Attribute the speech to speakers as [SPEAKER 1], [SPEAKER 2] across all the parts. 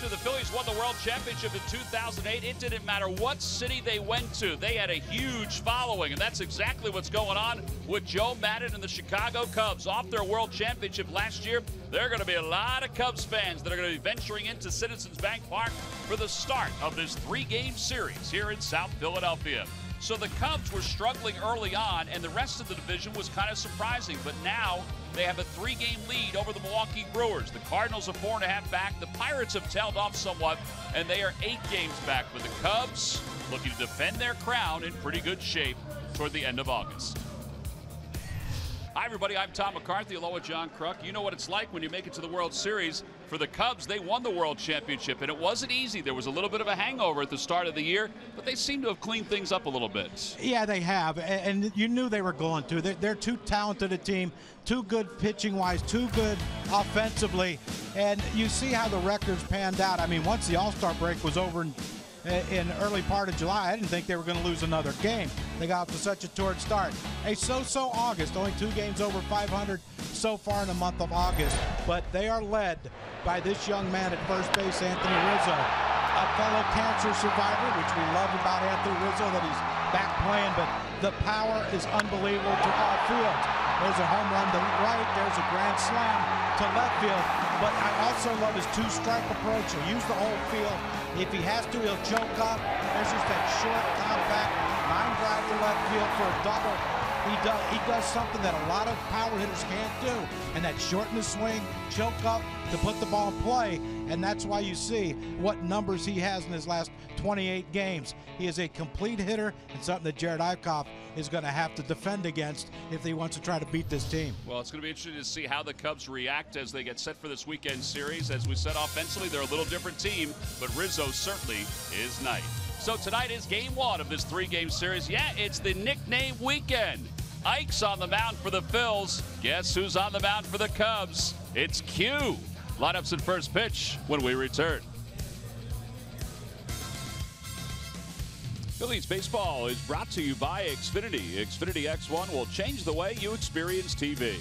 [SPEAKER 1] after the Phillies won the World Championship in 2008, it didn't matter what city they went to. They had a huge following, and that's exactly what's going on with Joe Maddon and the Chicago Cubs. Off their World Championship last year, there are going to be a lot of Cubs fans that are going to be venturing into Citizens Bank Park for the start of this three-game series here in South Philadelphia. So the Cubs were struggling early on, and the rest of the division was kind of surprising. But now they have a three-game lead over the Milwaukee Brewers. The Cardinals are 4.5 back. The Pirates have tailed off somewhat, and they are 8 games back. But the Cubs looking to defend their crown in pretty good shape toward the end of August. Hi, everybody. I'm Tom McCarthy, along with John Kruk. You know what it's like when you make it to the World Series. For the Cubs, they won the World Championship, and it wasn't easy. There was a little bit of a hangover at the start of the year, but they seem to have cleaned things up a little bit.
[SPEAKER 2] Yeah, they have, and you knew they were going to. They're too talented a team, too good pitching-wise, too good offensively, and you see how the records panned out. I mean, once the All-Star break was over in early part of July, I didn't think they were going to lose another game. They got off to such a torrid start. A so-so August, only 2 games over 500 so far in the month of August, but they are led by this young man at first base, Anthony Rizzo, a fellow cancer survivor, which we love about Anthony Rizzo, that he's back playing, but the power is unbelievable to all fields. There's a home run to right, there's a grand slam to left field, but I also love his 2-strike approach. He'll use the whole field. If he has to, he'll choke up. There's just that short, compact line drive to left field for a double. He does something that a lot of power hitters can't do, and that shorten the swing, choke up to put the ball in play, and that's why you see what numbers he has in his last 28 games. He is a complete hitter, and something that Jared Eichhoff is going to have to defend against if he wants to try to beat this team.
[SPEAKER 1] Well, it's going to be interesting to see how the Cubs react as they get set for this weekend series. As we said, offensively, they're a little different team, but Rizzo certainly is nice. So tonight is game 1 of this 3-game series. Yeah, it's the nickname weekend. Ike's on the mound for the Phils. Guess who's on the mound for the Cubs? It's Q. Lineups at first pitch when we return. Phillies baseball is brought to you by Xfinity. Xfinity X1 will change the way you experience TV.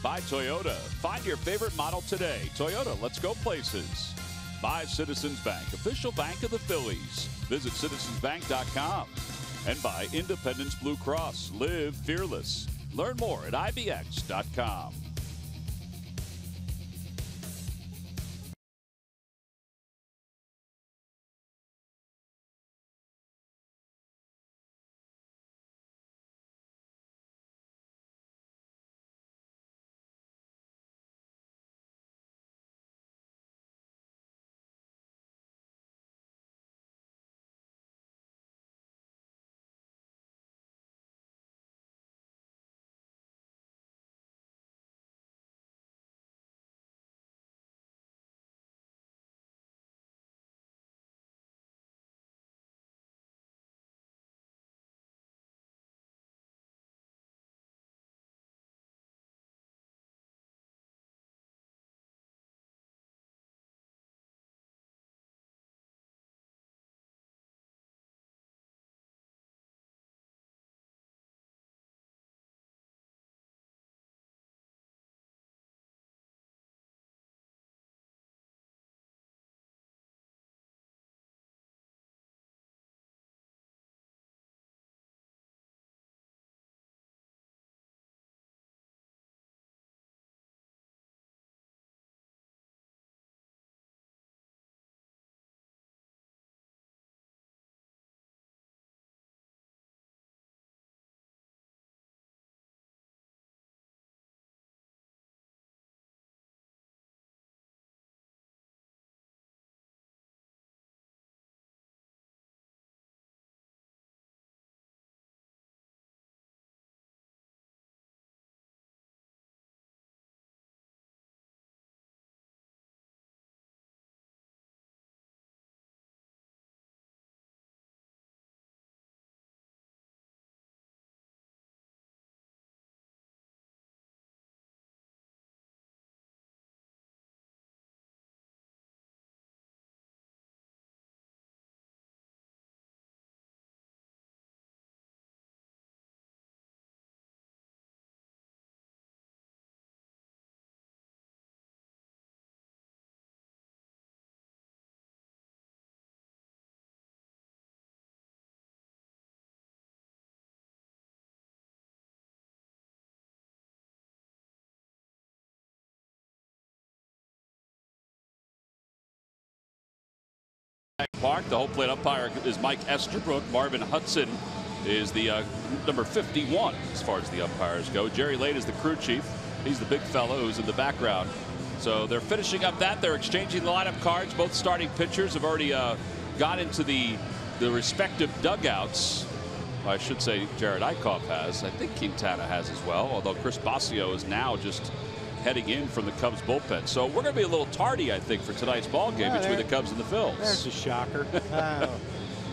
[SPEAKER 1] By Toyota. Find your favorite model today. Toyota, let's go places. By Citizens Bank, official bank of the Phillies. Visit citizensbank.com. And by Independence Blue Cross. Live fearless. Learn more at ibx.com. Park. The home plate umpire is Mike Esterbrook. Marvin Hudson is the number 51 as far as the umpires go. Jerry Late is the crew chief. He's the big fellow who's in the background. So they're finishing up that. They're exchanging the lineup cards. Both starting pitchers have already got into the respective dugouts. I should say Jared Eickhoff has. I think Quintana has as well, although Chris Bosio is now just heading in from the Cubs bullpen. So we're going to be a little tardy, I think, for tonight's ball game between the Cubs and the Phils.
[SPEAKER 2] There's a shocker.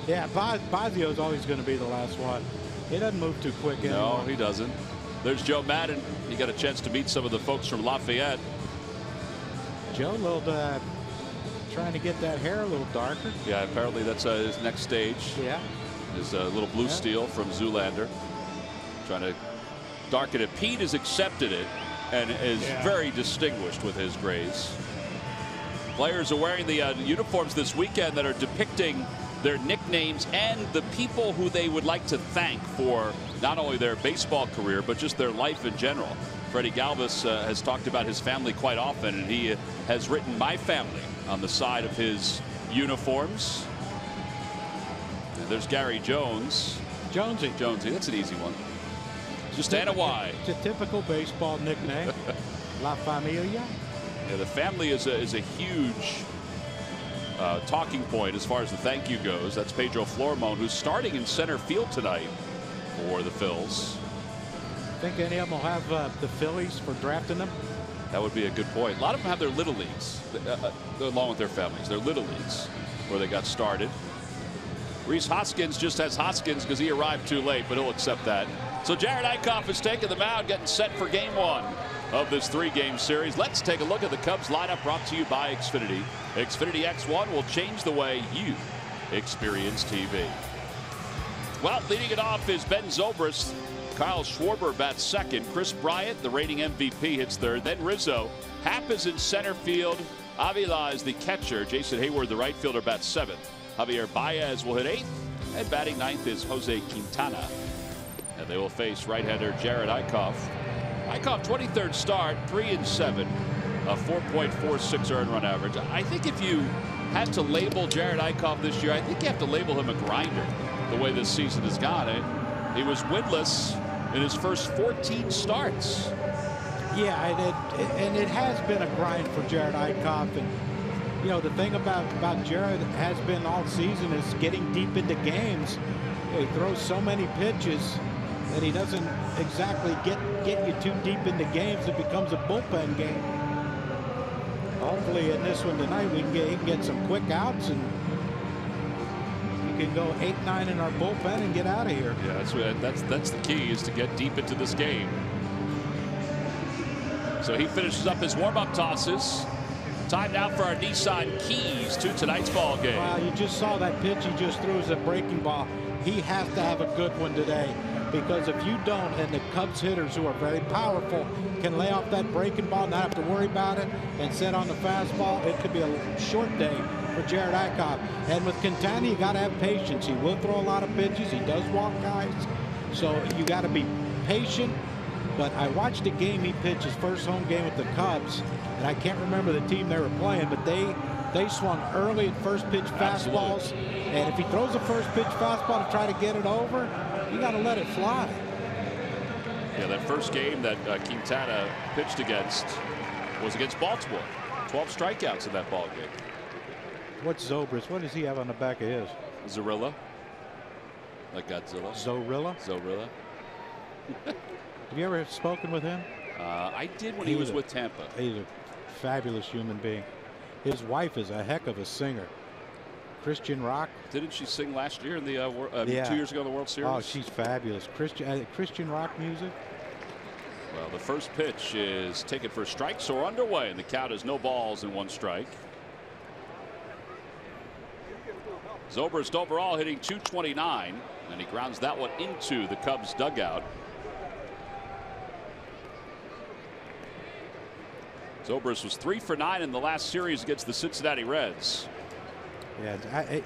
[SPEAKER 2] Yeah, Bosio is always going to be the last one. He doesn't move too quick anymore.
[SPEAKER 1] No, he doesn't. There's Joe Madden. He got a chance to meet some of the folks from Lafayette.
[SPEAKER 2] Joe, trying to get that hair a little darker.
[SPEAKER 1] Yeah, apparently that's his next stage.
[SPEAKER 2] Yeah.
[SPEAKER 1] His little blue steel from Zoolander. Trying to darken it. Pete has accepted it and is very distinguished with his grays. Players are wearing the uniforms this weekend that are depicting their nicknames and the people who they would like to thank for not only their baseball career but just their life in general. Freddie Galvis has talked about his family quite often, and he has written "My Family" on the side of his uniforms. And there's Gary Jones.
[SPEAKER 2] Jonesy.
[SPEAKER 1] That's an easy one. Just add a Y.
[SPEAKER 2] It's a typical baseball nickname. La Familia.
[SPEAKER 1] Yeah, the family is a huge talking point as far as the thank you goes. That's Pedro Flormon, who's starting in center field tonight for the Phils.
[SPEAKER 2] Think any of them will have the Phillies for drafting them?
[SPEAKER 1] That would be a good point. A lot of them have their little leagues along with their families. Their little leagues where they got started. Rhys Hoskins just has Hoskins because he arrived too late, but he'll accept that. So Jared Eickhoff has taken the mound, getting set for game one of this 3-game series. Let's take a look at the Cubs lineup, brought to you by Xfinity. Xfinity X1 will change the way you experience TV. Well, leading it off is Ben Zobrist. Kyle Schwarber bats second. Chris Bryant, the reigning MVP, hits third. Then Rizzo. Happ is in center field. Avila is the catcher. Jason Hayward, the right fielder, bats seventh. Javier Baez will hit eighth. And batting ninth is Jose Quintana. And they will face right-hander Jared Eickhoff. Eickhoff, 23rd start, 3-7, a 4.46 earned run average. I think if you had to label Jared Eickhoff this year, I think you have to label him a grinder the way this season has gone. He was winless in his first 14 starts.
[SPEAKER 2] Yeah, and it has been a grind for Jared Eickhoff. And you know, the thing about Jared has been all season is getting deep into games. He throws so many pitches that he doesn't exactly get you too deep into games. It becomes a bullpen game. Hopefully in this one tonight he can get some quick outs and he can go 8-9 in our bullpen and get out of here.
[SPEAKER 1] Yeah, that's the key, is to get deep into this game. So he finishes up his warm-up tosses. Time now for our Nissan keys to tonight's ball game.
[SPEAKER 2] Wow, you just saw that pitch he just threw as a breaking ball. He has to have a good one today, because if you don't, and the Cubs hitters, who are very powerful, can lay off that breaking ball, not have to worry about it, and set on the fastball, it could be a short day for Jared Eickhoff. And with Quintana, you got to have patience. He will throw a lot of pitches. He does walk guys, so you got to be patient. But I watched the game he pitched, his first home game with the Cubs, and I can't remember the team they were playing, but they swung early at first pitch fastballs.
[SPEAKER 1] Absolutely.
[SPEAKER 2] And if he throws a first pitch fastball to try to get it over, you got to let it fly.
[SPEAKER 1] Yeah, that first game that Quintana pitched against was against Baltimore. 12 strikeouts in that ball game.
[SPEAKER 2] What's Zobrist? What does he have on the back of his?
[SPEAKER 1] Zorilla. Like Godzilla.
[SPEAKER 2] Zorilla?
[SPEAKER 1] Zorilla.
[SPEAKER 2] Have you ever spoken with him?
[SPEAKER 1] I did when he was with Tampa.
[SPEAKER 2] He's a fabulous human being. His wife is a heck of a singer. Christian Rock.
[SPEAKER 1] Didn't she sing last year in the 2 years ago in the World Series?
[SPEAKER 2] Oh, she's fabulous. Christian Rock music.
[SPEAKER 1] Well, the first pitch is taken for a strike, so we're underway, and the count is no balls and 1 strike. Zobrist overall hitting .229, and he grounds that one into the Cubs dugout. Zobrist was 3 for 9 in the last series against the Cincinnati Reds.
[SPEAKER 2] Yeah,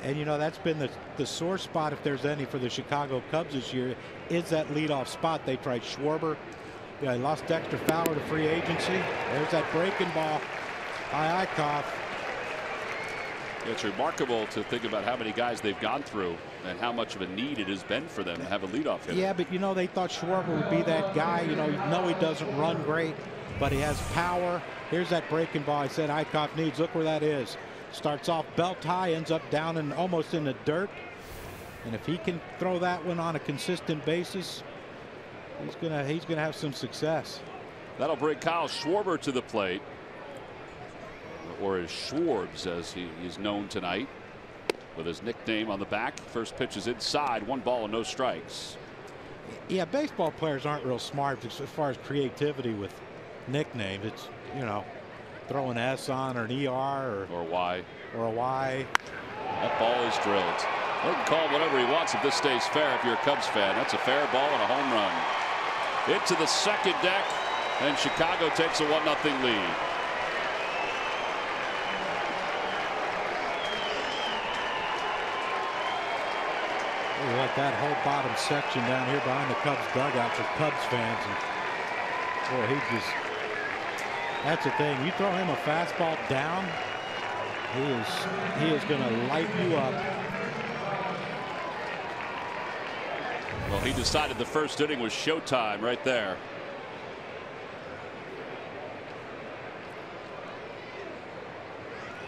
[SPEAKER 2] and you know, that's been the sore spot, if there's any, for the Chicago Cubs this year, is that leadoff spot. They tried Schwarber. Yeah, they lost Dexter Fowler to free agency. There's that breaking ball by Eickhoff.
[SPEAKER 1] It's remarkable to think about how many guys they've gone through and how much of a need it has been for them to have a leadoff hitter.
[SPEAKER 2] Yeah, but you know, they thought Schwarber would be that guy. You know he doesn't run great, but he has power. Here's that breaking ball I said Eichhoff needs. Look where that is. Starts off belt high, ends up down and almost in the dirt. And if he can throw that one on a consistent basis, he's gonna have some success.
[SPEAKER 1] That'll bring Kyle Schwarber to the plate, or as Schwarbs as he's known tonight, with his nickname on the back. First pitch is inside, 1 ball and no strikes.
[SPEAKER 2] Yeah, baseball players aren't real smart as far as creativity with nicknames. It's, you know, throw an S on or an ER
[SPEAKER 1] or Y.
[SPEAKER 2] Or a Y.
[SPEAKER 1] That ball is drilled. He can call whatever he wants if this stays fair if you're a Cubs fan. That's a fair ball and a home run. Into the second deck, and Chicago takes a 1-0 lead.
[SPEAKER 2] You like that whole bottom section down here behind the Cubs dugout for Cubs fans. And boy, that's the thing. You throw him a fastball down, he is going to light you up.
[SPEAKER 1] Well, he decided the first inning was showtime right there.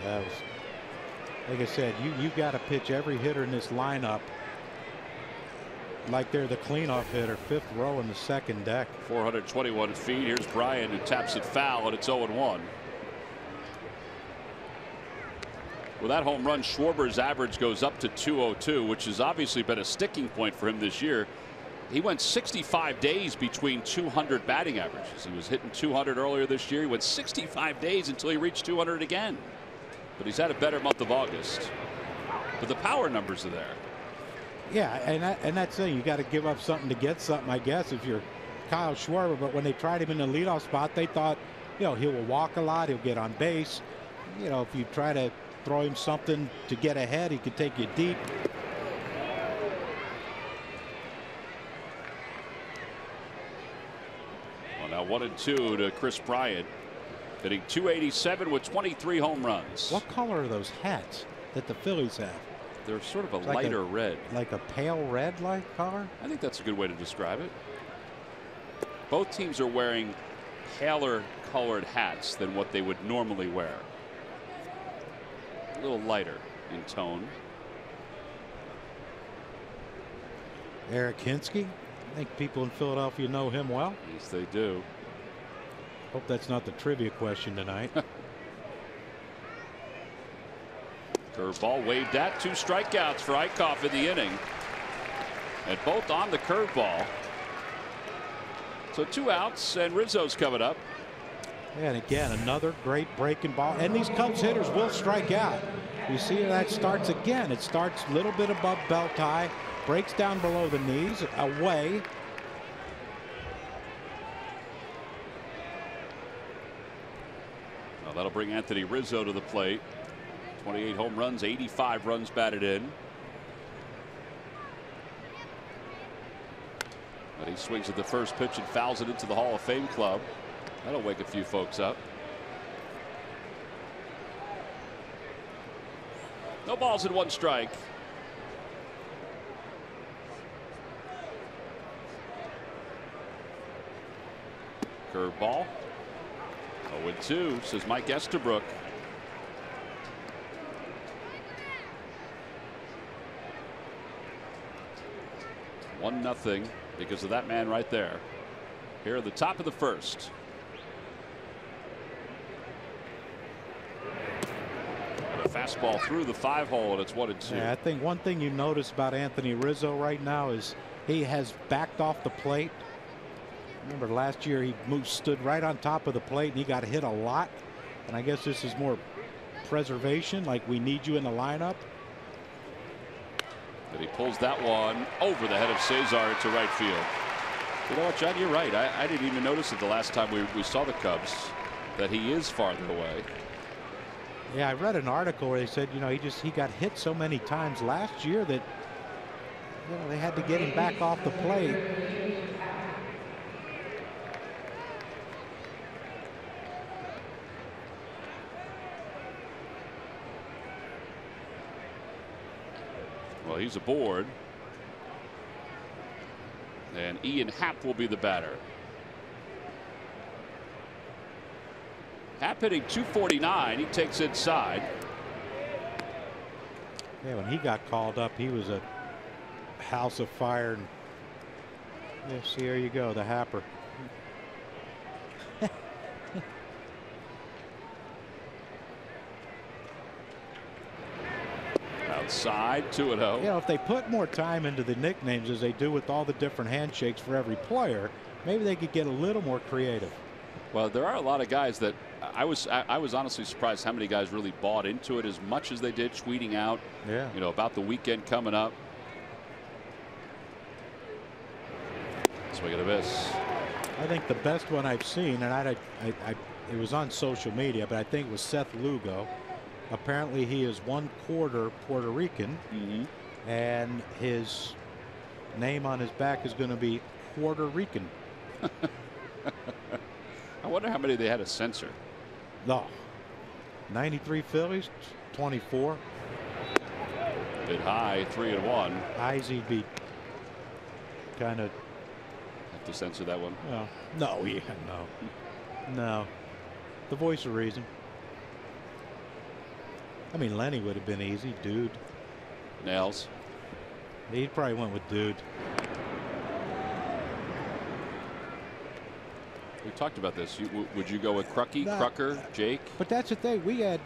[SPEAKER 2] That was, like I said, you got to pitch every hitter in this lineup like they're the cleanoff hitter, 5th row in the second deck.
[SPEAKER 1] 421 feet. Here's Bryant, who taps it foul, and it's 0-1. With that home run, Schwarber's average goes up to 202, which has obviously been a sticking point for him this year. He went 65 days between 200 batting averages. He was hitting 200 earlier this year. He went 65 days until he reached 200 again. But he's had a better month of August. But the power numbers are there.
[SPEAKER 2] Yeah, and that's the thing. You got to give up something to get something, I guess, if you're Kyle Schwarber. But when they tried him in the leadoff spot, they thought, you know, he will walk a lot, he'll get on base. You know, if you try to throw him something to get ahead, he could take you deep.
[SPEAKER 1] Well, now 1-2 to Chris Bryant, hitting .287 with 23 home runs.
[SPEAKER 2] What color are those hats that the Phillies have?
[SPEAKER 1] They're sort of a
[SPEAKER 2] like
[SPEAKER 1] lighter red.
[SPEAKER 2] Like a pale red like color?
[SPEAKER 1] I think that's a good way to describe it. Both teams are wearing paler colored hats than what they would normally wear. A little lighter in tone.
[SPEAKER 2] Eric Hinsky. I think people in Philadelphia know him well.
[SPEAKER 1] Yes, they do.
[SPEAKER 2] Hope that's not the trivia question tonight.
[SPEAKER 1] Curveball waved at, 2 strikeouts for Eichhoff in the inning. And both on the curveball. So 2 outs, and Rizzo's coming up.
[SPEAKER 2] And again, another great breaking ball. And these Cubs hitters will strike out. You see that starts again. It starts a little bit above belt high, breaks down below the knees, away.
[SPEAKER 1] Well, that'll bring Anthony Rizzo to the plate. 28 home runs, 85 runs batted in. But he swings at the first pitch and fouls it into the Hall of Fame club. That'll wake a few folks up. No balls and 1 strike. Curveball. 0-2, says Mike Estabrook. One nothing because of that man right there. Here at the top of the first. And a fastball through the 5-hole, and it's 1-2.
[SPEAKER 2] Yeah, I think one thing you notice about Anthony Rizzo right now is he has backed off the plate. Remember last year he stood right on top of the plate and he got hit a lot. And I guess this is more preservation, like we need you in the lineup.
[SPEAKER 1] And he pulls that one over the head of Cesar into right field. You know what, John, you're right. I didn't even notice it the last time we saw the Cubs, that he is farther away.
[SPEAKER 2] Yeah, I read an article where they said, you know, he got hit so many times last year that, you know, they had to get him back off the plate.
[SPEAKER 1] Well, he's aboard. And Ian Happ will be the batter. Happ hitting .249. He takes inside.
[SPEAKER 2] Yeah, when he got called up, he was a house of fire. And yes, here you go, the Happer.
[SPEAKER 1] Outside, 2-0.
[SPEAKER 2] You know, if they put more time into the nicknames as they do with all the different handshakes for every player, maybe they could get a little more creative.
[SPEAKER 1] Well, there are a lot of guys that I was honestly surprised how many guys really bought into it as much as they did, tweeting out, you know, about the weekend coming up. Swing and a miss.
[SPEAKER 2] I think the best one I've seen, and it was on social media, but I think it was Seth Lugo. Apparently he is 1/4 Puerto Rican, and his name on his back is going to be Puerto Rican.
[SPEAKER 1] I wonder how many they had to censor.
[SPEAKER 2] No. 93 Phillies, 24.
[SPEAKER 1] Bit high, 3-1.
[SPEAKER 2] Izzy'd be kind of.
[SPEAKER 1] Have to censor that one.
[SPEAKER 2] No, no. The voice of reason. I mean, Lenny would have been easy, dude.
[SPEAKER 1] Nails.
[SPEAKER 2] He probably went with dude.
[SPEAKER 1] We talked about this. Would you go with Crucky, Crucker, Jake?
[SPEAKER 2] But that's the thing. We had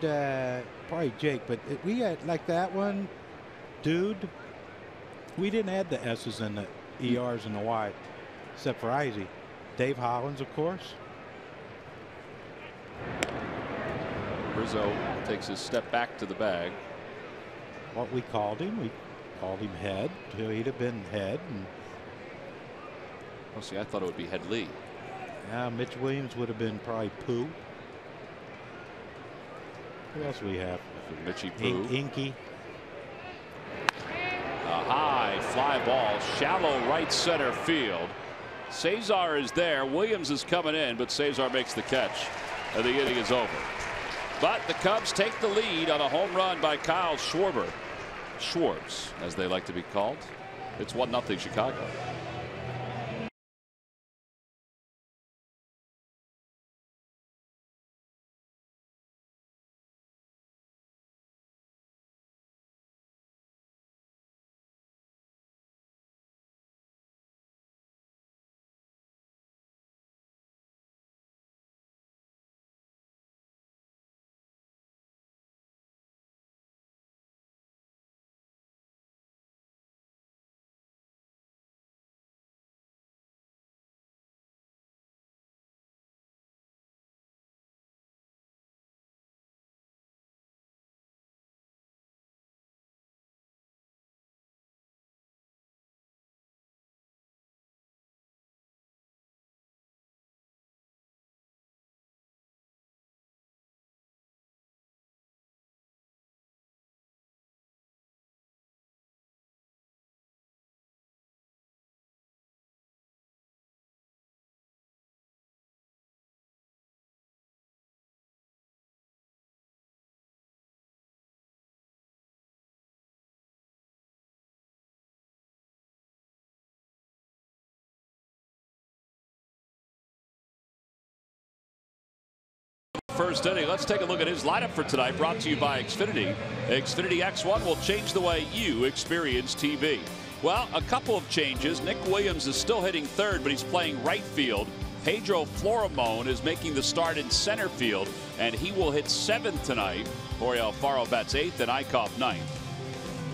[SPEAKER 2] probably Jake, but we had like that one, dude. We didn't add the S's and the ERs and the Y, except for Izzy. Dave Hollins, of course.
[SPEAKER 1] Rizzo takes his step back to the bag.
[SPEAKER 2] What we called him Head. He'd have been Head. And
[SPEAKER 1] oh, see, I thought it would be Headley.
[SPEAKER 2] Mitch Williams would have been probably Pooh. Who else we have?
[SPEAKER 1] Mitchie Pooh.
[SPEAKER 2] Inky.
[SPEAKER 1] A high fly ball, shallow right center field. Cesar is there. Williams is coming in, but Cesar makes the catch, and the inning is over. But the Cubs take the lead on a home run by Kyle Schwarber. Schwartz, as they like to be called. It's 1-0 Chicago. First inning. Let's take a look at his lineup for tonight, brought to you by Xfinity. Xfinity X1 will change the way you experience TV. Well, a couple of changes. Nick Williams is still hitting third, but he's playing right field. Pedro Florimon is making the start in center field, and he will hit seventh tonight. Jorge Alfaro bats eighth and Eichhoff ninth.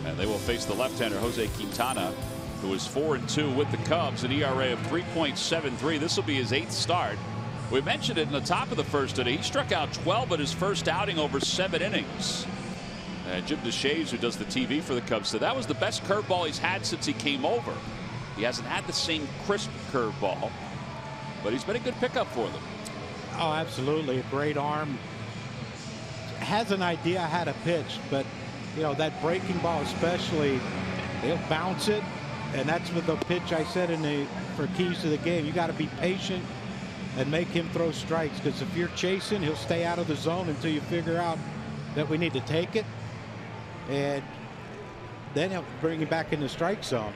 [SPEAKER 1] And they will face the left-hander Jose Quintana, who is 4-2 with the Cubs, an ERA of 3.73. This will be his eighth start. We mentioned it in the top of the first inning. He struck out 12 at his first outing over 7 innings. Jim DeShays, who does the TV for the Cubs, said that was the best curveball he's had since he came over. He hasn't had the same crisp curveball, but he's been a good pickup for them.
[SPEAKER 2] Oh, absolutely. A great arm. Has an idea how to pitch, but, you know, that breaking ball especially, they'll bounce it, and that's with the pitch I said for keys to the game. You got to be patient and make him throw strikes, because if you're chasing, he'll stay out of the zone until you figure out that we need to take it. And then he'll bring him back in the strike zone.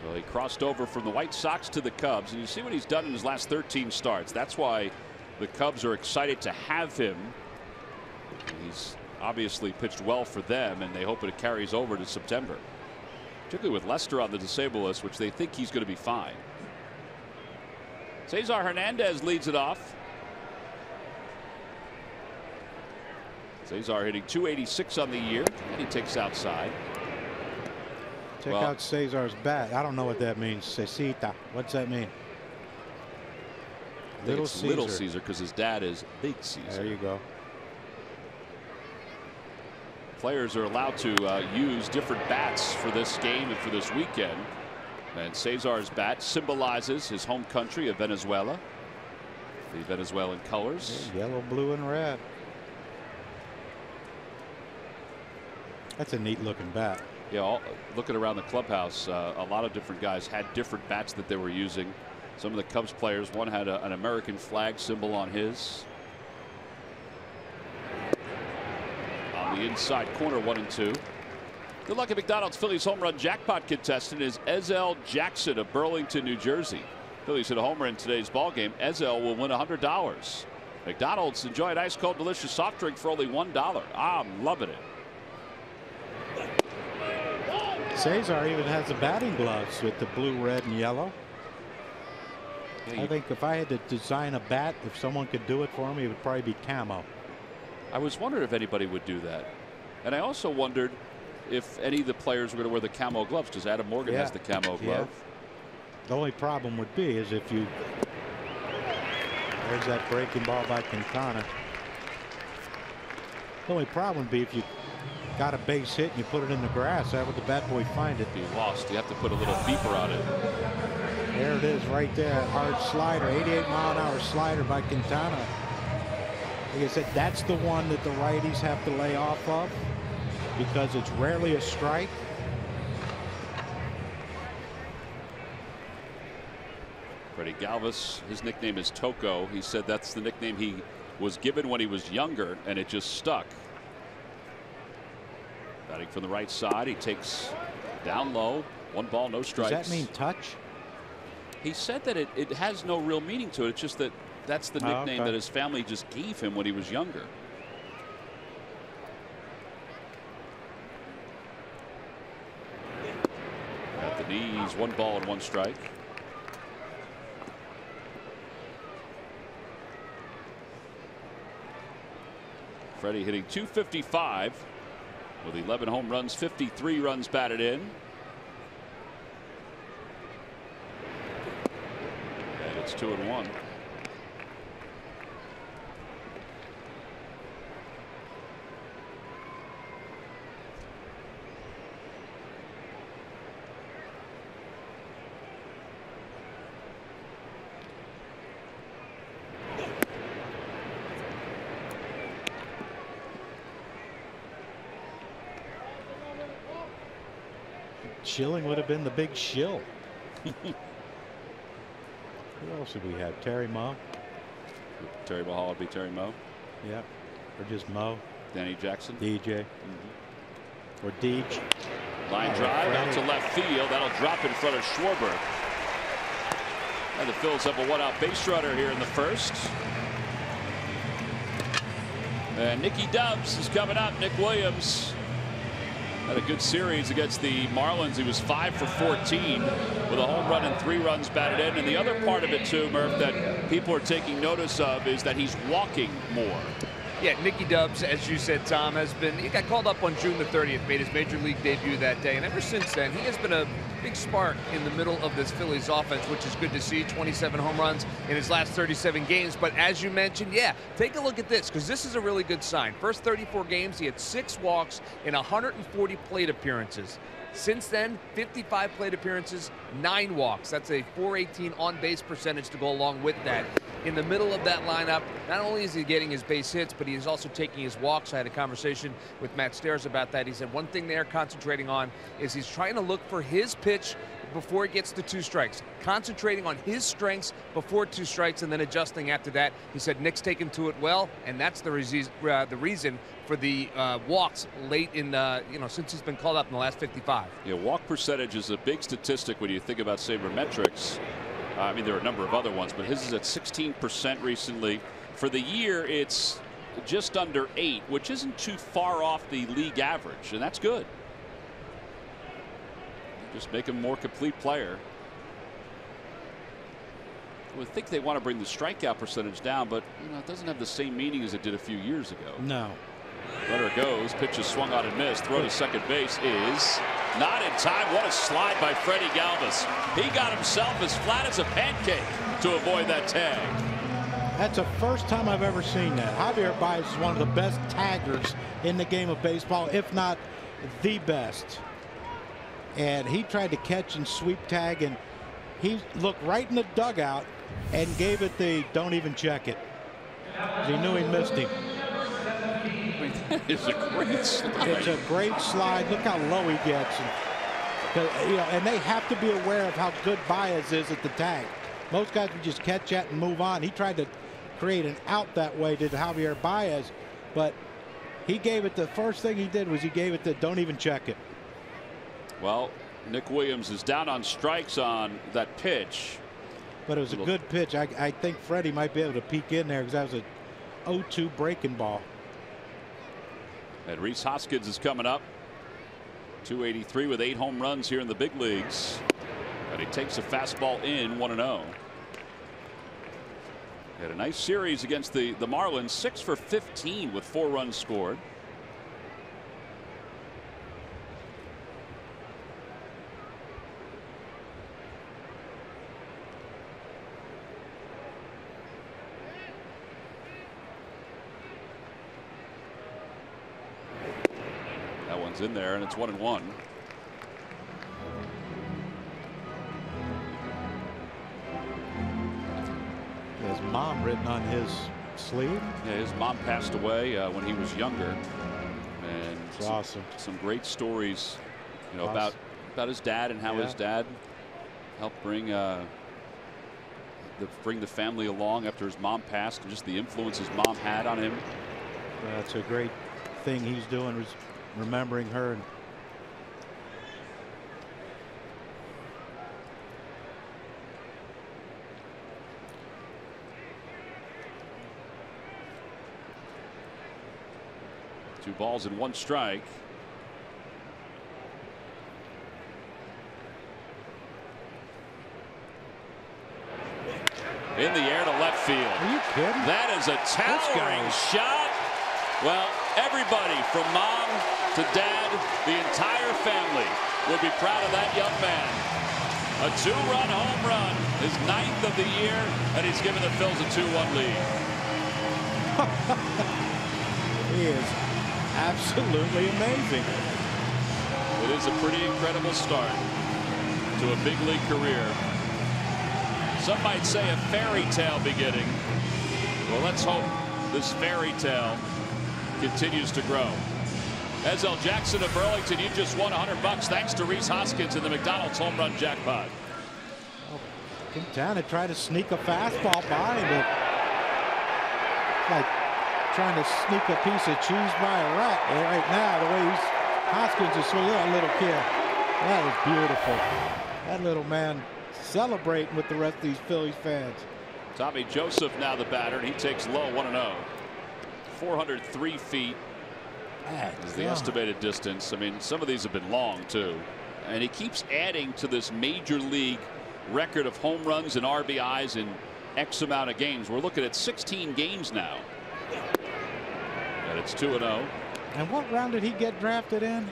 [SPEAKER 1] Well, he crossed over from the White Sox to the Cubs, and you see what he's done in his last 13 starts. That's why the Cubs are excited to have him. He's obviously pitched well for them, and they hope it carries over to September, particularly with Lester on the disabled list, which they think he's going to be fine. Cesar Hernandez leads it off. Cesar hitting .286 on the year, and he takes outside.
[SPEAKER 2] Check out Cesar's bat. I don't know what that means. Cecita. What's that mean?
[SPEAKER 1] Little Caesar. Little Caesar, because his dad is Big Caesar.
[SPEAKER 2] There you go.
[SPEAKER 1] Players are allowed to use different bats for this game and for this weekend. And Cesar's bat symbolizes his home country of Venezuela. The Venezuelan colors.
[SPEAKER 2] Yellow, blue, and red. That's a neat looking bat.
[SPEAKER 1] Yeah, looking around the clubhouse, a lot of different guys had different bats that they were using. Some of the Cubs players, one had an American flag symbol on his. On the inside corner, 1-2. Good luck at McDonald's. Phillies home run jackpot contestant is Ezel Jackson of Burlington, New Jersey. Phillies hit a homer in today's ball game. Ezel will win $100. McDonald's, enjoy an ice cold delicious soft drink for only $1. I'm loving it.
[SPEAKER 2] Cesar even has the batting gloves with the blue, red, and yellow. Yeah, I think if I had to design a bat, if someone could do it for me, it would probably be camo.
[SPEAKER 1] I was wondering if anybody would do that. And I also wondered if any of the players were going to wear the camo gloves, because Adam Morgan has the camo glove.
[SPEAKER 2] Yeah. The only problem would be is if you. There's that breaking ball by Quintana. The only problem would be if you got a base hit and you put it in the grass. How would the bat boy find it?
[SPEAKER 1] Be lost. You have to put a little beeper on it.
[SPEAKER 2] There it is right there. Hard slider. 88-mile-an-hour slider by Quintana. Like I said, that's the one that the righties have to lay off of because it's rarely a strike.
[SPEAKER 1] Freddie Galvis, his nickname is Toko. He said that's the nickname he was given when he was younger, and it just stuck. Batting from the right side, he takes down low. 1 ball, no strikes.
[SPEAKER 2] Does that mean touch?
[SPEAKER 1] He said that it has no real meaning to it. It's just that that's the nickname that his family just gave him when he was younger. At the knees, 1 ball and 1 strike. Freddie hitting .255 with 11 home runs, 53 runs batted in. And it's 2-1.
[SPEAKER 2] Schilling would have been the big shill. Who else did we have? Terry Moe.
[SPEAKER 1] Terry Mahal would be Terry Moe.
[SPEAKER 2] Yeah. Or just Moe.
[SPEAKER 1] Danny Jackson.
[SPEAKER 2] DJ. Or Deej.
[SPEAKER 1] Line drive out to left field. That'll drop in front of Schwarber. And the Phillies have a 1-out base runner here in the first. And Nicky Dubs is coming up. Nick Williams had a good series against the Marlins. He was 5 for 14 with a home run and 3 runs batted in. And the other part of it too, Murph, that people are taking notice of is that he's walking more.
[SPEAKER 3] Yeah, Nicky Dubs, as you said, Tom, he got called up on June the 30th, made his major league debut that day, and ever since then he has been a big spark in the middle of this Phillies offense, which is good to see. 27 home runs in his last 37 games. But as you mentioned, yeah, take a look at this, because this is a really good sign. First 34 games, he had 6 walks in 140 plate appearances. Since then, 55 plate appearances, 9 walks. That's a .418 on-base percentage to go along with that. in the middle of that lineup. Not only is he getting his base hits, but he is also taking his walks. I had a conversation with Matt Stairs about that. He said one thing they're concentrating on is he's trying to look for his pitch before it gets to 2 strikes, concentrating on his strengths before 2 strikes and then adjusting after that. He said Nick's taken to it well, and that's the reason for the walks late in, since he's been called up in the last 55.
[SPEAKER 1] Yeah, walk percentage is a big statistic when you think about sabermetrics. I mean, there are a number of other ones, but his is at 16% recently. For the year, it's just under 8, which isn't too far off the league average, and that's good. Just make him a more complete player. I would think they want to bring the strikeout percentage down, but it doesn't have the same meaning as it did a few years ago.
[SPEAKER 2] No.
[SPEAKER 1] Runner goes, pitch is swung on and missed. Throw to second base is not in time. What a slide by Freddie Galvis. He got himself as flat as a pancake to avoid that tag.
[SPEAKER 2] That's the first time I've ever seen that. Javier Baez is one of the best taggers in the game of baseball, if not the best. And he tried to catch and sweep tag, and he looked right in the dugout and gave it the don't even check it. He knew he missed him.
[SPEAKER 1] That is a great slide.
[SPEAKER 2] It's a great slide. Look how low he gets. And they have to be aware of how good Baez is at the tag. Most guys would just catch that and move on. He tried to create an out that way to Javier Baez, but he gave it, the first thing he did was he gave it the don't even check it.
[SPEAKER 1] Well, Nick Williams is down on strikes on that pitch.
[SPEAKER 2] But it was a good pitch. I think Freddie might be able to peek in there because that was a 0-2 breaking ball.
[SPEAKER 1] And Rhys Hoskins is coming up. 283 with 8 home runs here in the big leagues. And he takes a fastball in 1-0. Had a nice series against the Marlins. 6 for 15 with 4 runs scored. In there, and it's 1-1.
[SPEAKER 2] His mom written on his sleeve.
[SPEAKER 1] Yeah, his mom passed away when he was younger, and
[SPEAKER 2] it's awesome.
[SPEAKER 1] Some great stories, about his dad and how his dad helped bring the family along after his mom passed, and just the influence his mom had on him.
[SPEAKER 2] That's a great thing he's doing, was remembering her. And
[SPEAKER 1] Two balls and 1 strike. In the air to left field.
[SPEAKER 2] Are you kidding?
[SPEAKER 1] That is a towering shot. Well, everybody from mom to dad, the entire family will be proud of that young man. A 2-run home run, his 9th of the year, and he's given the Phils a 2-1 lead.
[SPEAKER 2] He is absolutely amazing.
[SPEAKER 1] It is a pretty incredible start to a big league career. Some might say a fairy tale beginning. Well, let's hope this fairy tale continues to grow. Ezell Jackson of Burlington, you just won $100 thanks to Rhys Hoskins in the McDonald's home run jackpot.
[SPEAKER 2] Quintana tried to sneak a fastball by him, but like trying to sneak a piece of cheese by a rat right now. The way Hoskins is swinging, a little kid. That is beautiful. That little man celebrating with the rest of these Phillies fans.
[SPEAKER 1] Tommy Joseph now the batter, and he takes low 1-0. 403 feet is the estimated distance. I mean, some of these have been long too, and he keeps adding to this major league record of home runs and RBIs in X amount of games. We're looking at 16 games now, and it's 2-0.
[SPEAKER 2] And what round did he get drafted in?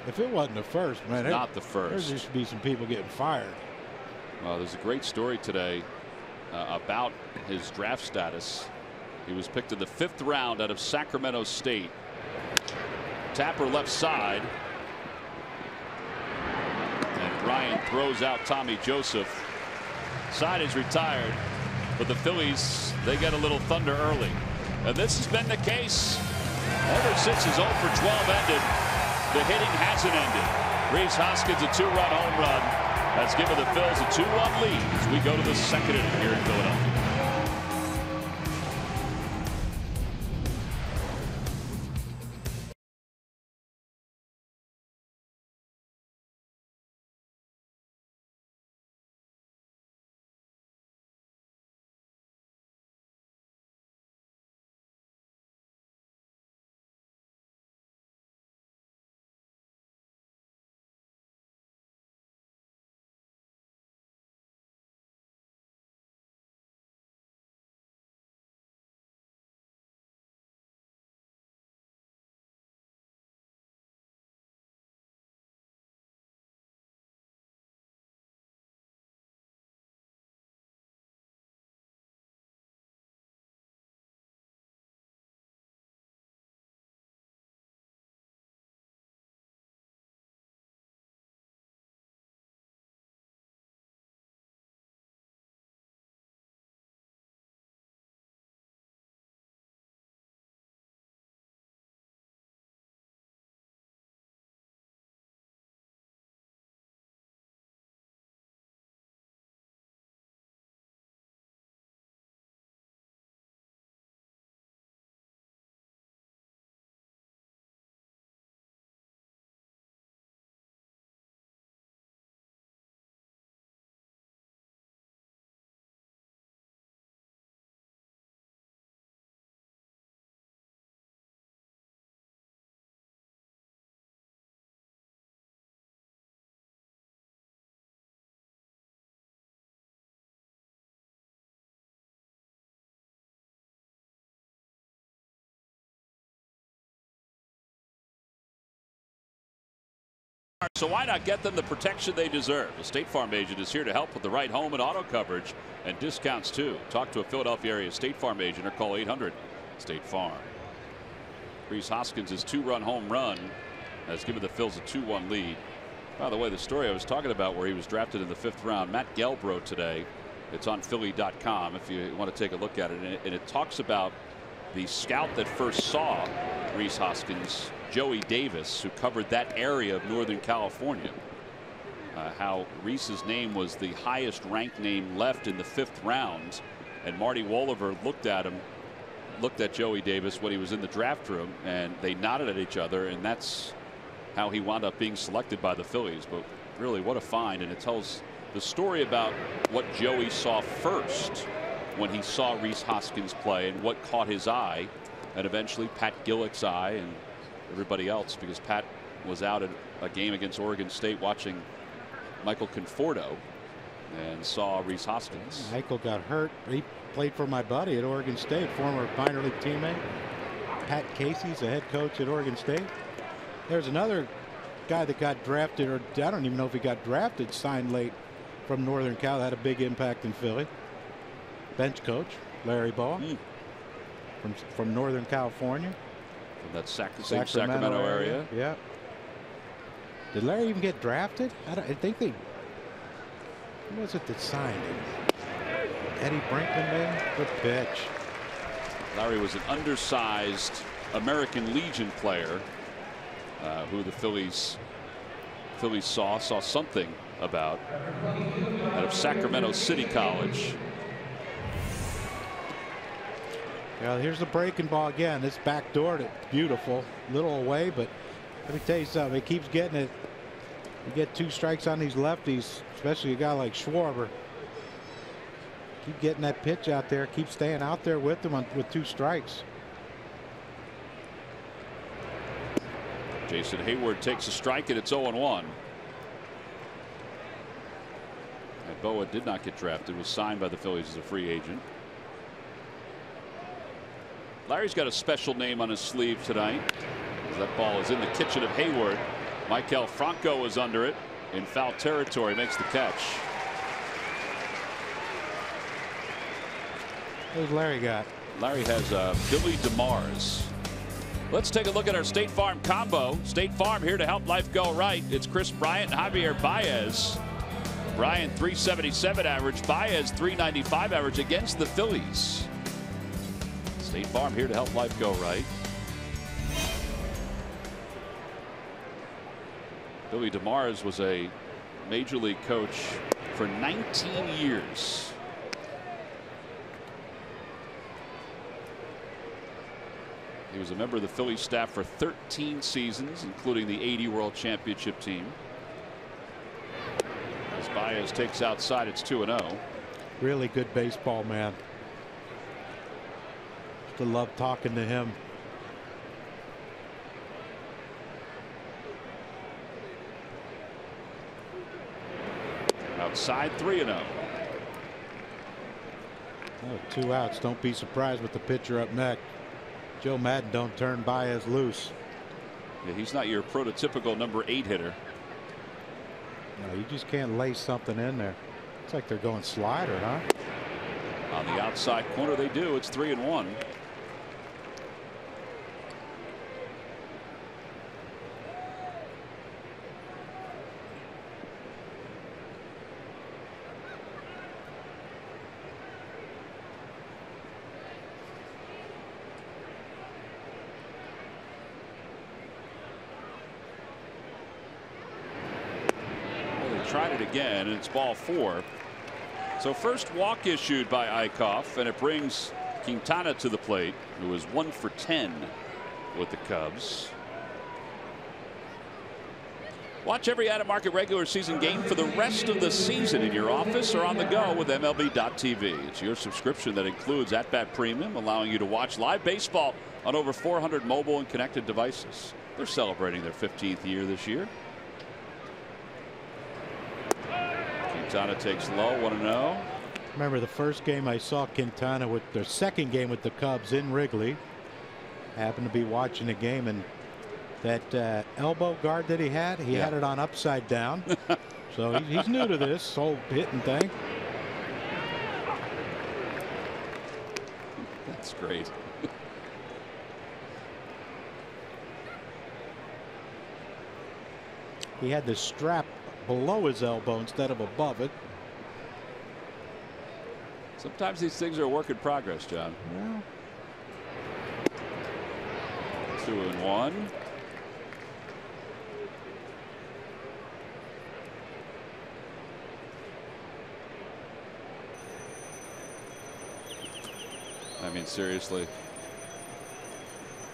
[SPEAKER 2] If it wasn't the first, man,
[SPEAKER 1] not the first.
[SPEAKER 2] There should be some people getting fired.
[SPEAKER 1] Well, there's a great story today about his draft status. He was picked in the 5th round out of Sacramento State. Tapper left side. And Ryan throws out Tommy Joseph. Side is retired, but the Phillies, they get a little thunder early. And this has been the case ever since his 0 for 12 ended. The hitting hasn't ended. Rhys Hoskins, a 2-run home run, has given the Phils a 2-1 lead as we go to the second inning here in Philadelphia. So why not get them the protection they deserve? The State Farm agent is here to help with the right home and auto coverage and discounts too. Talk to a Philadelphia area State Farm agent or call 800 State Farm. Rhys Hoskins' 2-run home run has given the Phils a 2-1 lead. By the way, the story I was talking about where he was drafted in the 5th round, Matt Gelb wrote today. It's on Philly.com if you want to take a look at it. And it talks about the scout that first saw Rhys Hoskins, Joey Davis, who covered that area of Northern California. How Rhys's name was the highest ranked name left in the 5th round. And Marty Wolliver looked at Joey Davis when he was in the draft room, and they nodded at each other, and that's how he wound up being selected by the Phillies. But really, what a find. And it tells the story about what Joey saw first when he saw Rhys Hoskins play and what caught his eye, and eventually Pat Gillick's eye and everybody else, because Pat was out at a game against Oregon State watching Michael Conforto and saw Rhys Hoskins.
[SPEAKER 2] Michael got hurt. He played for my buddy at Oregon State, former minor league teammate. Pat Casey's the head coach at Oregon State. There's another guy that got drafted, or I don't even know if he got drafted, signed late from Northern Cal, had a big impact in Philly. Bench coach Larry Bowa from Northern California.
[SPEAKER 1] From that Sacramento area.
[SPEAKER 2] Yeah. Did Larry even get drafted? I think they. Who was it that signed him? Eddie Brinkman, maybe? Good pitch.
[SPEAKER 1] Larry was an undersized American Legion player who the Phillies saw something about out of Sacramento City College.
[SPEAKER 2] Yeah, here's the breaking ball again. It's backdoored it. Beautiful. Little away, but let me tell you something. He keeps getting it. You get 2 strikes on these lefties, especially a guy like Schwarber. Keep getting that pitch out there. Keep staying out there with them with 2 strikes.
[SPEAKER 1] Jason Hayward takes a strike, and it's 0-1. And Bowa did not get drafted. Was signed by the Phillies as a free agent. Larry's got a special name on his sleeve tonight. That ball is in the kitchen of Hayward. Maikel Franco is under it in foul territory. Makes the catch.
[SPEAKER 2] Who's Larry got?
[SPEAKER 1] Larry has Billy DeMars. Let's take a look at our State Farm combo. State Farm here to help life go right. It's Chris Bryant and Javier Baez. Bryant 377 average, Baez 395 average against the Phillies. State Farm here to help life go right. Billy DeMars was a major league coach for 19 years. He was a member of the Phillies staff for 13 seasons, including the '80 World Championship team. As Baez takes outside, it's 2-0.
[SPEAKER 2] Really good baseball man. Used to love talking to him.
[SPEAKER 1] Outside 3-0.
[SPEAKER 2] Oh, 2 outs. Don't be surprised with the pitcher up next. Joe Maddon don't turn Baez loose.
[SPEAKER 1] Yeah, he's not your prototypical number 8 hitter.
[SPEAKER 2] No, you just can't lay something in there. It's like they're going slider, huh?
[SPEAKER 1] On the outside corner they do. It's 3-1. Well, they tried it again, and it's ball 4. So first walk issued by Eichhoff, and it brings Quintana to the plate, who was 1 for 10 with the Cubs. Watch every out-of-market regular season game for the rest of the season in your office or on the go with MLB.tv. It's your subscription that includes At-Bat Premium, allowing you to watch live baseball on over 400 mobile and connected devices. They're celebrating their 15th year this year. Quintana takes low, 1-0.
[SPEAKER 2] Remember the first game I saw Quintana with their second game with the Cubs in Wrigley. Happened to be watching the game, and that elbow guard that he had it on upside down. So he's new to this whole hitting thing.
[SPEAKER 1] That's great.
[SPEAKER 2] He had the strap below his elbow instead of above it.
[SPEAKER 1] Sometimes these things are a work in progress, John.
[SPEAKER 2] Yeah.
[SPEAKER 1] 2-1. I mean, seriously,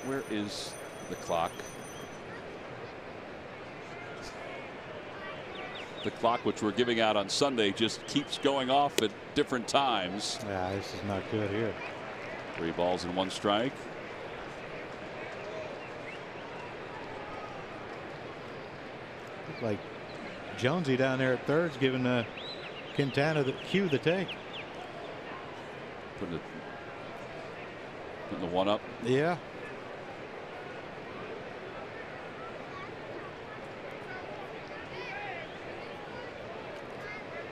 [SPEAKER 1] where is the clock? The clock, which we're giving out on Sunday, just keeps going off at different times.
[SPEAKER 2] Yeah, this is not good here.
[SPEAKER 1] 3 balls and 1 strike.
[SPEAKER 2] Look like Jonesy down there at third's giving Quintana the cue to take.
[SPEAKER 1] Putting the 1 up.
[SPEAKER 2] Yeah.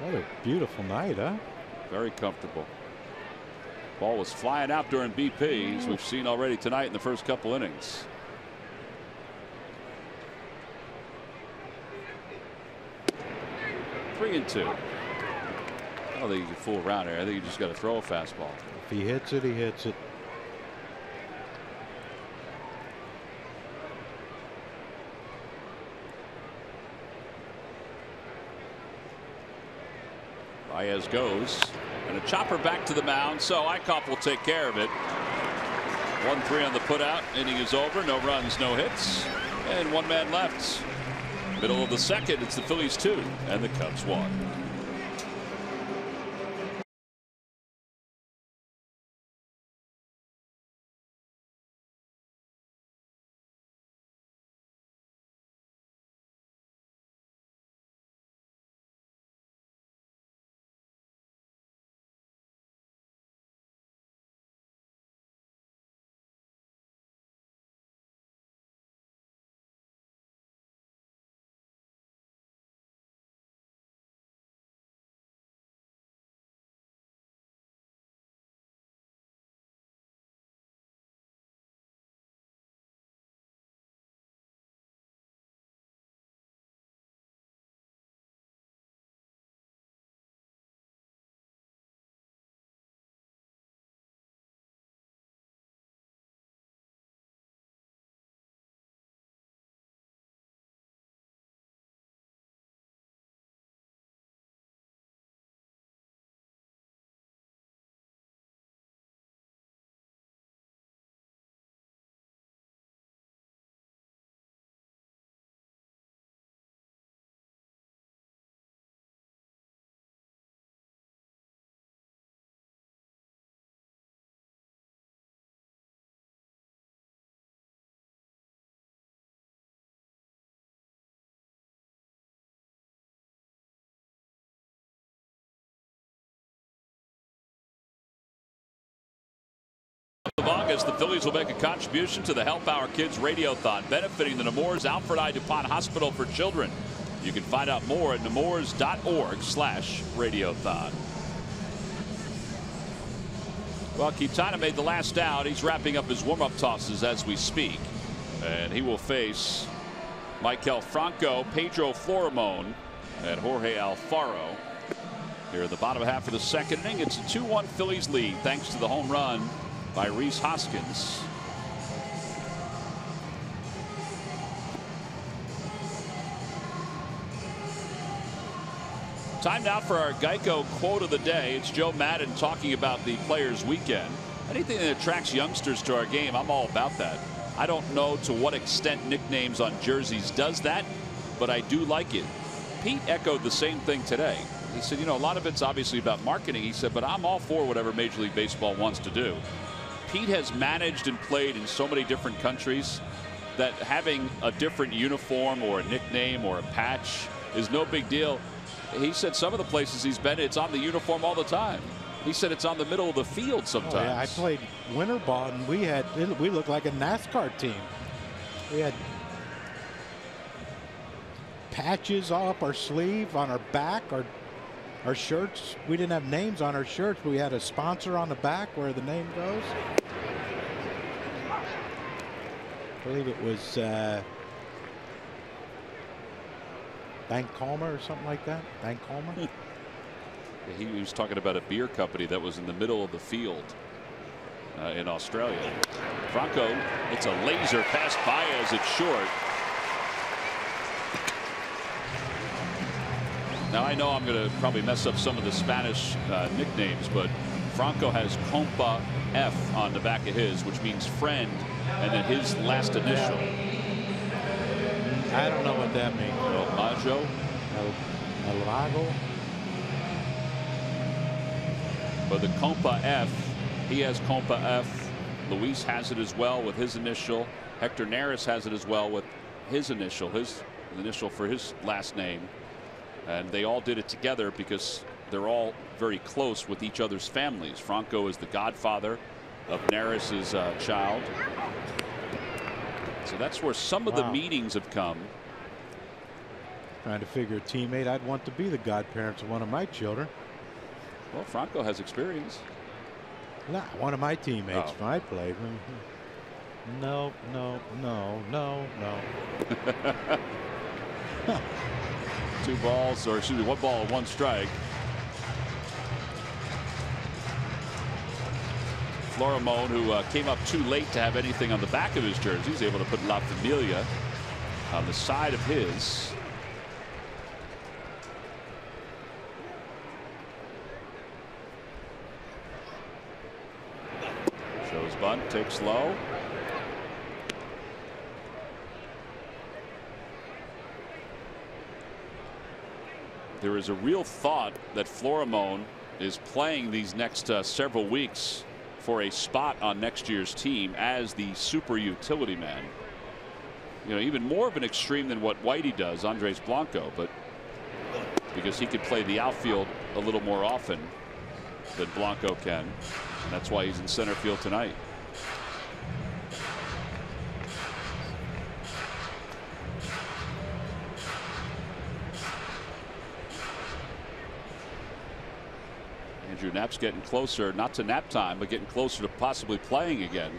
[SPEAKER 2] What a beautiful night, huh?
[SPEAKER 1] Very comfortable. Ball was flying out during BP, as we've seen already tonight in the first couple innings. Three and 2. I don't think you can fool around here. I think you just got to throw a fastball.
[SPEAKER 2] If he hits it, he hits it.
[SPEAKER 1] Baez goes, and a chopper back to the mound, so Eichhoff will take care of it. 1-3 on the putout. Inning is over. No runs, no hits, and 1 man left. Middle of the second, it's the Phillies 2 and the Cubs 1. Of August, the Phillies will make a contribution to the Help Our Kids Radiothon, benefiting the Nemours Alfred I. DuPont Hospital for Children. You can find out more at nemours.org/radiothon. Well, Quintana made the last out. He's wrapping up his warm-up tosses as we speak. And he will face Maikel Franco, Pedro Florimon, and Jorge Alfaro. Here in the bottom half of the second inning, it's a 2-1 Phillies lead thanks to the home run by Rhys Hoskins. Time now for our Geico quote of the day. It's Joe Madden talking about the Players Weekend. Anything that attracts youngsters to our game, I'm all about that. I don't know to what extent nicknames on jerseys does that, but I do like it. Pete echoed the same thing today. He said, you know, a lot of it's obviously about marketing. He said, but I'm all for whatever Major League Baseball wants to do. Pete has managed and played in so many different countries that having a different uniform or a nickname or a patch is no big deal. He said some of the places he's been, it's on the uniform all the time. He said it's on the middle of the field sometimes.
[SPEAKER 2] Oh, yeah, I played winter ball, and we looked like a NASCAR team. We had patches all up our sleeve, on our back, our shirts. We didn't have names on our shirts, but we had a sponsor on the back where the name goes. I believe it was Bank Calmer or something like that. Bank Calmer.
[SPEAKER 1] He was talking about a beer company that was in the middle of the field in Australia. Franco, it's a laser pass by as it's short. Now I know I'm going to probably mess up some of the Spanish nicknames, but Franco has Compa F on the back of his, which means friend, and then his last initial.
[SPEAKER 2] I don't know what that means.
[SPEAKER 1] El Majo.
[SPEAKER 2] El Lago.
[SPEAKER 1] But the Compa F, he has Compa F. Luis has it as well with his initial. Hector Neris has it as well with his initial for his last name. And they all did it together because they're all very close with each other's families. Franco is the godfather of Neris's child. So that's where some of the meetings have come.
[SPEAKER 2] Trying to figure a teammate I'd want to be the godparents of one of my children.
[SPEAKER 1] Well, Franco has experience.
[SPEAKER 2] Nah, one of my teammates when I played. No.
[SPEAKER 1] 2 balls, or excuse me, 1 ball, 1 strike. Florimon, who came up too late to have anything on the back of his jersey, is able to put La Familia on the side of his. Shows bunt, takes low. There is a real thought that Florimon is playing these next several weeks for a spot on next year's team as the super utility man. You know, even more of an extreme than what Whitey does, Andres Blanco, but because he could play the outfield a little more often than Blanco can. And that's why he's in center field tonight. Andrew Knapp's getting closer, not to nap time, but getting closer to possibly playing again.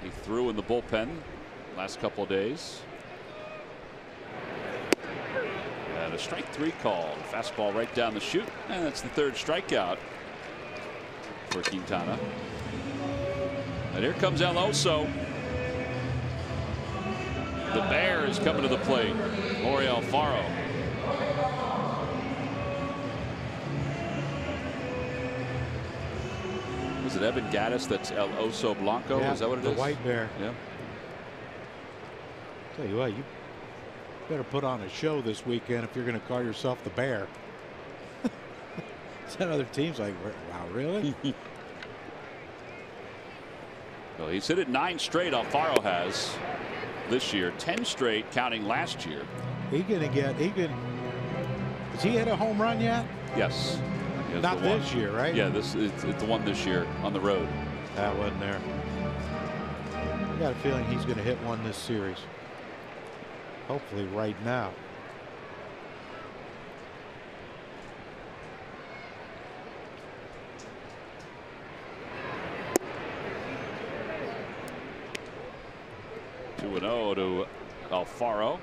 [SPEAKER 1] He threw in the bullpen last couple of days. And a strike 3 call. Fastball right down the chute, and that's the 3rd strikeout for Quintana. And here comes El Oso. The Bear is coming to the plate. Jorge Alfaro. Is it Evan Gattis that's El Oso Blanco?
[SPEAKER 2] Yeah,
[SPEAKER 1] is that what it is?
[SPEAKER 2] The white bear.
[SPEAKER 1] Yeah.
[SPEAKER 2] Tell you what, you better put on a show this weekend if you're going to call yourself the Bear. Some other teams like, wow, really?
[SPEAKER 1] Well, he's hit it 9 straight. Alfaro has this year, 10 straight, counting last year.
[SPEAKER 2] Has he hit a home run yet?
[SPEAKER 1] Yes.
[SPEAKER 2] Not this year, right?
[SPEAKER 1] Yeah, it's the one this year on the road.
[SPEAKER 2] That wasn't there. I got a feeling he's going to hit one this series. Hopefully right now.
[SPEAKER 1] Two and 0 to Alfaro.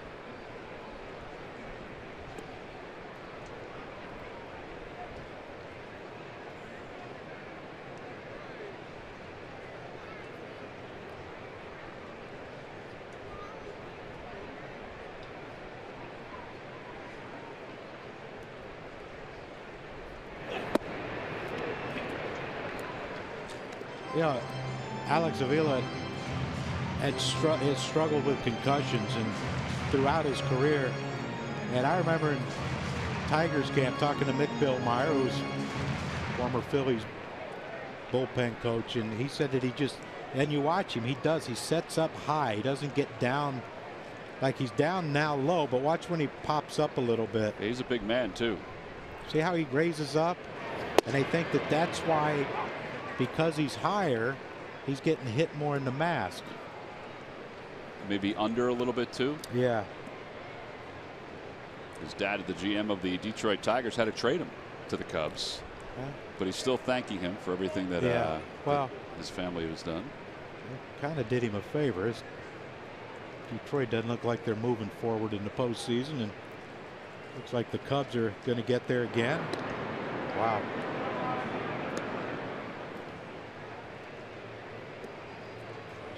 [SPEAKER 2] You know, Alex Avila had struggled with concussions and throughout his career. And I remember in Tigers camp talking to Mick Billmeyer, who's former Phillies bullpen coach, and he said that he just, and you watch him, he sets up high. He doesn't get down, like he's down now low, but watch when he pops up a little bit.
[SPEAKER 1] He's a big man too.
[SPEAKER 2] See how he raises up? And they think that that's why, because he's higher, he's getting hit more in the mask.
[SPEAKER 1] Maybe under a little bit too.
[SPEAKER 2] Yeah.
[SPEAKER 1] His dad, the GM of the Detroit Tigers, had to trade him to the Cubs.
[SPEAKER 2] Yeah.
[SPEAKER 1] But he's still thanking him for everything that,
[SPEAKER 2] well,
[SPEAKER 1] that his family has done.
[SPEAKER 2] Kind of did him a favor. Detroit doesn't look like they're moving forward in the postseason, and looks like the Cubs are going to get there again. Wow.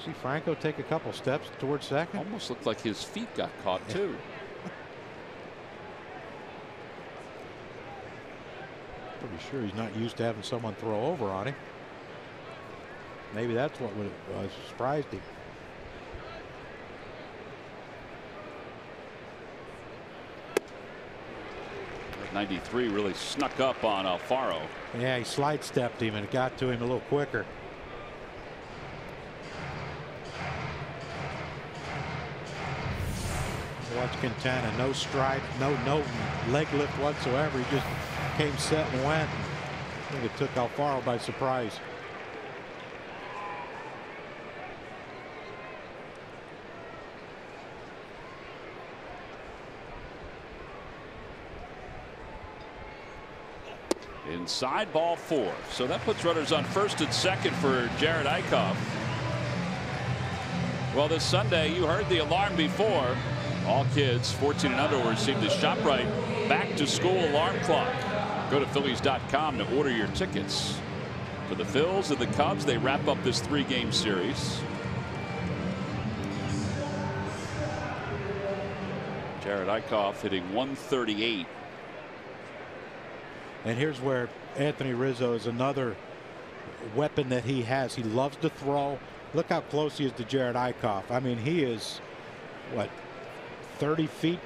[SPEAKER 2] See Franco take a couple steps towards second.
[SPEAKER 1] Almost looked like his feet got caught too.
[SPEAKER 2] Pretty sure he's not used to having someone throw over on him. Maybe that's what surprised him.
[SPEAKER 1] '93 really snuck up on Alfaro.
[SPEAKER 2] Yeah, he slide stepped him and it got to him a little quicker. Watch Quintana, no stride, no leg lift whatsoever. He just came set and went. I think it took Alfaro by surprise.
[SPEAKER 1] Inside, ball 4. So that puts runners on first and second for Jared Eichhoff. Well, this Sunday, you heard the alarm before. All kids 14 and under will receive the ShopRite back to school alarm clock. Go to Phillies.com to order your tickets. For the Phils and the Cubs, they wrap up this 3-game series. Jared Eichhoff hitting .138.
[SPEAKER 2] And here's where Anthony Rizzo is another weapon that he has. He loves to throw. Look how close he is to Jared Eichhoff. I mean, he is, what, 30 feet,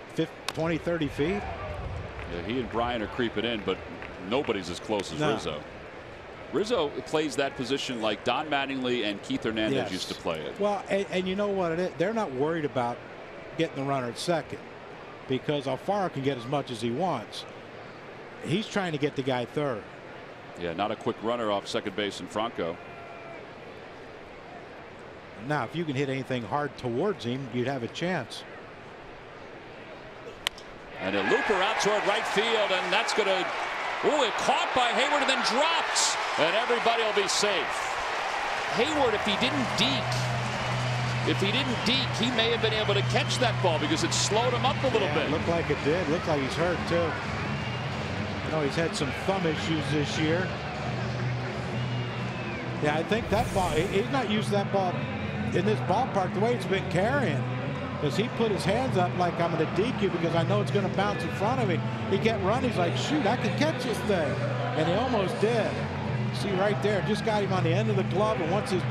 [SPEAKER 2] 20, 30 feet?
[SPEAKER 1] Yeah, he and Brian are creeping in, but nobody's as close as Rizzo. Rizzo plays that position like Don Mattingly and Keith Hernandez used to play it.
[SPEAKER 2] Well, and you know what it is? They're not worried about getting the runner at second because Alfaro can get as much as he wants. He's trying to get the guy third.
[SPEAKER 1] Yeah, not a quick runner off second base in Franco.
[SPEAKER 2] Now, if you can hit anything hard towards him, you'd have a chance.
[SPEAKER 1] And a looper out toward right field, and that's going to, it caught by Hayward and then dropped, and everybody will be safe.
[SPEAKER 4] Hayward, if he didn't deke, he may have been able to catch that ball because it slowed him up a little bit.
[SPEAKER 2] Looked like it did. Looked like he's hurt too. You know, he's had some thumb issues this year. Yeah, I think that ball, he's not used that ball in this ballpark the way it's been carrying. Because he put his hands up like, I'm going to deke you because I know it's going to bounce in front of me. He kept running. He's like, shoot, I can catch this thing. And he almost did. See right there, just got him on the end of the glove, and once his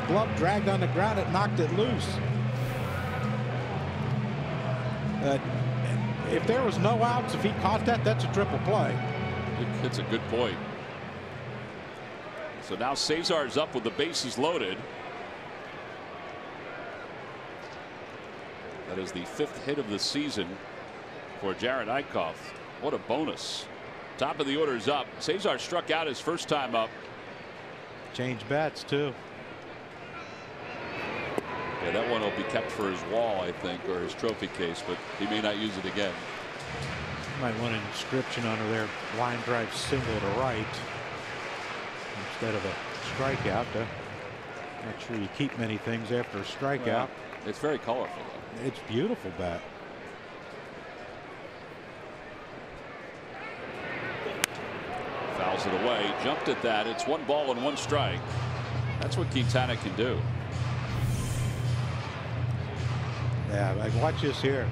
[SPEAKER 2] glove dragged on the ground, it knocked it loose. If there was no outs, if he caught that, that's a triple play.
[SPEAKER 1] It's a good point. So now Cesar's up with the bases loaded. That is the 5th hit of the season for Jared Eichhoff. What a bonus. Top of the order is up. Cesar struck out his first time up.
[SPEAKER 2] Changed bats too.
[SPEAKER 4] Yeah, that one will be kept for his wall, I think, or his trophy case, but he may not use it again.
[SPEAKER 2] Might want an inscription under there, line drive single to right instead of a strikeout. Not sure you keep many things after a strikeout.
[SPEAKER 4] Well, it's very colorful, though.
[SPEAKER 2] It's beautiful bat.
[SPEAKER 4] Fouls it away, jumped at that. It's 1 ball and 1 strike. That's what Quintana can do.
[SPEAKER 2] Yeah, like watch this here.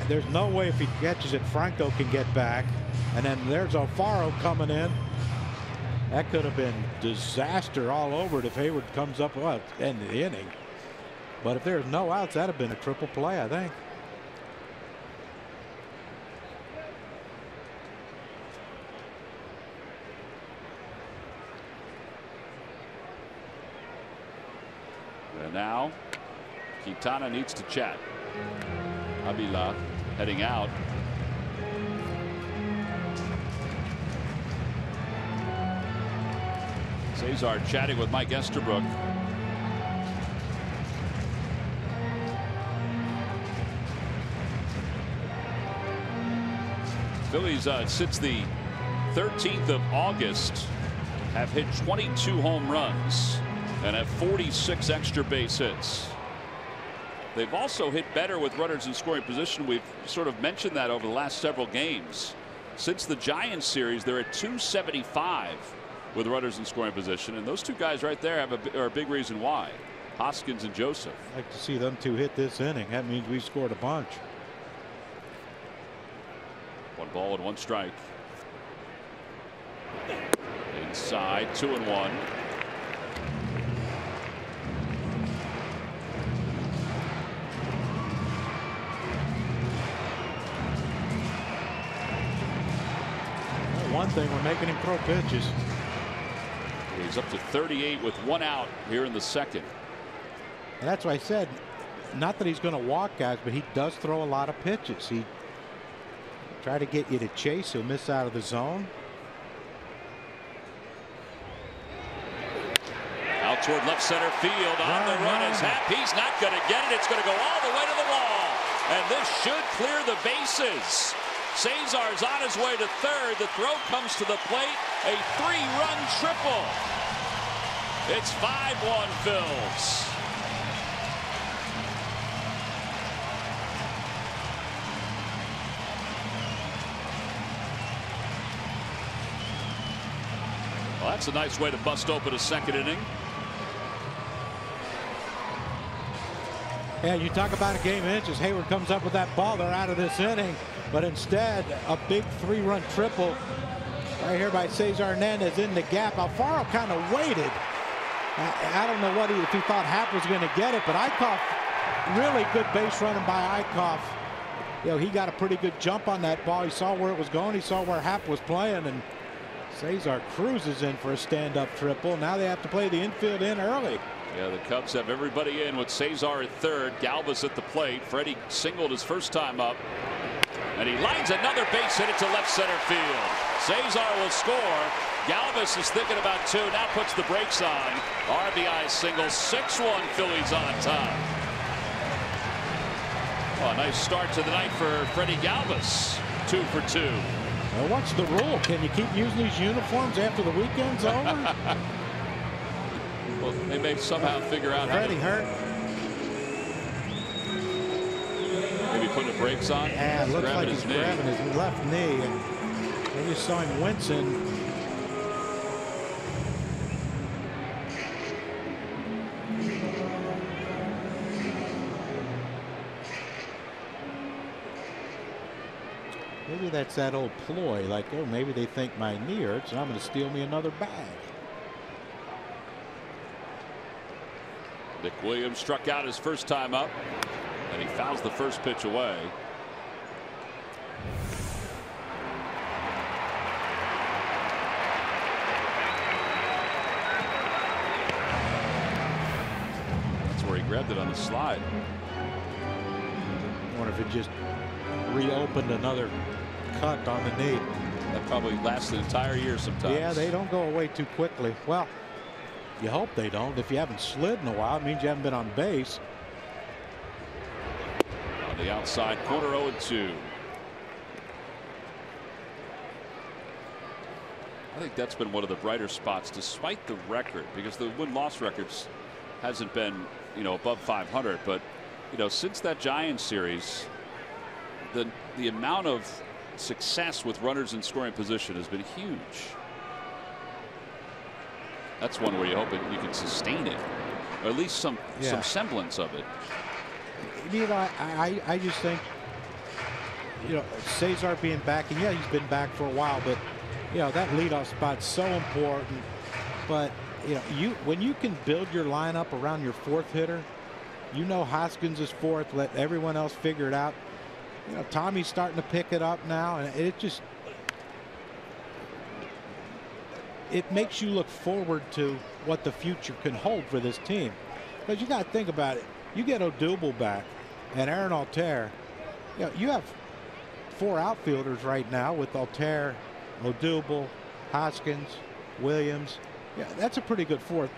[SPEAKER 2] There's no way if he catches it, Franco can get back. And then there's Alfaro coming in. That could have been disaster all over it if Hayward comes up, well, end of the inning. But if there's no outs, that'd have been a triple play, I think.
[SPEAKER 4] And now Quintana needs to chat. Avila heading out. Cesar chatting with Mike Estabrook. Phillies since the 13th of August have hit 22 home runs and have 46 extra base hits. They've also hit better with runners in scoring position. We've sort of mentioned that over the last several games. Since the Giants series, they're at 275 with runners in scoring position, and those two guys right there are a big reason why. Hoskins and Joseph.
[SPEAKER 2] I'd like to see them two hit this inning. That means we scored a bunch.
[SPEAKER 4] 1 ball and 1 strike. Inside, 2-1.
[SPEAKER 2] One thing, we're making him throw pitches.
[SPEAKER 4] He's up to 38 with 1 out here in the second.
[SPEAKER 2] And that's why I said, not that he's going to walk guys, but he does throw a lot of pitches. He try to get you to chase. He'll miss out of the zone.
[SPEAKER 4] Out toward left center field. On the run is Happ. He's not going to get it. It's going to go all the way to the wall. And this should clear the bases. Cesar's on his way to third. The throw comes to the plate. A 3-run triple. It's 5-1 Phils. Well, that's a nice way to bust open a second inning.
[SPEAKER 2] Yeah, you talk about a game of inches. Hayward comes up with that ball. They're out of this inning. But instead, a big 3-run triple right here by Cesar Hernandez in the gap. Alfaro kind of waited. I don't know if he thought Happ was going to get it, but Eichhoff, really good base running by Eichhoff. You know, he got a pretty good jump on that ball. He saw where it was going. He saw where Happ was playing, and Cesar cruises in for a stand-up triple. Now they have to play the infield in early.
[SPEAKER 4] Yeah, the Cubs have everybody in with Cesar at third, Galvis at the plate. Freddie singled his first time up. And he lines another base hit it to left center field. Cesar will score. Galvis is thinking about 2. Now puts the brakes on. RBI single. 6-1 Phillies on top. Well, a nice start to the night for Freddie Galvis. 2 for 2.
[SPEAKER 2] Well, what's the rule? Can you keep using these uniforms after the weekend's over?
[SPEAKER 4] Well, they may somehow figure out
[SPEAKER 2] Freddie hurt.
[SPEAKER 4] Maybe putting the brakes on.
[SPEAKER 2] Yeah, it looks like he's grabbing his left knee. And they just saw him wincing. Maybe that's that old ploy, like, oh, maybe they think my knee hurts and I'm going to steal me another bag.
[SPEAKER 4] Nick Williams struck out his first time up, and he fouls the first pitch away. That's where he grabbed it on the slide.
[SPEAKER 2] I wonder if it just reopened another cut on the knee.
[SPEAKER 4] That probably lasts an entire year sometimes.
[SPEAKER 2] Yeah, they don't go away too quickly. Well, you hope they don't. If you haven't slid in a while, it means you haven't been on base.
[SPEAKER 4] the outside corner, 0-2. I think that's been one of the brighter spots, despite the record, because the win-loss records hasn't been, above 500. But, since that Giants series, the amount of success with runners in scoring position has been huge. That's one where you hope you can sustain it, or at least some semblance of it.
[SPEAKER 2] I just think, Cesar being back, and he's been back for a while, but that leadoff spot's so important. But when you can build your lineup around your fourth hitter, Hoskins is fourth. Let everyone else figure it out. Tommy's starting to pick it up now, and it makes you look forward to what the future can hold for this team. Because you got to think about it. You get Odubel back and Aaron Altair. You have 4 outfielders right now with Altair, Odubel, Hoskins, Williams. Yeah, that's a pretty good four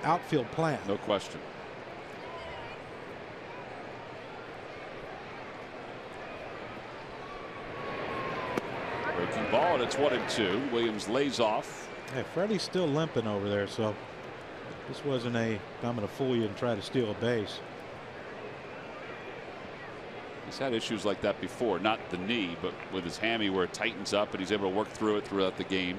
[SPEAKER 2] outfield plan.
[SPEAKER 4] No question. Breaking ball, and it's 1-2. Williams lays off.
[SPEAKER 2] Hey, Freddie's still limping over there, so this wasn't I'm going to fool you and try to steal a base.
[SPEAKER 4] He's had issues like that before, not the knee, but with his hammy where it tightens up and he's able to work through it throughout the game.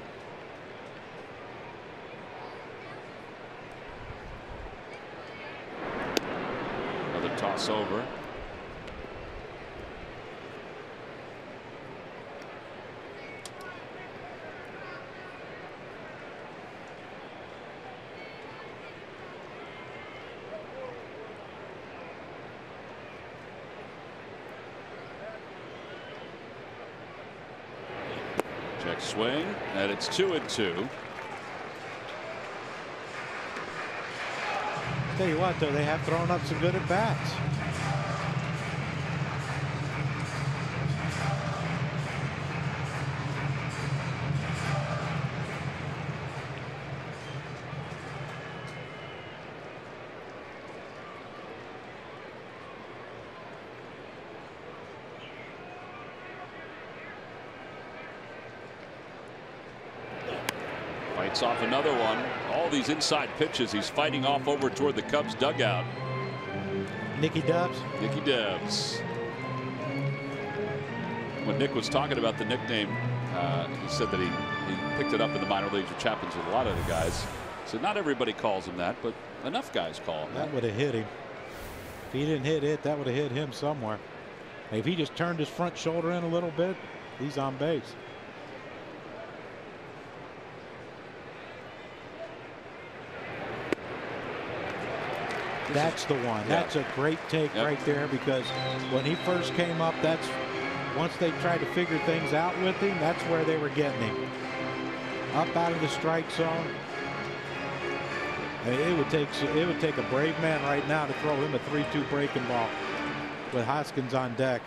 [SPEAKER 4] Another toss over. Check swing, and it's 2-2.
[SPEAKER 2] Tell you what, though, they have thrown up some good at bats.
[SPEAKER 4] Fights off another one. All these inside pitches he's fighting off over toward the Cubs dugout.
[SPEAKER 2] Nicky Dubs.
[SPEAKER 4] Nicky Dubs. When Nick was talking about the nickname, he said that he picked it up in the minor leagues, which happens with a lot of the guys. So not everybody calls him that, but enough guys call him that.
[SPEAKER 2] That would have hit him. If he didn't hit it, that would have hit him somewhere. If he just turned his front shoulder in a little bit, he's on base. That's the one. Yeah. That's a great take right there, because when he first came up, once they tried to figure things out with him, that's where they were getting him. Up out of the strike zone. It would take a brave man right now to throw him a 3-2 breaking ball with Hoskins on deck.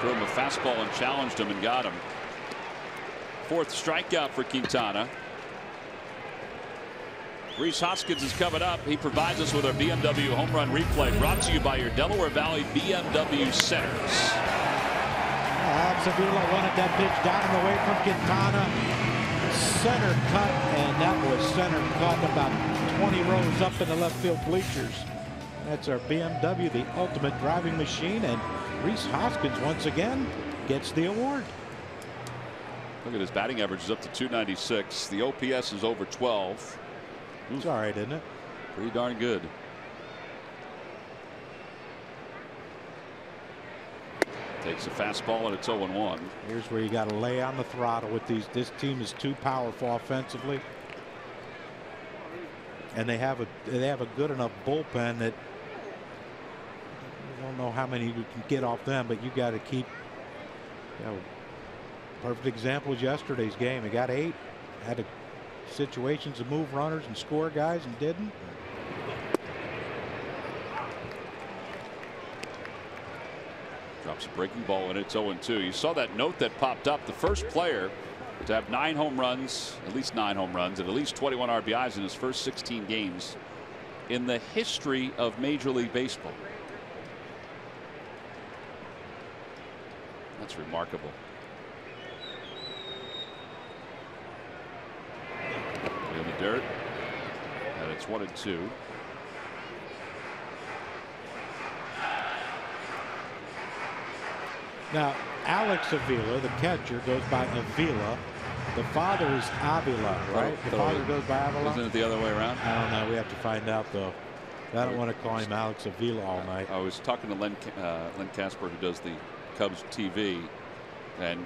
[SPEAKER 4] Threw him a fastball and challenged him and got him. 4th strikeout for Quintana. Rhys Hoskins is coming up. He provides us with our BMW home run replay, brought to you by your Delaware Valley BMW centers.
[SPEAKER 2] Savila wanted that pitch down and away from Quintana. Center cut, and that was center cut about 20 rows up in the left field bleachers. That's our BMW, the ultimate driving machine, and Rhys Hoskins once again gets the award.
[SPEAKER 4] Look at his batting average is up to 296. The OPS is over 12.
[SPEAKER 2] It's all right, isn't it?
[SPEAKER 4] Pretty darn good. Takes a fastball and it's 0-1.
[SPEAKER 2] Here's where you got to lay on the throttle with these. This team is too powerful offensively, and they have a good enough bullpen that I don't know how many you can get off them, but you got to keep. Perfect example was yesterday's game. They got 8, had situations to move runners and score guys, and didn't.
[SPEAKER 4] Drops a breaking ball and it's 0-2. You saw that note that popped up. The first player to have 9 home runs, at least 9 home runs, and at least 21 RBIs in his first 16 games in the history of Major League Baseball. That's remarkable. In the dirt, and it's 1-2.
[SPEAKER 2] Now, Alex Avila, the catcher, goes by Avila. The father is Avila, right? The father goes by Avila?
[SPEAKER 4] Isn't it the other way around?
[SPEAKER 2] I don't know. We have to find out, though. I don't want to call him Alex Avila all night.
[SPEAKER 4] I was talking to Len Casper, who does the Cubs TV, and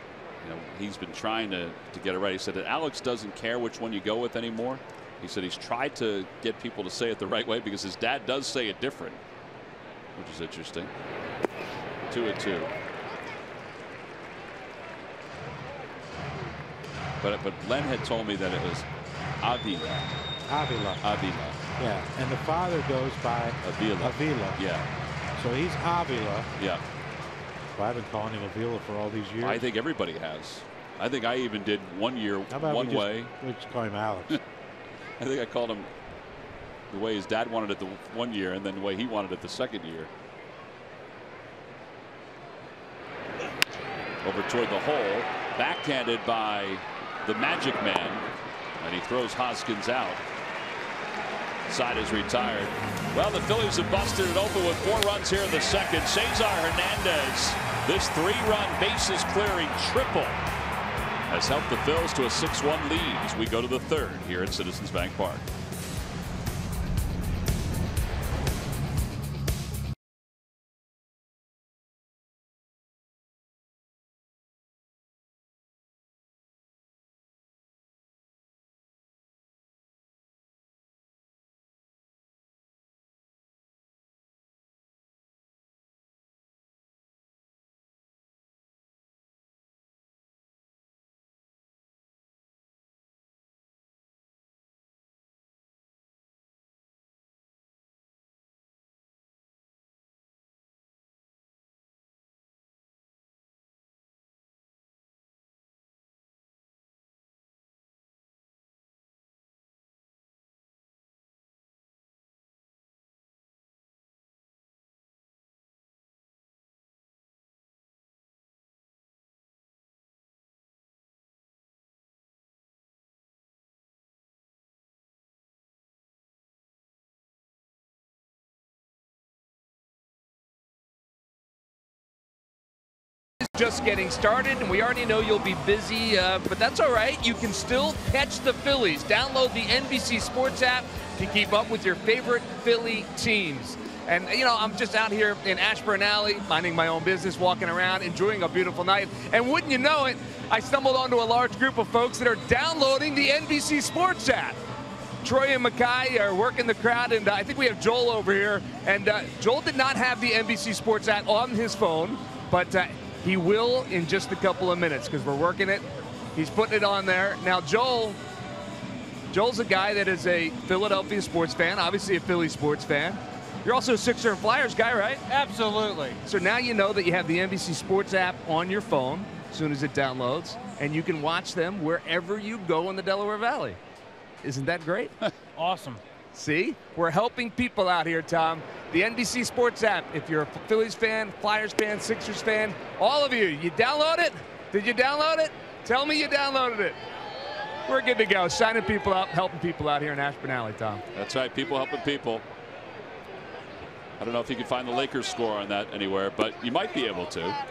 [SPEAKER 4] he's been trying to get it right. He said that Alex doesn't care which one you go with anymore. He said he's tried to get people to say it the right way because his dad does say it different, which is interesting. 2-2. But Len had told me that it was Avila. Avila.
[SPEAKER 2] Yeah, and the father goes by
[SPEAKER 4] Avila. Yeah.
[SPEAKER 2] So he's Avila.
[SPEAKER 4] Yeah.
[SPEAKER 2] Well, I've been calling him Avila for all these years.
[SPEAKER 4] I think everybody has. I think I even did one year one way.
[SPEAKER 2] We just call him Alex.
[SPEAKER 4] I think I called him the way his dad wanted it the one year, and then the way he wanted it the second year. Over toward the hole, backhanded by the Magic Man, and he throws Hoskins out. Side is retired. Well, the Phillies have busted it open with 4 runs here in the second. Cesar Hernandez, this 3-run bases clearing triple, has helped the Phils to a 6-1 lead as we go to the 3rd here at Citizens Bank Park.
[SPEAKER 3] Just getting started, and we already know you'll be busy, but that's all right. You can still catch the Phillies. Download the NBC Sports app to keep up with your favorite Philly teams. And, I'm just out here in Ashburn Alley, minding my own business, walking around, enjoying a beautiful night. And wouldn't you know it, I stumbled onto a large group of folks that are downloading the NBC Sports app. Troy and Mackay are working the crowd, and I think we have Joel over here. And Joel did not have the NBC Sports app on his phone, but he will in just a couple of minutes because we're working it. He's putting it on there. Now, Joel's a guy that is a Philadelphia sports fan, obviously a Philly sports fan. You're also a Sixer and Flyers guy, right?
[SPEAKER 5] Absolutely.
[SPEAKER 3] So now you know that you have the NBC Sports app on your phone as soon as it downloads, and you can watch them wherever you go in the Delaware Valley. Isn't that great?
[SPEAKER 5] Awesome.
[SPEAKER 3] See, we're helping people out here, Tom. The NBC Sports app, if you're a Phillies fan, Flyers fan, Sixers fan, all of you download it? Did you download it? Tell me you downloaded it. We're good to go. Signing people up, helping people out here in Ashburn Alley, Tom.
[SPEAKER 4] That's right, people helping people. I don't know if you can find the Lakers score on that anywhere, but you might be able to.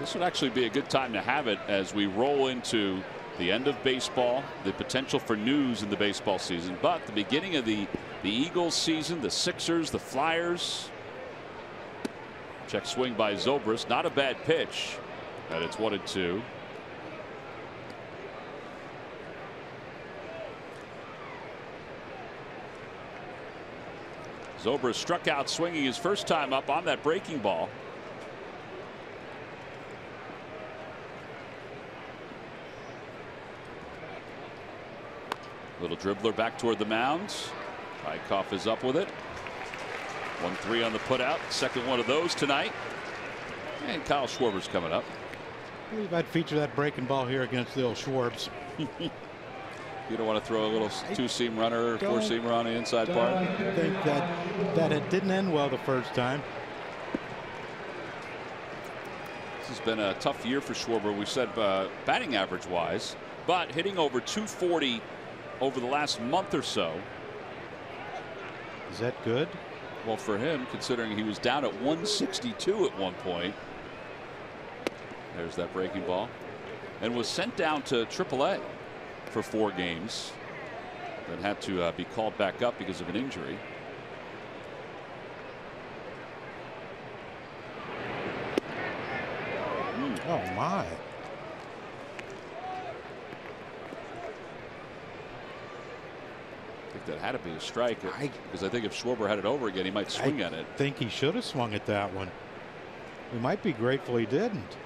[SPEAKER 4] This would actually be a good time to have it as we roll into the end of baseball, the potential for news in the baseball season, but the beginning of the Eagles season, the Sixers, the Flyers. Check swing by Zobrist, not a bad pitch, and it's 1-2. Zobrist struck out swinging his first time up on that breaking ball. Little dribbler back toward the mound. Eichhoff is up with it. 1-3 on the putout. Second one of those tonight. And Kyle Schwarber's coming up.
[SPEAKER 2] believe I'd feature that breaking ball here against the old Schwarbs.
[SPEAKER 4] You don't want to throw a little two-seam runner, four-seamer on the inside part?
[SPEAKER 2] I think that it didn't end well the first time.
[SPEAKER 4] This has been a tough year for Schwarber. We said batting average-wise, but hitting over 240 over the last month or so.
[SPEAKER 2] Is that good?
[SPEAKER 4] Well, for him, considering he was down at 162 at one point. There's that breaking ball. And was sent down to AAA for 4 games. Then had to be called back up because of an injury.
[SPEAKER 2] Oh, my.
[SPEAKER 4] I think that had to be a strike. Because I think if Schwarber had it over again, he might swing at it.
[SPEAKER 2] I think he should have swung at that one. We might be grateful he didn't.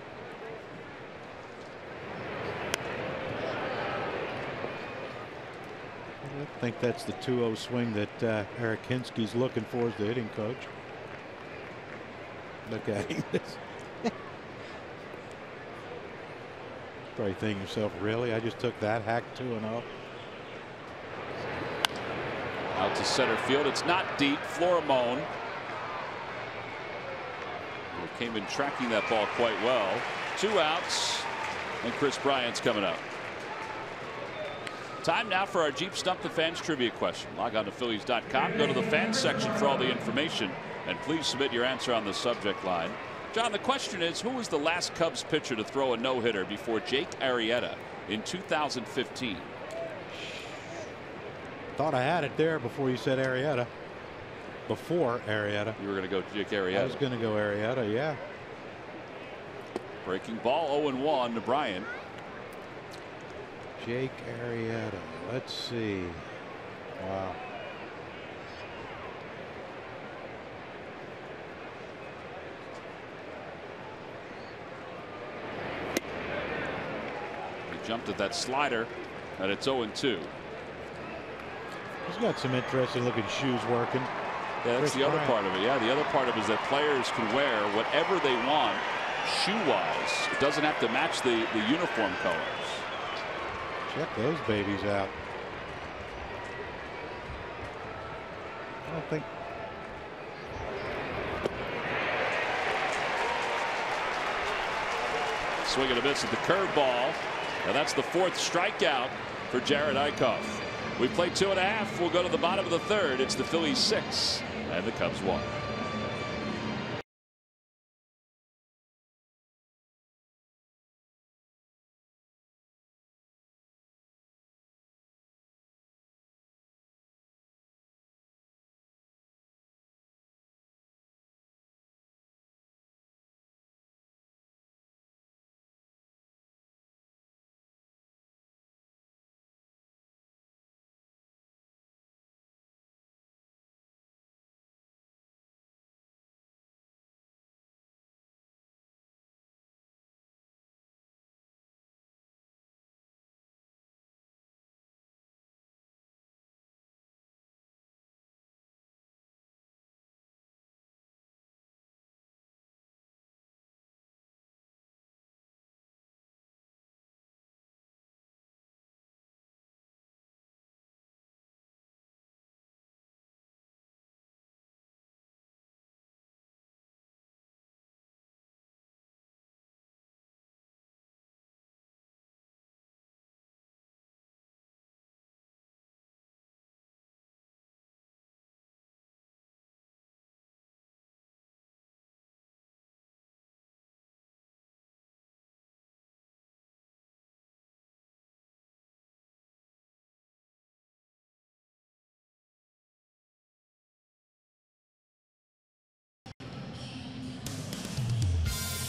[SPEAKER 2] I think that's the 2-0 swing that Eric Hinsky's looking for as the hitting coach. Look at him. Probably thinking yourself, really? I just took that hack 2-0.
[SPEAKER 4] Out to center field. It's not deep. Florimone came in tracking that ball quite well. 2 outs, and Chris Bryant's coming up. Time now for our Jeep Stump the Fans trivia question. Log on to Phillies.com. Go to the fans section for all the information, and please submit your answer on the subject line. John, the question is, who was the last Cubs pitcher to throw a no-hitter before Jake Arrieta in 2015?
[SPEAKER 2] Thought I had it there before you said Arrieta. Before Arrieta.
[SPEAKER 4] You were going to go Jake Arrieta.
[SPEAKER 2] I was going to go Arrieta, yeah.
[SPEAKER 4] Breaking ball, 0-1 to Bryant.
[SPEAKER 2] Jake Arrieta. Let's see. Wow.
[SPEAKER 4] He jumped at that slider, and it's 0-2.
[SPEAKER 2] He's got some interesting looking shoes working.
[SPEAKER 4] Yeah, that's the other part of it. Yeah, the other part of it is that players can wear whatever they want shoe-wise. It doesn't have to match the uniform colors.
[SPEAKER 2] Check those babies out. I don't think.
[SPEAKER 4] Swing and a miss at the curveball. And that's the 4th strikeout for Jared Eichhoff. We play 2.5. We'll go to the bottom of the 3rd. It's the Phillies 6 and the Cubs 1.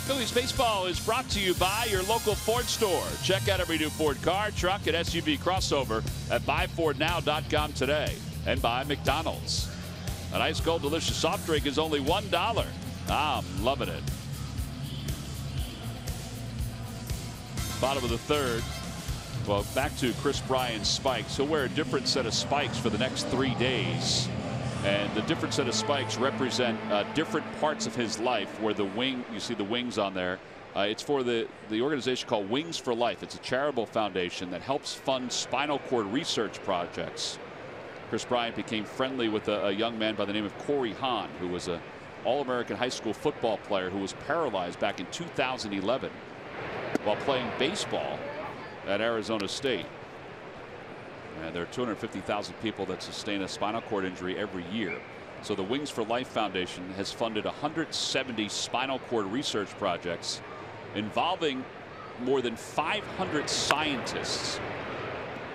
[SPEAKER 4] Phillies baseball is brought to you by your local Ford store. Check out every new Ford car, truck, and SUV crossover at buyfordnow.com today. And by McDonald's. An ice cold delicious soft drink is only $1. I'm loving it. Bottom of the 3rd. Well, back to Chris Bryant's spikes. He'll wear a different set of spikes for the next 3 days. And the different set of spikes represent different parts of his life, where the wing, you see the wings on there, It's for the organization called Wings for Life. It's a charitable foundation that helps fund spinal cord research projects. Chris Bryant became friendly with a young man by the name of Corey Hahn, who was an All-American high school football player who was paralyzed back in 2011 while playing baseball at Arizona State. And there are 250,000 people that sustain a spinal cord injury every year. So the Wings for Life Foundation has funded 170 spinal cord research projects involving more than 500 scientists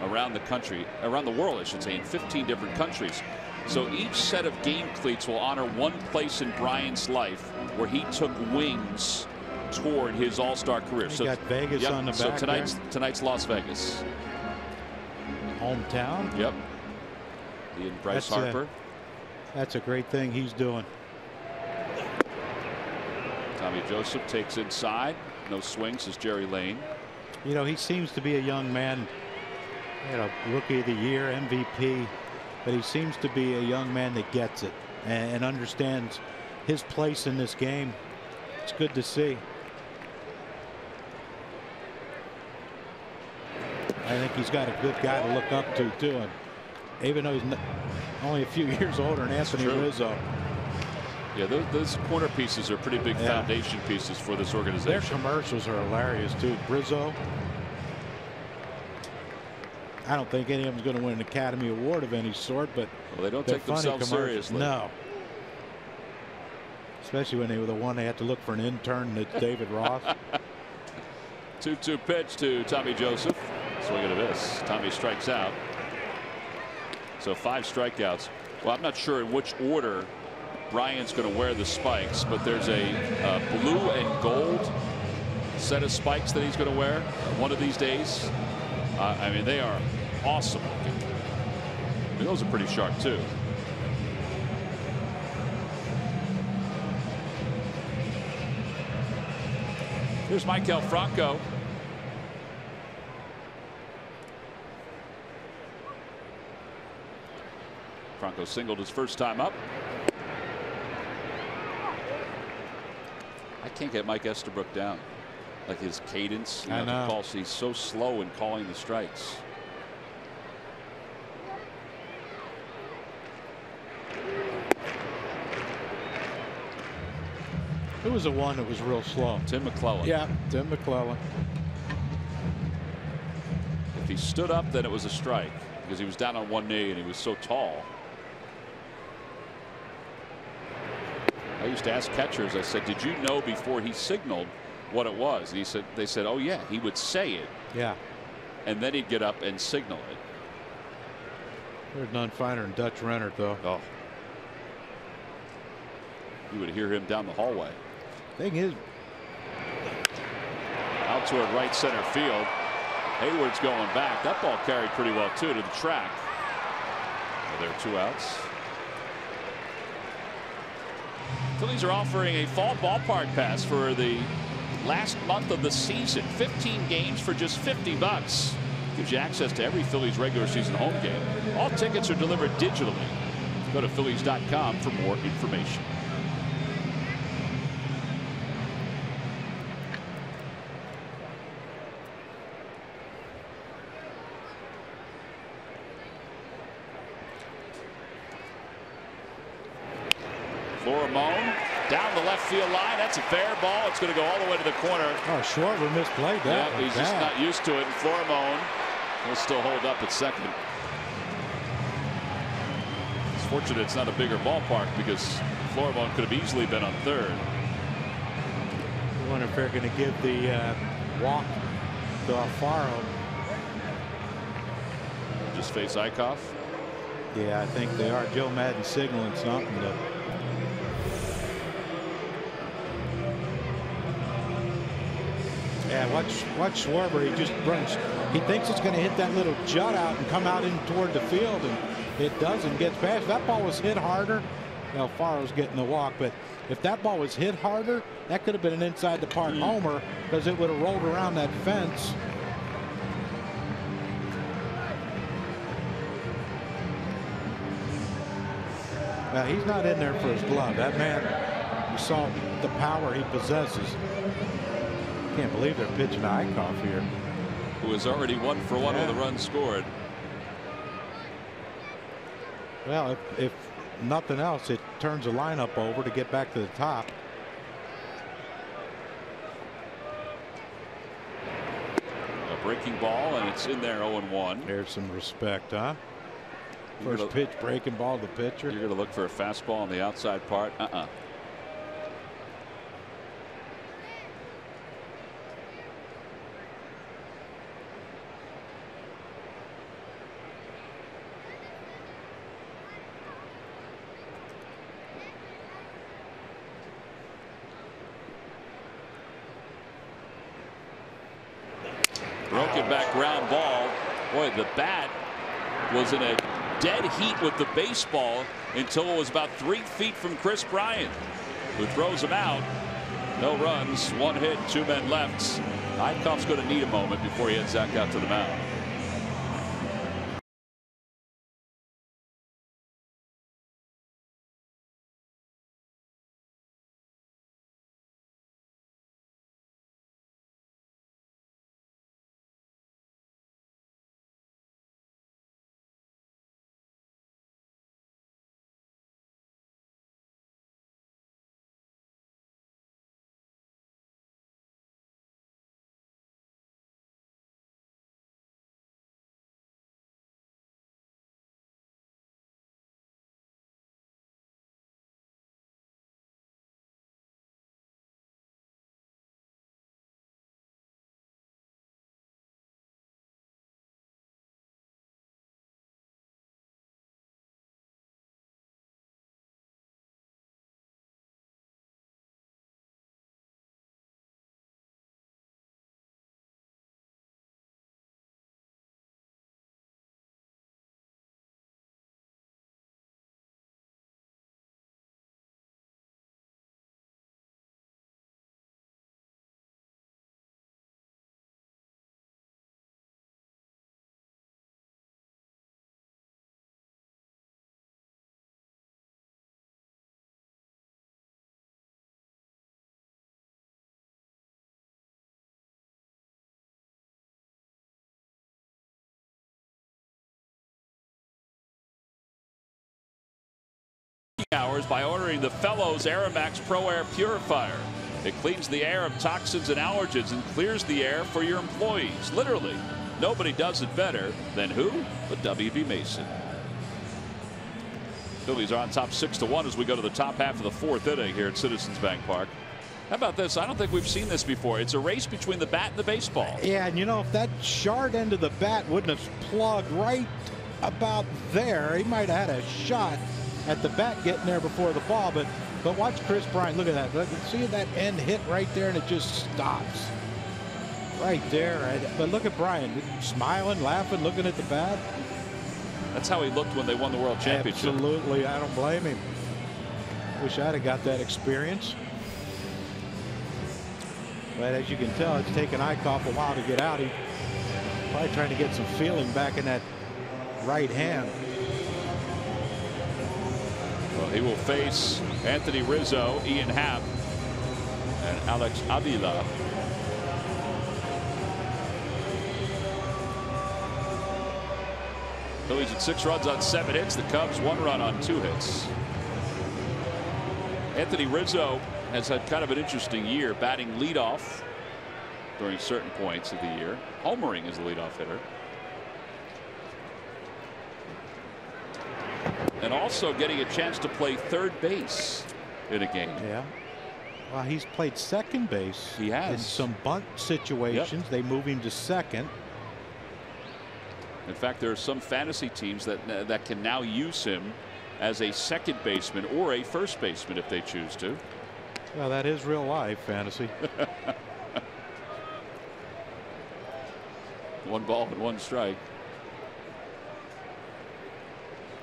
[SPEAKER 4] around the country, around the world, I should say, in 15 different countries. So each set of game cleats will honor one place in Bryant's life where he took wings toward his all-star career.
[SPEAKER 2] You got Vegas on the back.
[SPEAKER 4] So tonight's Las Vegas.
[SPEAKER 2] Hometown.
[SPEAKER 4] Yep. He and Bryce Harper.
[SPEAKER 2] That's a great thing he's doing.
[SPEAKER 4] Tommy Joseph takes inside. No swings is Jerry Lane.
[SPEAKER 2] You know, he seems to be a young man. You know, Rookie of the Year, MVP, but he seems to be a young man that gets it and understands his place in this game. It's good to see. I think he's got a good guy to look up to too, and even though he's only a few years older than Anthony Rizzo.
[SPEAKER 4] Yeah, those corner pieces are pretty big foundation pieces for this organization.
[SPEAKER 2] Their commercials are hilarious too. Rizzo. I don't think any of them's going to win an Academy Award of any sort, but
[SPEAKER 4] they don't take themselves seriously.
[SPEAKER 2] No. Especially when they were the one they had to look for an intern, that's David Ross.
[SPEAKER 4] 2-2 pitch to Tommy Joseph. Swing and a miss. Tommy strikes out. So 5 strikeouts. Well, I'm not sure in which order Bryant's going to wear the spikes, but there's a blue and gold set of spikes that he's going to wear one of these days. I mean, they are awesome looking. I mean, those are pretty sharp too. Here's Maikel Franco. Franco singled his first time up. I can't get Mike Estabrook down. Like his cadence.
[SPEAKER 2] I know.
[SPEAKER 4] He's so slow in calling the strikes.
[SPEAKER 2] Who was the one that was real slow?
[SPEAKER 4] Tim McClellan.
[SPEAKER 2] Yeah, Tim McClellan.
[SPEAKER 4] If he stood up, then it was a strike because he was down on one knee and he was so tall. I used to ask catchers, I said, did you know before he signaled what it was? And he said, they said, oh yeah, he would say it.
[SPEAKER 2] Yeah.
[SPEAKER 4] And then he'd get up and signal it.
[SPEAKER 2] There's none finer than Dutch Rennert, though.
[SPEAKER 4] Oh. You would hear him down the hallway.
[SPEAKER 2] Thing is,
[SPEAKER 4] out toward right center field. Hayward's going back. That ball carried pretty well too to the track. Well, there are 2 outs. Phillies are offering a fall ballpark pass for the last month of the season. 15 games for just $50. Gives you access to every Phillies regular season home game. All tickets are delivered digitally. Go to Phillies.com for more information. Florimone down the left field line. That's a fair ball. It's going to go all the way to the corner.
[SPEAKER 2] Oh, Schwarber misplayed that.
[SPEAKER 4] Yeah, he's just not used to it. And Florimone will still hold up at second. It's fortunate it's not a bigger ballpark because Florimone could have easily been on third.
[SPEAKER 2] I wonder if they're going to give the walk to Alfaro.
[SPEAKER 4] Just face Eichhoff.
[SPEAKER 2] Yeah, I think they are. Joe Madden signaling something to. Yeah, watch Schwarber. He just runs. He thinks it's going to hit that little jut out and come out in toward the field, and it doesn't. Gets past. That ball was hit harder. Alfaro's getting the walk, but if that ball was hit harder, that could have been an inside the park homer because it would have rolled around that fence. Now, he's not in there for his glove. That man, you saw the power he possesses. Can't believe they're pitching Eichhoff here.
[SPEAKER 4] Who has already 1 for 1 with a run scored.
[SPEAKER 2] Well, if nothing else, it turns the lineup over to get back to the top.
[SPEAKER 4] A breaking ball, and it's in there 0-1.
[SPEAKER 2] There's some respect, huh? First pitch, breaking ball to the pitcher.
[SPEAKER 4] You're going to look for a fastball on the outside part. Broken back ground ball. Boy, the bat was in a dead heat with the baseball until it was about 3 feet from Chris Bryant, who throws him out. No runs, 1 hit, 2 men left. Eichhoff's going to need a moment before he heads back out to the mound. Hours by ordering the Fellows Aromax Pro Air Purifier. It cleans the air of toxins and allergens and clears the air for your employees. Literally, nobody does it better than who? But W.B. Mason. Phillies are on top 6-1 as we go to the top half of the 4th inning here at Citizens Bank Park. How about this? I don't think we've seen this before. It's a race between the bat and the baseball.
[SPEAKER 2] Yeah, and you know, if that short end of the bat wouldn't have plugged right about there, he might have had a shot at the bat getting there before the ball. But watch Chris Bryant. Look at that. See that end hit right there, and it just stops right there. But look at Bryant, smiling, laughing, looking at the bat.
[SPEAKER 4] That's how he looked when they won the World Championship.
[SPEAKER 2] Absolutely, I don't blame him. Wish I'd have got that experience. But as you can tell, it's taken Eichhoff a while to get out. He's probably trying to get some feeling back in that right hand.
[SPEAKER 4] Well, he will face Anthony Rizzo, Ian Happ, and Alex Avila. Phillies at 6 runs on 7 hits. The Cubs 1 run on 2 hits. Anthony Rizzo has had kind of an interesting year, batting leadoff during certain points of the year, homering as the leadoff hitter, and also getting a chance to play third base in a game.
[SPEAKER 2] Yeah. Well, he's played second base.
[SPEAKER 4] He has.
[SPEAKER 2] In some bunt situations. Yep. They move him to second.
[SPEAKER 4] In fact, there are some fantasy teams that can now use him as a second baseman or a first baseman if they choose to.
[SPEAKER 2] Well, that is real life fantasy.
[SPEAKER 4] 1 ball and 1 strike.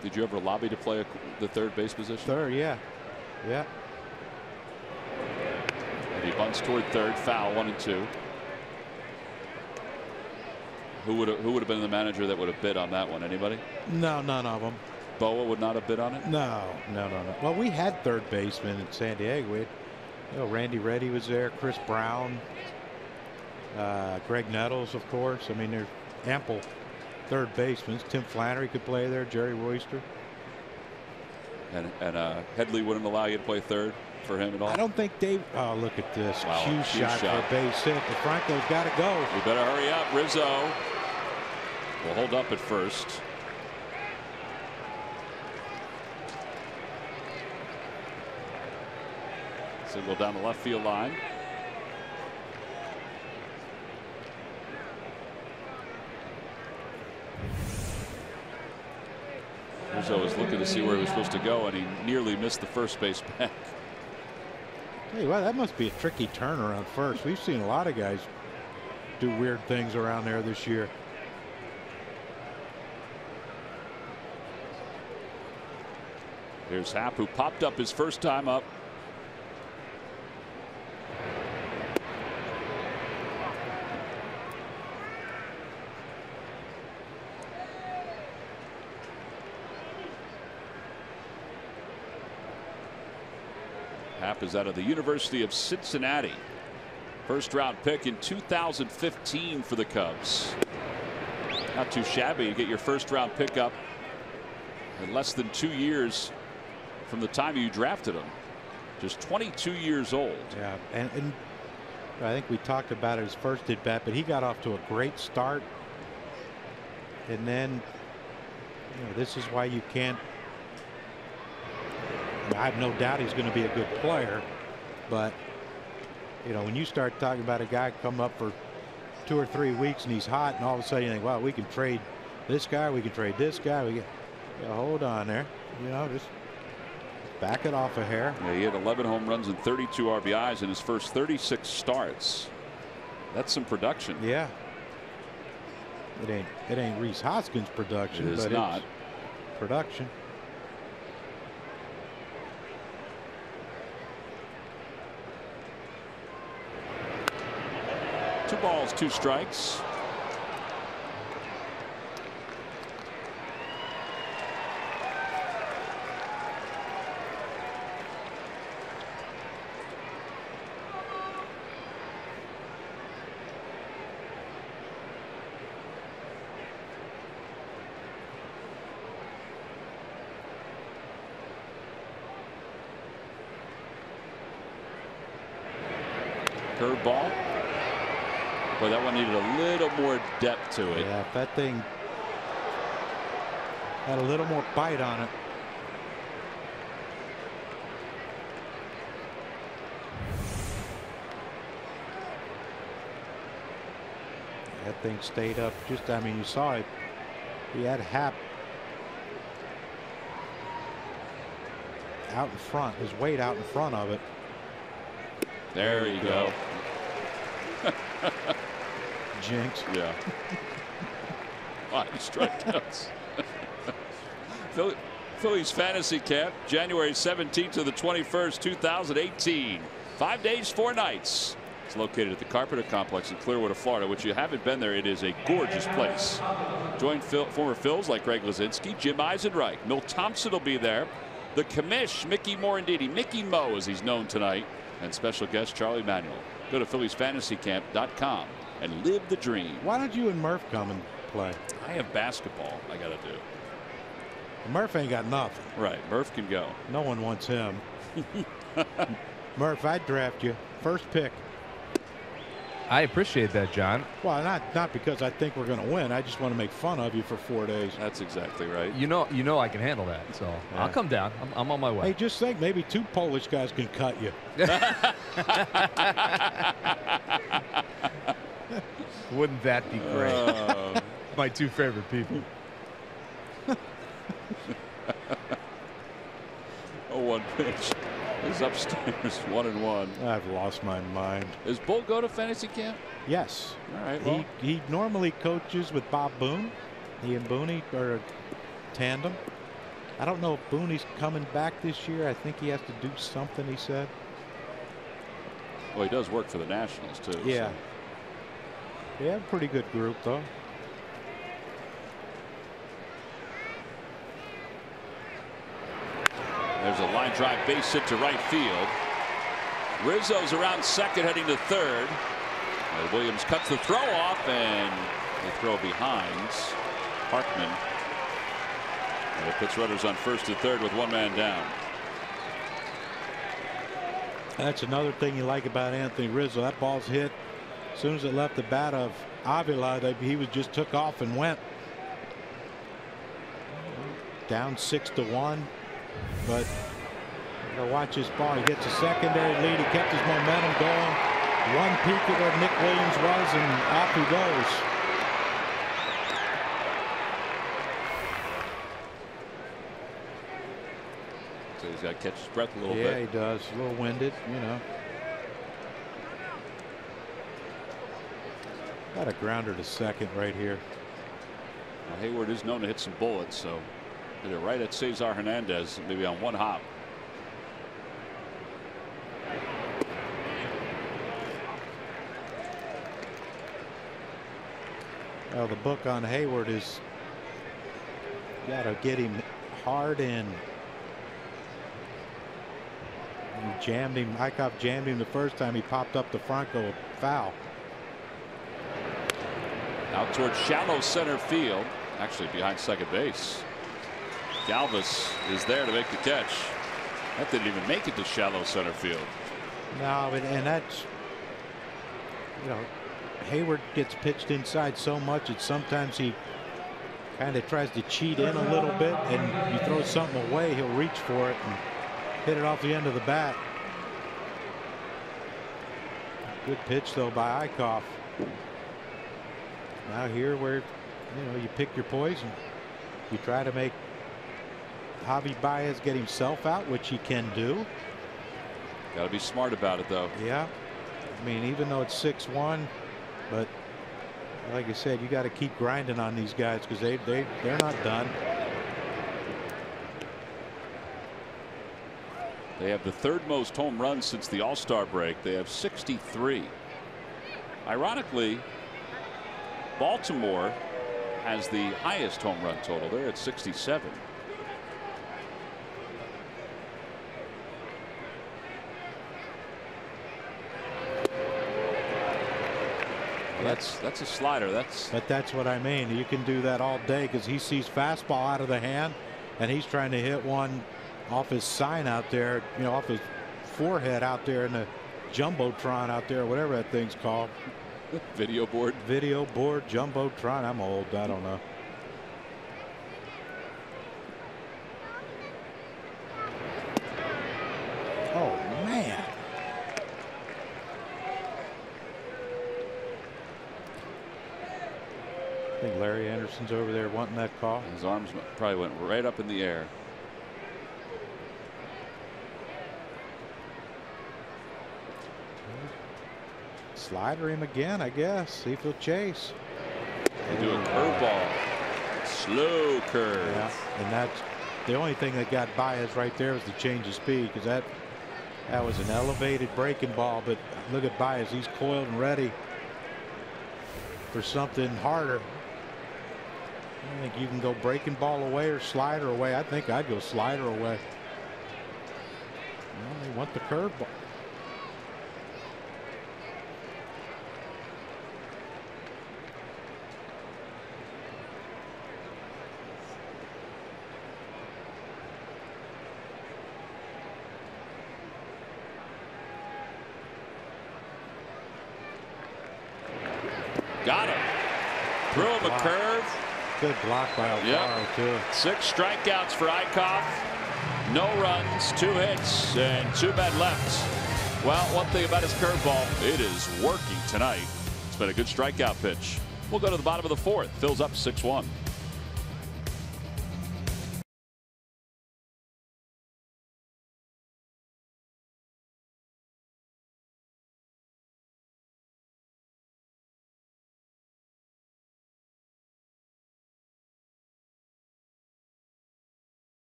[SPEAKER 4] Did you ever lobby to play the third base position?
[SPEAKER 2] Third, yeah. Yeah.
[SPEAKER 4] And he bunts toward third, foul, 1-2. Who would have been the manager that would have bid on that one? Anybody?
[SPEAKER 2] No, none of them.
[SPEAKER 4] Boa would not have bid on it?
[SPEAKER 2] No. Well, we had third baseman in San Diego. We had, Randy Reddy was there, Chris Brown. Greg Nettles, of course. I mean, there's ample third basemen. Tim Flannery could play there. Jerry Royster.
[SPEAKER 4] And Headley wouldn't allow you to play third for him at all?
[SPEAKER 2] I don't think Dave. Oh, look at this.
[SPEAKER 4] Wow,
[SPEAKER 2] Huge shot for a base hit. But Franco's got to go.
[SPEAKER 4] We better hurry up. Rizzo will hold up at first. Single down the left field line. Rizzo was looking to see where he was supposed to go, and he nearly missed the first base back.
[SPEAKER 2] Tell you what, that must be a tricky turn around first. We've seen a lot of guys do weird things around there this year.
[SPEAKER 4] Here's Happ, who popped up his first time up. Happ is out of the University of Cincinnati. First round pick in 2015 for the Cubs. Not too shabby to get your first round pickup in less than 2 years from the time you drafted him. Just 22 years old.
[SPEAKER 2] Yeah, and I think we talked about his first at bat, but he got off to a great start. And then, you know, this is why you can't. I have no doubt he's going to be a good player, but you know, when you start talking about a guy come up for 2 or 3 weeks and he's hot, and all of a sudden you think, well, we can trade this guy, we can trade this guy. We get, yeah, hold on there, you know, just back it off a hair.
[SPEAKER 4] Yeah, he had 11 home runs and 32 RBIs in his first 36 starts. That's some production.
[SPEAKER 2] Yeah, it ain't Reese Hoskins production,
[SPEAKER 4] it is
[SPEAKER 2] but
[SPEAKER 4] not.
[SPEAKER 2] It's production.
[SPEAKER 4] Two balls, 2 strikes. Curveball. Boy, that one needed a little more depth to it.
[SPEAKER 2] Yeah, if that thing had a little more bite on it. That thing stayed up. Just, I mean, you saw it. He had Happ out in front, his weight out in front of it.
[SPEAKER 4] There you go.
[SPEAKER 2] Jinx.
[SPEAKER 4] Yeah. 5 strikeouts. Phillies fantasy camp, January 17th to the 21st, 2018. 5 days, 4 nights. It's located at the Carpenter Complex in Clearwater, Florida, which you haven't been there. It is a gorgeous place. Join former Phils like Greg Lazinski, Jim Eisenreich, Milt Thompson will be there. The commish, Mickey Morandini, Mickey Mo as he's known tonight, and special guest Charlie Manuel. Go to PhilliesFantasyCamp.com and live the dream.
[SPEAKER 2] Why don't you and Murph come and play?
[SPEAKER 4] I have basketball I got to do.
[SPEAKER 2] Murph ain't got nothing.
[SPEAKER 4] Right. Murph can go.
[SPEAKER 2] No one wants him. Murph, I'd draft you. First pick.
[SPEAKER 5] I appreciate that, John.
[SPEAKER 2] Well, not because I think we're going to win. I just want to make fun of you for 4 days.
[SPEAKER 4] That's exactly right.
[SPEAKER 5] You know I can handle that, so yeah. I'll come down. I'm on my way.
[SPEAKER 2] Hey, just think, maybe 2 Polish guys can cut you.
[SPEAKER 5] Wouldn't that be great? My 2 favorite people.
[SPEAKER 4] 0-1 pitch is upstairs, 1-1.
[SPEAKER 2] I've lost my mind.
[SPEAKER 4] Does Bull go to fantasy camp?
[SPEAKER 2] Yes.
[SPEAKER 4] All right. Well.
[SPEAKER 2] He normally coaches with Bob Boone. He and Booney are a tandem. I don't know if Booney's coming back this year. I think he has to do something, he said.
[SPEAKER 4] Well, he does work for the Nationals, too.
[SPEAKER 2] Yeah.
[SPEAKER 4] So.
[SPEAKER 2] Yeah, pretty good group, though.
[SPEAKER 4] There's a line drive base hit to right field. Rizzo's around second, heading to third. Williams cuts the throw off, and the throw behind Harkman. And it puts runners on first and third with one man down.
[SPEAKER 2] That's another thing you like about Anthony Rizzo. That ball's hit as soon as it left the bat of Avila. He was just took off and went. Down 6-1, but watch his ball. He gets a secondary lead. He kept his momentum going. One peek at where Nick Williams was, and off he goes.
[SPEAKER 4] So he's got to catch his breath a little bit.
[SPEAKER 2] Yeah, he does. A little winded, you know. Got a grounder to second right here.
[SPEAKER 4] Well, Hayward is known to hit some bullets, so hit it right at Cesar Hernandez, maybe on one hop.
[SPEAKER 2] Well, the book on Hayward is got to get him hard in. He jammed him. Eichhoff jammed him the first time. He popped up the front, go foul.
[SPEAKER 4] Out towards shallow center field, actually behind second base. Galvis is there to make the catch. That didn't even make it to shallow center field.
[SPEAKER 2] No, and that's, you know, Hayward gets pitched inside so much that sometimes he kind of tries to cheat in a little bit, and you throw something away, he'll reach for it and hit it off the end of the bat. Good pitch though by Eichhoff. Now here where, you know, you pick your poison. You try to make Javi Baez get himself out, which he can do.
[SPEAKER 4] Got to be smart about it though.
[SPEAKER 2] Yeah, I mean, even though it's 6-1, but like I said, you got to keep grinding on these guys because they're not done.
[SPEAKER 4] They have the third most home runs since the All-Star break. They have 63. Ironically, Baltimore has the highest home run total. They're at 67. That's a slider.
[SPEAKER 2] But that's what I mean. You can do that all day because he sees fastball out of the hand, and he's trying to hit one off his sign out there, you know, off his forehead out there in the jumbotron out there, whatever that thing's called.
[SPEAKER 4] Video board.
[SPEAKER 2] Video board, jumbotron. I'm old. I don't know. Oh man. I think Larry Anderson's over there wanting that call.
[SPEAKER 4] His arms probably went right up in the air.
[SPEAKER 2] Slider him again, I guess. See if he'll chase.
[SPEAKER 4] They do a curveball. Slow curve.
[SPEAKER 2] Yeah, and that's the only thing that got Baez right there was the change of speed, because that was an elevated breaking ball. But look at Baez. He's coiled and ready for something harder. I think you can go breaking ball away or slider away. I think I'd go slider away. Well, they want the curveball.
[SPEAKER 4] Got him. Threw him a curve.
[SPEAKER 2] Good block by Alfaro, too.
[SPEAKER 4] 6 strikeouts for Eichhoff. No runs, 2 hits, and 2 men left. Well, one thing about his curveball, it is working tonight. It's been a good strikeout pitch. We'll go to the bottom of the 4th. Phil's up 6-1.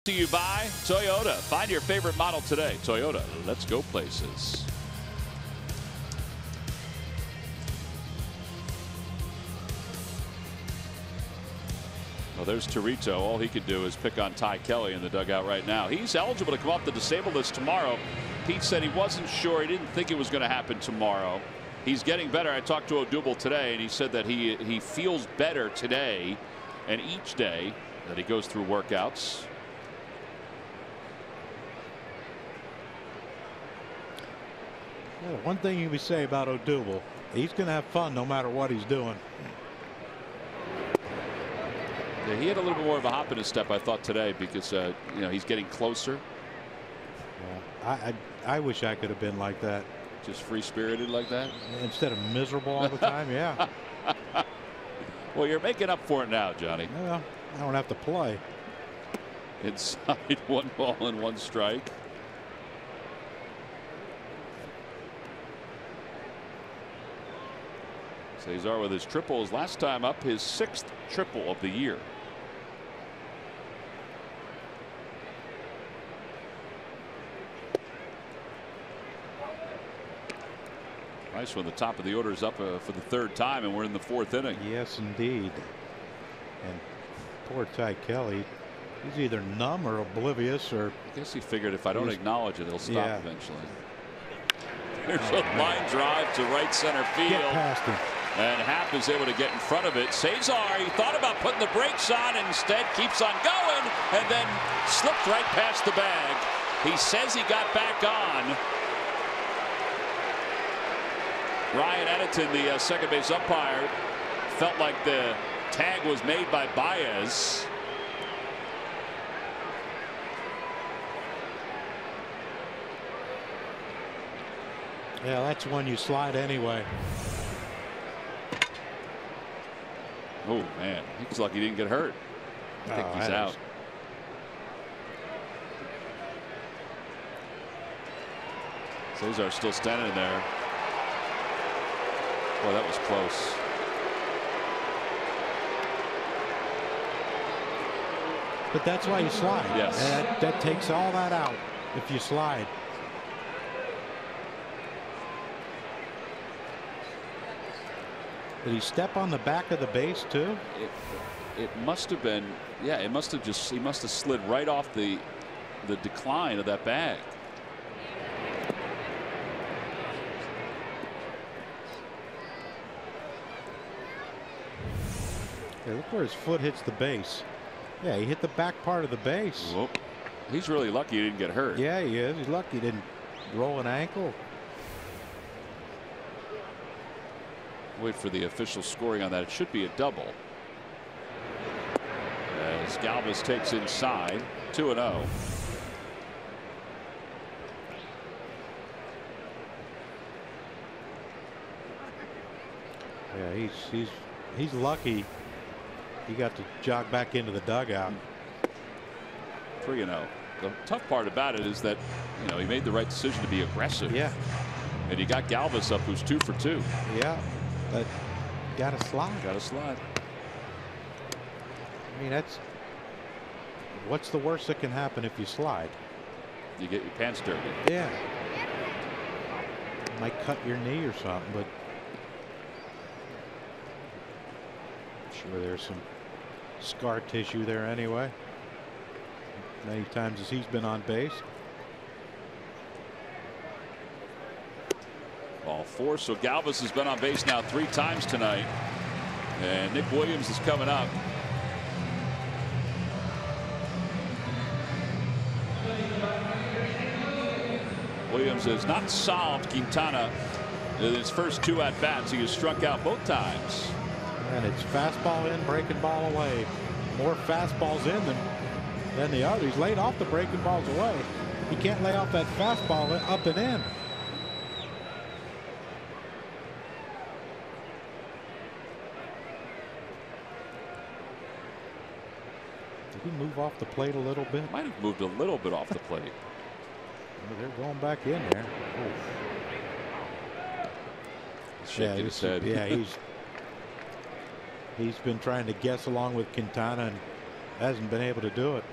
[SPEAKER 4] to you by Toyota. Find your favorite model today. Toyota, let's go places. Well, there's Torito. All he could do is pick on Ty Kelly in the dugout right now. He's eligible to come off the disabled list tomorrow. Pete said he wasn't sure. He didn't think it was going to happen tomorrow. He's getting better. I talked to Odubel today, and he said that he feels better today and each day that he goes through workouts.
[SPEAKER 2] Yeah, one thing you would say about Odubel, he's going to have fun no matter what he's doing.
[SPEAKER 4] Yeah, he had a little bit more of a hop in his step, I thought, today, because you know, he's getting closer.
[SPEAKER 2] Yeah, I wish I could have been like that.
[SPEAKER 4] Just free-spirited like that?
[SPEAKER 2] Instead of miserable all the time, yeah.
[SPEAKER 4] Well, you're making up for it now, Johnny.
[SPEAKER 2] Well, I don't have to play.
[SPEAKER 4] Inside, 1 ball and 1 strike. Cesar with his triple, his last time up, his 6th triple of the year. Nice when the top of the order is up for the 3rd time, and we're in the 4th inning.
[SPEAKER 2] Yes, indeed. And poor Ty Kelly, he's either numb or oblivious, or
[SPEAKER 4] I guess he figured if I don't acknowledge it, he'll stop eventually. There's a line drive to right center field.
[SPEAKER 2] Get past him.
[SPEAKER 4] And Happ is able to get in front of it. Cesar, he thought about putting the brakes on, and instead keeps on going, and then slipped right past the bag. He says he got back on. Ryan Editon, the second base umpire, felt like the tag was made by Baez.
[SPEAKER 2] Yeah, that's when you slide anyway.
[SPEAKER 4] Oh, man. He's lucky he didn't get hurt. I think he's out. Cesar still standing there. Boy, that was close.
[SPEAKER 2] But that's why you slide.
[SPEAKER 4] Yes.
[SPEAKER 2] That takes all that out if you slide. Did he step on the back of the base too?
[SPEAKER 4] It must have been, yeah, it must have just, he must have slid right off the decline of that bag.
[SPEAKER 2] Yeah, look where his foot hits the base. Yeah, he hit the back part of the base.
[SPEAKER 4] Whoop. He's really lucky he didn't get hurt.
[SPEAKER 2] Yeah, he is. He's lucky he didn't roll an ankle.
[SPEAKER 4] Wait for the official scoring on that. It should be a double. As Galvis takes inside, 2-0.
[SPEAKER 2] Yeah, he's lucky he got to jog back into the dugout.
[SPEAKER 4] 3-0. The tough part about it is that, you know, he made the right decision to be aggressive.
[SPEAKER 2] Yeah.
[SPEAKER 4] And he got Galvis up, who's 2 for 2.
[SPEAKER 2] Yeah, but got to slide.
[SPEAKER 4] Got to slide.
[SPEAKER 2] I mean, what's the worst that can happen if you slide?
[SPEAKER 4] You get your pants dirty.
[SPEAKER 2] Yeah. Might cut your knee or something, but sure there's some scar tissue there anyway. Many times as he's been on base.
[SPEAKER 4] Ball 4. So Galvis has been on base now 3 times tonight. And Nick Williams is coming up. Williams has not solved Quintana in his first 2 at-bats. He has struck out both times.
[SPEAKER 2] And it's fastball in, breaking ball away. More fastballs in than the other. He's laid off the breaking balls away. He can't lay off that fastball up and in. Did he move off the plate a little bit?
[SPEAKER 4] Might have moved a little bit off the plate.
[SPEAKER 2] Well, they're going back in there.
[SPEAKER 4] Shaking his head.
[SPEAKER 2] Yeah, he's been trying to guess along with Quintana and hasn't been able to do it.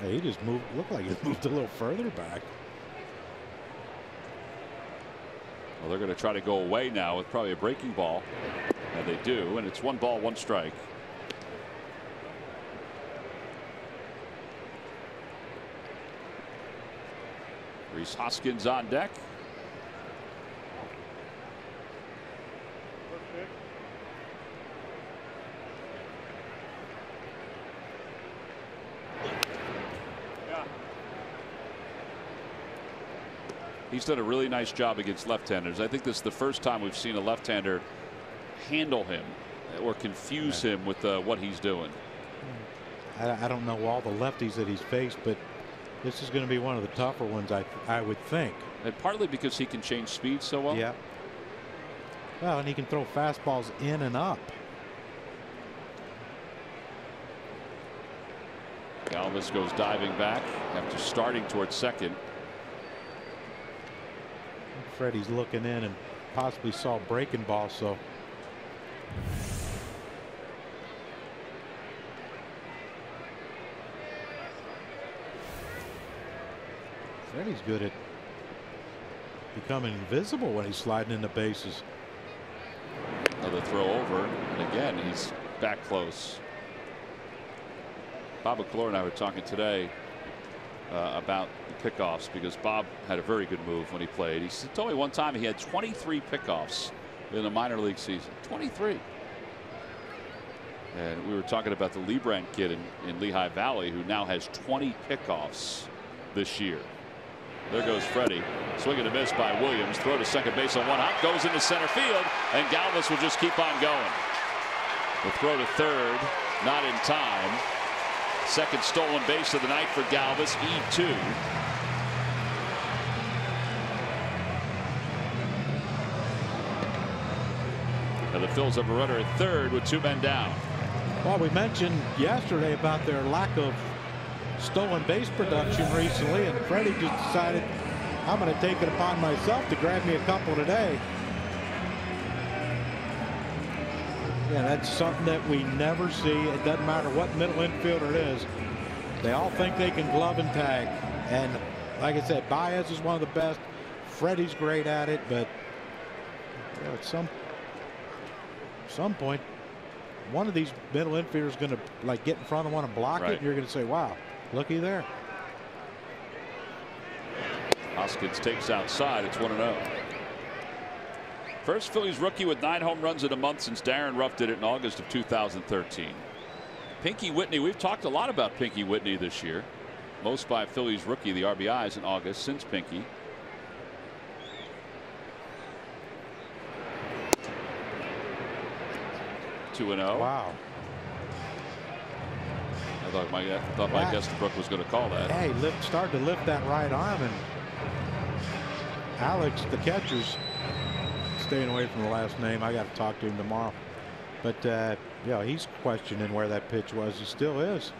[SPEAKER 2] He just moved. Looked like he moved a little further back.
[SPEAKER 4] Well, they're going to try to go away now with probably a breaking ball. And they do. And it's 1 ball, 1 strike. Rhys Hoskins on deck. He's done a really nice job against left-handers. I think this is the first time we've seen a left-hander handle him or confuse him with what he's doing.
[SPEAKER 2] I don't know all the lefties that he's faced, but this is going to be one of the tougher ones, I would think.
[SPEAKER 4] And partly because he can change speed so well.
[SPEAKER 2] Yeah. Well, and he can throw fastballs in and up.
[SPEAKER 4] Galvis goes diving back after starting towards second.
[SPEAKER 2] Freddie's looking in and possibly saw breaking ball, so Freddie's good at becoming invisible when he's sliding into bases.
[SPEAKER 4] Another throw over, and again he's back close. Bob McClure and I were talking today about the pickoffs, because Bob had a very good move when he played. He told me one time he had 23 pickoffs in a minor league season. 23. And we were talking about the Lebrand kid in Lehigh Valley, who now has 20 pickoffs this year. There goes Freddie. Swing and a miss by Williams. Throw to second base on 1 hop. Goes into center field, and Galvis will just keep on going. The throw to third, not in time. Second stolen base of the night for Galvis, E2. And the Phillies have a runner at third with 2 men down.
[SPEAKER 2] Well, we mentioned yesterday about their lack of stolen base production recently, and Freddie just decided, I'm going to take it upon myself to grab me a couple today. Yeah, that's something that we never see. It doesn't matter what middle infielder it is. They all think they can glove and tag. And like I said, Baez is one of the best. Freddie's great at it, but you know, at some point, one of these middle infielders is going to like get in front of one and block it, and you're going to say, wow, looky there.
[SPEAKER 4] Hoskins takes outside. It's 1-0. First Phillies rookie with 9 home runs in a month since Darren Ruff did it in August of 2013. Pinky Whitney, we've talked a lot about Pinky Whitney this year. Most by Phillies rookie, the RBIs in August since Pinky. (2-0).
[SPEAKER 2] Wow.
[SPEAKER 4] I thought Mike Estabrook was going to call that.
[SPEAKER 2] Hey, started to lift that right arm, and Alex, the catcher's staying away from the last name. I got to talk to him tomorrow. But yeah, he's questioning where that pitch was. He still is.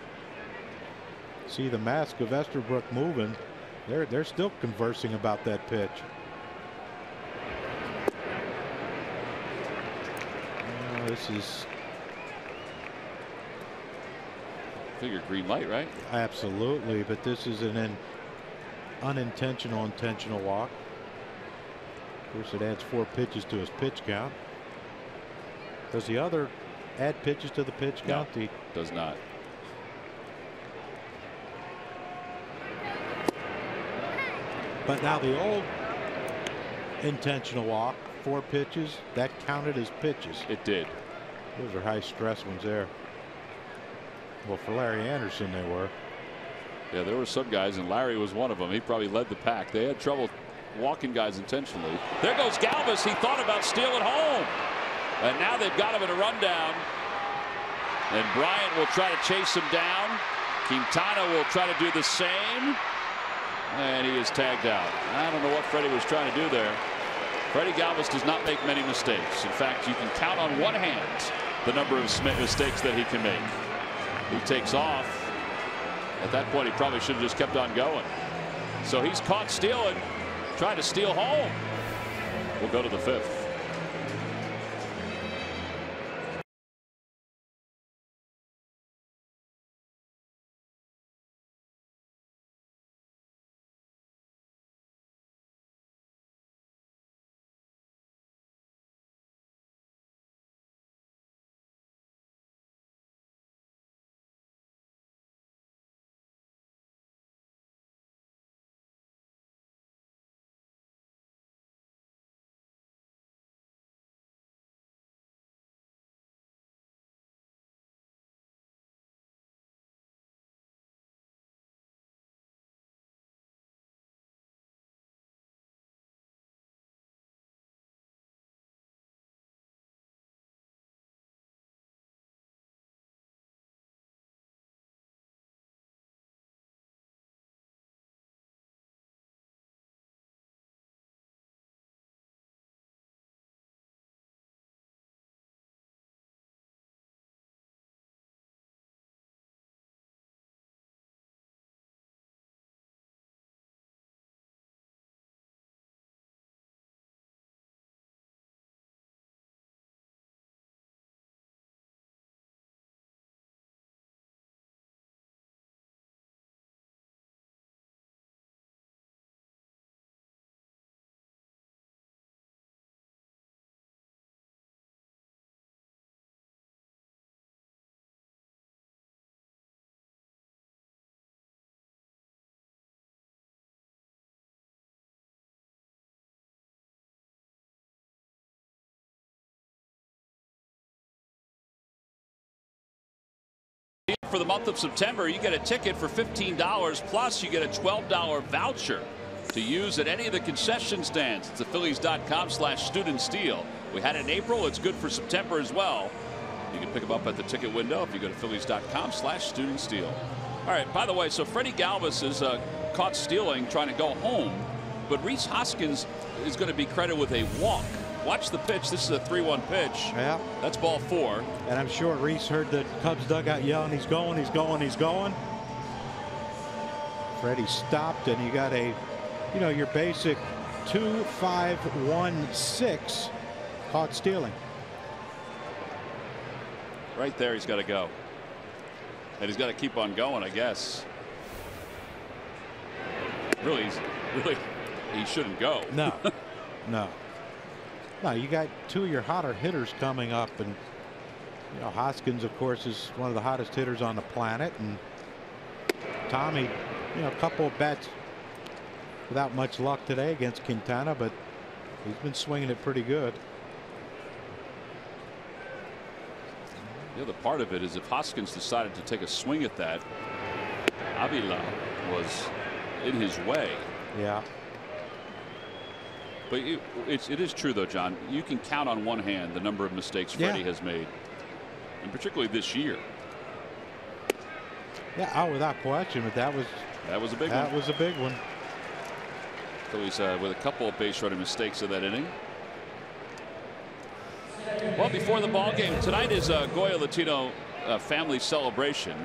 [SPEAKER 2] See the mask of Estabrook moving. They're still conversing about that pitch. This is
[SPEAKER 4] figure green light, right?
[SPEAKER 2] Absolutely, but this is an unintentional intentional walk. Of course, it adds 4 pitches to his pitch count. Does the other add pitches to the pitch count?
[SPEAKER 4] No, does not.
[SPEAKER 2] But now the old intentional walk, 4 pitches, that counted as pitches.
[SPEAKER 4] It did.
[SPEAKER 2] Those are high stress ones there. Well, for Larry Anderson, they were.
[SPEAKER 4] Yeah, there were some guys, and Larry was one of them. He probably led the pack. They had trouble walking guys intentionally. There goes Galvis. He thought about stealing home. And now they've got him in a rundown. And Bryant will try to chase him down. Quintana will try to do the same. And he is tagged out. I don't know what Freddie was trying to do there. Freddie Galvis does not make many mistakes. In fact, you can count on one hand the number of mistakes that he can make. He takes off. At that point, he probably should have just kept on going. So he's caught stealing, trying to steal home. We'll go to the 5th. for the month of September, you get a ticket for $15, plus you get a $12 voucher to use at any of the concession stands. It's at Phillies.com/studentsteal. We had it in April. It's good for September as well. You can pick them up at the ticket window if you go to Phillies.com/studentsteal. All right, by the way, so Freddie Galvis is caught stealing, trying to go home, but Rhys Hoskins is going to be credited with a walk. Watch the pitch. This is a 3-1 pitch.
[SPEAKER 2] Yeah.
[SPEAKER 4] That's ball 4.
[SPEAKER 2] And I'm sure Rhys heard the Cubs dugout yelling, he's going, he's going, he's going. Freddie stopped, and you got a, your basic 2-5-1-6 caught stealing.
[SPEAKER 4] Right there, he's got to go. And he's got to keep on going, I guess. Really, he shouldn't go.
[SPEAKER 2] No, no. No, you got 2 of your hotter hitters coming up, and Hoskins, of course, is one of the hottest hitters on the planet, and Tommy, a couple of bats without much luck today against Quintana, but he's been swinging it pretty good.
[SPEAKER 4] The other part of it is if Hoskins decided to take a swing at that, Avila was in his way.
[SPEAKER 2] Yeah.
[SPEAKER 4] But it is true, though, John. You can count on one hand the number of mistakes Freddie has made, and particularly this year.
[SPEAKER 2] Yeah, without question, but that was
[SPEAKER 4] a big one.
[SPEAKER 2] That was a big one.
[SPEAKER 4] So he's with a couple of base running mistakes of that inning. Well, before the ball game tonight is a Goya Latino family celebration,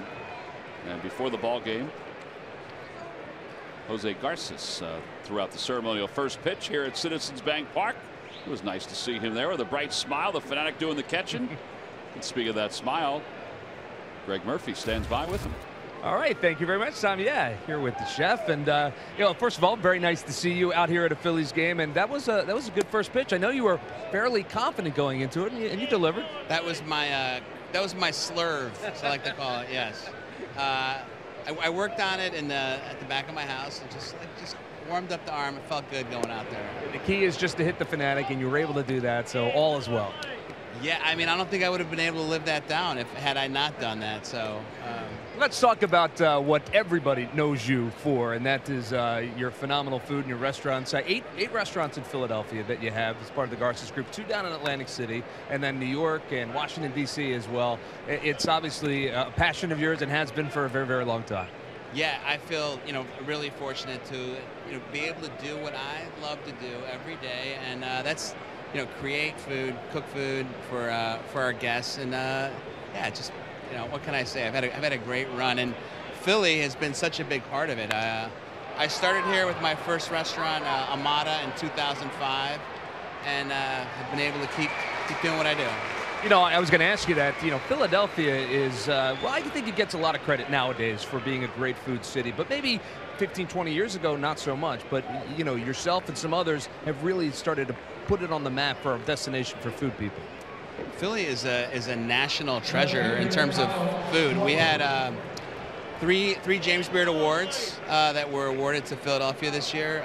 [SPEAKER 4] and before the ball game, Jose Garces throughout the ceremonial first pitch here at Citizens Bank Park. It was nice to see him there with a bright smile, the fanatic doing the catching. And speaking of that smile, Greg Murphy stands by with him.
[SPEAKER 3] All right, thank you very much, Tom. Yeah, here with the chef, and first of all, very nice to see you out here at a Phillies game, and that was a good first pitch. I know you were fairly confident going into it, and you delivered.
[SPEAKER 6] That was my slurve, as I like to call it. Yes, I worked on it at the back of my house, and just warmed up the arm. It felt good going out there.
[SPEAKER 3] The key is just to hit the fanatic, and you were able to do that, so all is well.
[SPEAKER 6] Yeah, I mean, I don't think I would have been able to live that down had I not done that. So
[SPEAKER 3] let's talk about what everybody knows you for, and that is your phenomenal food and your restaurants. 8 restaurants in Philadelphia that you have as part of the Garces Group, 2 down in Atlantic City, and then New York and Washington, D.C. as well. It's obviously a passion of yours and has been for a very, very long time.
[SPEAKER 6] Yeah, I feel really fortunate to be able to do what I love to do every day, and that's create food, cook food for our guests, and just what can I say? I've had a great run, and Philly has been such a big part of it. I started here with my first restaurant, Amada, in 2005, and have been able to keep doing what I do.
[SPEAKER 3] I was going to ask you that. Philadelphia is, I think it gets a lot of credit nowadays for being a great food city, but maybe 15, 20 years ago, not so much. But, yourself and some others have really started to put it on the map for a destination for food people.
[SPEAKER 6] Philly is a national treasure in terms of food. We had three James Beard Awards that were awarded to Philadelphia this year.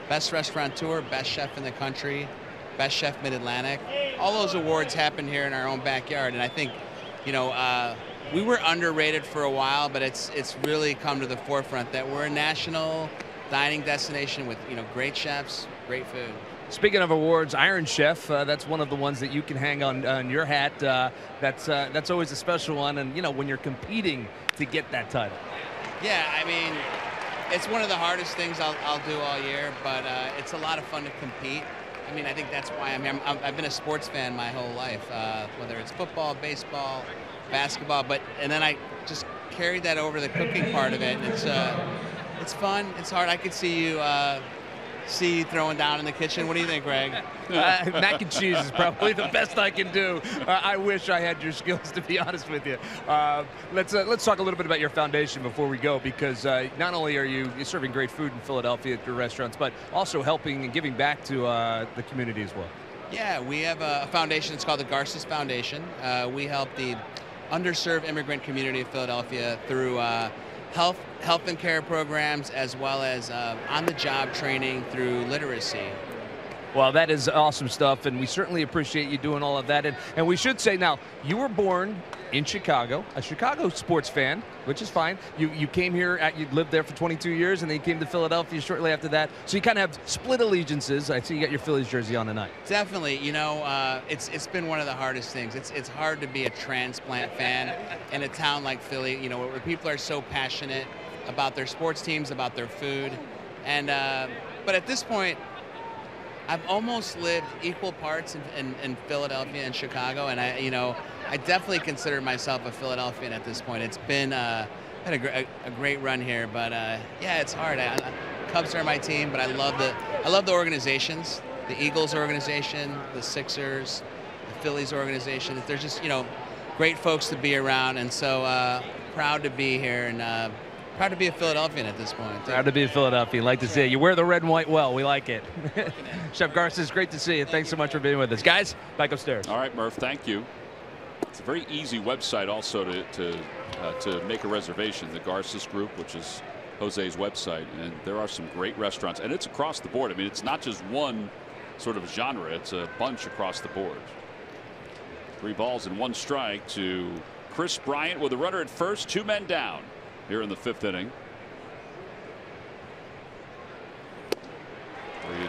[SPEAKER 6] Best Restaurateur, Best Chef in the Country, Best Chef Mid-Atlantic. All those awards happen here in our own backyard, and I think, we were underrated for a while, but it's really come to the forefront that we're a national dining destination with great chefs, great food.
[SPEAKER 3] Speaking of awards, Iron Chef, that's one of the ones that you can hang on your hat. That's always a special one, and when you're competing to get that title.
[SPEAKER 6] Yeah, I mean, it's one of the hardest things I'll do all year, but it's a lot of fun to compete. I mean, I think that's why I've been a sports fan my whole life, whether it's football, baseball, basketball, and then I just carried that over to the cooking part of it, and it's fun, it's hard. I could see you throwing down in the kitchen. What do you think, Greg?
[SPEAKER 3] Mac and cheese is probably the best I can do. I wish I had your skills, to be honest with you. Let's talk a little bit about your foundation before we go, because not only are you serving great food in Philadelphia at your restaurants, but also helping and giving back to the community as well.
[SPEAKER 6] Yeah, we have a foundation. It's called the Garces Foundation. We help the underserved immigrant community of Philadelphia through health and care programs, as well as on-the-job training through literacy.
[SPEAKER 3] Well, that is awesome stuff, and we certainly appreciate you doing all of that. And we should say now, you were born in Chicago, a Chicago sports fan, which is fine. You came here, you lived there for 22 years, and then you came to Philadelphia shortly after that. So you kind of have split allegiances. I see you got your Phillies jersey on tonight.
[SPEAKER 6] Definitely. You know, it's been one of the hardest things. It's hard to be a transplant fan in a town like Philly, you know, where people are so passionate about their sports teams, about their food. And but at this point, I've almost lived equal parts in Philadelphia and Chicago, and I definitely consider myself a Philadelphian at this point. It's been had a great run here, but yeah, it's hard. Cubs are my team, but I love the organizations, the Eagles organization, the Sixers, the Phillies organization. They're just great folks to be around, and so proud to be here and. Proud to be a Philadelphian at this point.
[SPEAKER 3] Proud to be a Philadelphian. Like to see it. You wear the red and white well. We like it. Chef Garces, it's great to see you. Thanks so much for being with us. Guys, back upstairs.
[SPEAKER 4] All right, Murph, thank you. It's a very easy website also to make a reservation. The Garces Group, which is Jose's website, and there are some great restaurants. And it's across the board. I mean, it's not just one sort of genre. It's a bunch across the board. 3 balls and 1 strike to Chris Bryant with a runner at first, 2 men down. Here in the 5th inning.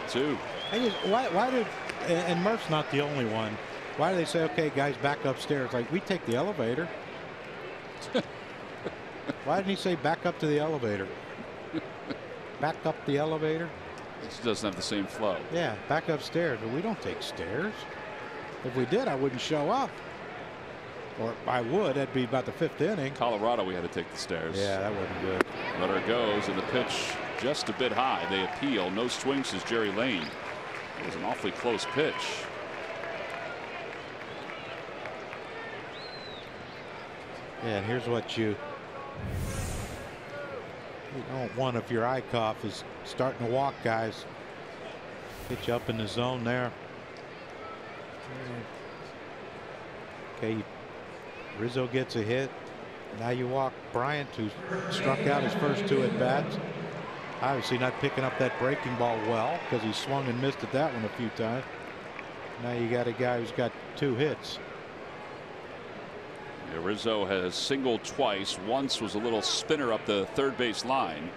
[SPEAKER 4] 3-2.
[SPEAKER 2] Why did, and Murph's not the only one, why do they say, okay, guys, back upstairs? Like, we take the elevator. Why didn't he say back up to the elevator? Back up the elevator?
[SPEAKER 4] This doesn't have the same flow.
[SPEAKER 2] Yeah, back upstairs. But we don't take stairs. If we did, I wouldn't show up. Or I would. That'd be about the 5th inning.
[SPEAKER 4] Colorado, we had to take the stairs.
[SPEAKER 2] Yeah, that wasn't good.
[SPEAKER 4] Runner goes, and the pitch just a bit high. They appeal. No swing, says Jerry Lane. It was an awfully close pitch.
[SPEAKER 2] Yeah, and here's what you don't want if your eye cough is starting to walk, guys. Get you up in the zone there. Okay. Rizzo gets a hit. Now you walk Bryant, who struck out his first 2 at bats. Obviously not picking up that breaking ball well because he swung and missed at that one a few times. Now you got a guy who's got 2 hits.
[SPEAKER 4] Yeah, Rizzo has singled twice. Once was a little spinner up the 3rd base line.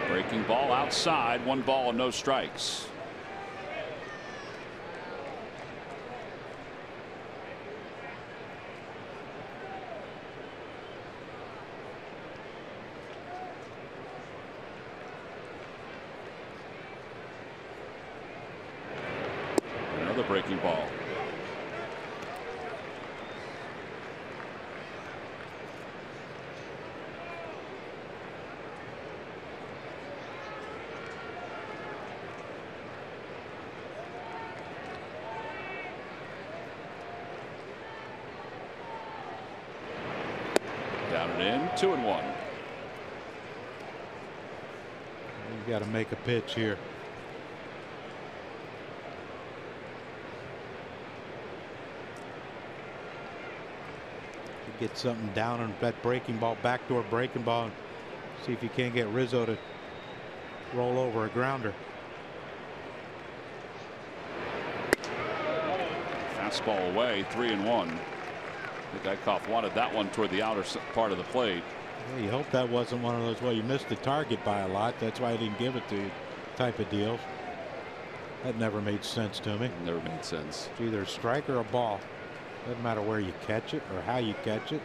[SPEAKER 4] Breaking ball outside, 1 ball and no strikes. Another breaking ball. Down and in, 2-1.
[SPEAKER 2] You got to make a pitch here. Get something down on that breaking ball, backdoor breaking ball, and see if you can't get Rizzo to roll over a grounder.
[SPEAKER 4] Fastball away, 3-1. I think Eichhoff wanted that one toward the outer part of the plate.
[SPEAKER 2] Well, you hope that wasn't one of those, well, you missed the target by a lot, that's why I didn't give it to you type of deals. That never made sense to me.
[SPEAKER 4] Never made sense.
[SPEAKER 2] It's either a strike or a ball. Doesn't matter where you catch it or how you catch it.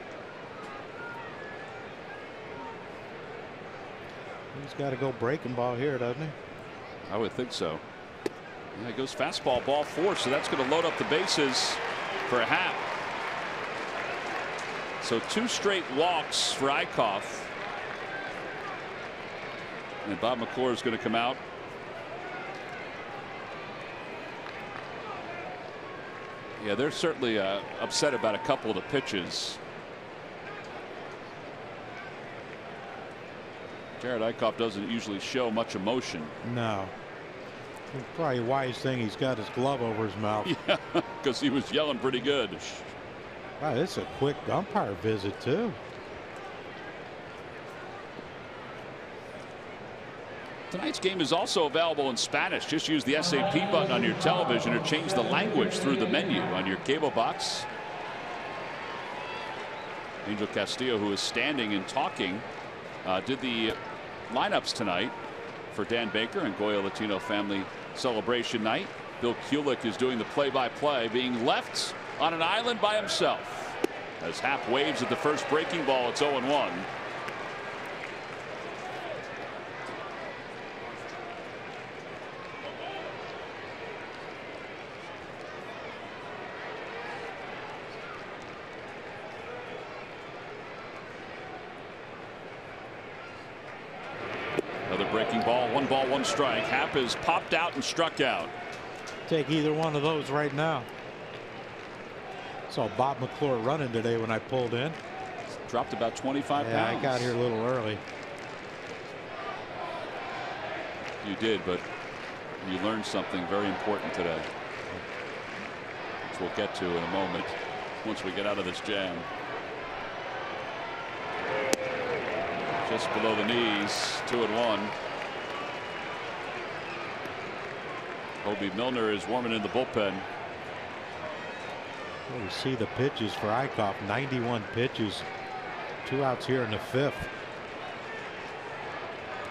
[SPEAKER 2] He's got to go breaking ball here, doesn't he?
[SPEAKER 4] I would think so. Yeah, it goes fastball, ball 4, so that's going to load up the bases for a Happ. So 2 straight walks for Eichhoff. And Bob McClure is going to come out. Yeah, they're certainly upset about a couple of the pitches. Jared Eichhoff doesn't usually show much emotion.
[SPEAKER 2] No. It's probably a wise thing he's got his glove over his mouth.
[SPEAKER 4] Yeah, because he was yelling pretty good.
[SPEAKER 2] Wow, this is a quick umpire visit, too.
[SPEAKER 4] Tonight's game is also available in Spanish. Just use the SAP button on your television or change the language through the menu on your cable box. Angel Castillo, who is standing and talking, did the lineups tonight for Dan Baker and Goya Latino Family Celebration Night. Bill Kulick is doing the play-by-play, being left on an island by himself. As Happ waves at the first breaking ball, it's 0-1. Breaking ball, 1 strike. Happ is popped out and struck out.
[SPEAKER 2] Take either one of those right now. Saw Bob McClure running today when I pulled in.
[SPEAKER 4] Dropped about 25 pounds.
[SPEAKER 2] I got here a little early.
[SPEAKER 4] You did, but you learned something very important today, which we'll get to in a moment once we get out of this jam. Just below the knees, 2-1. Hobie Milner is warming in the bullpen.
[SPEAKER 2] Well, you see the pitches for Eichhoff, 91 pitches, 2 outs here in the 5th.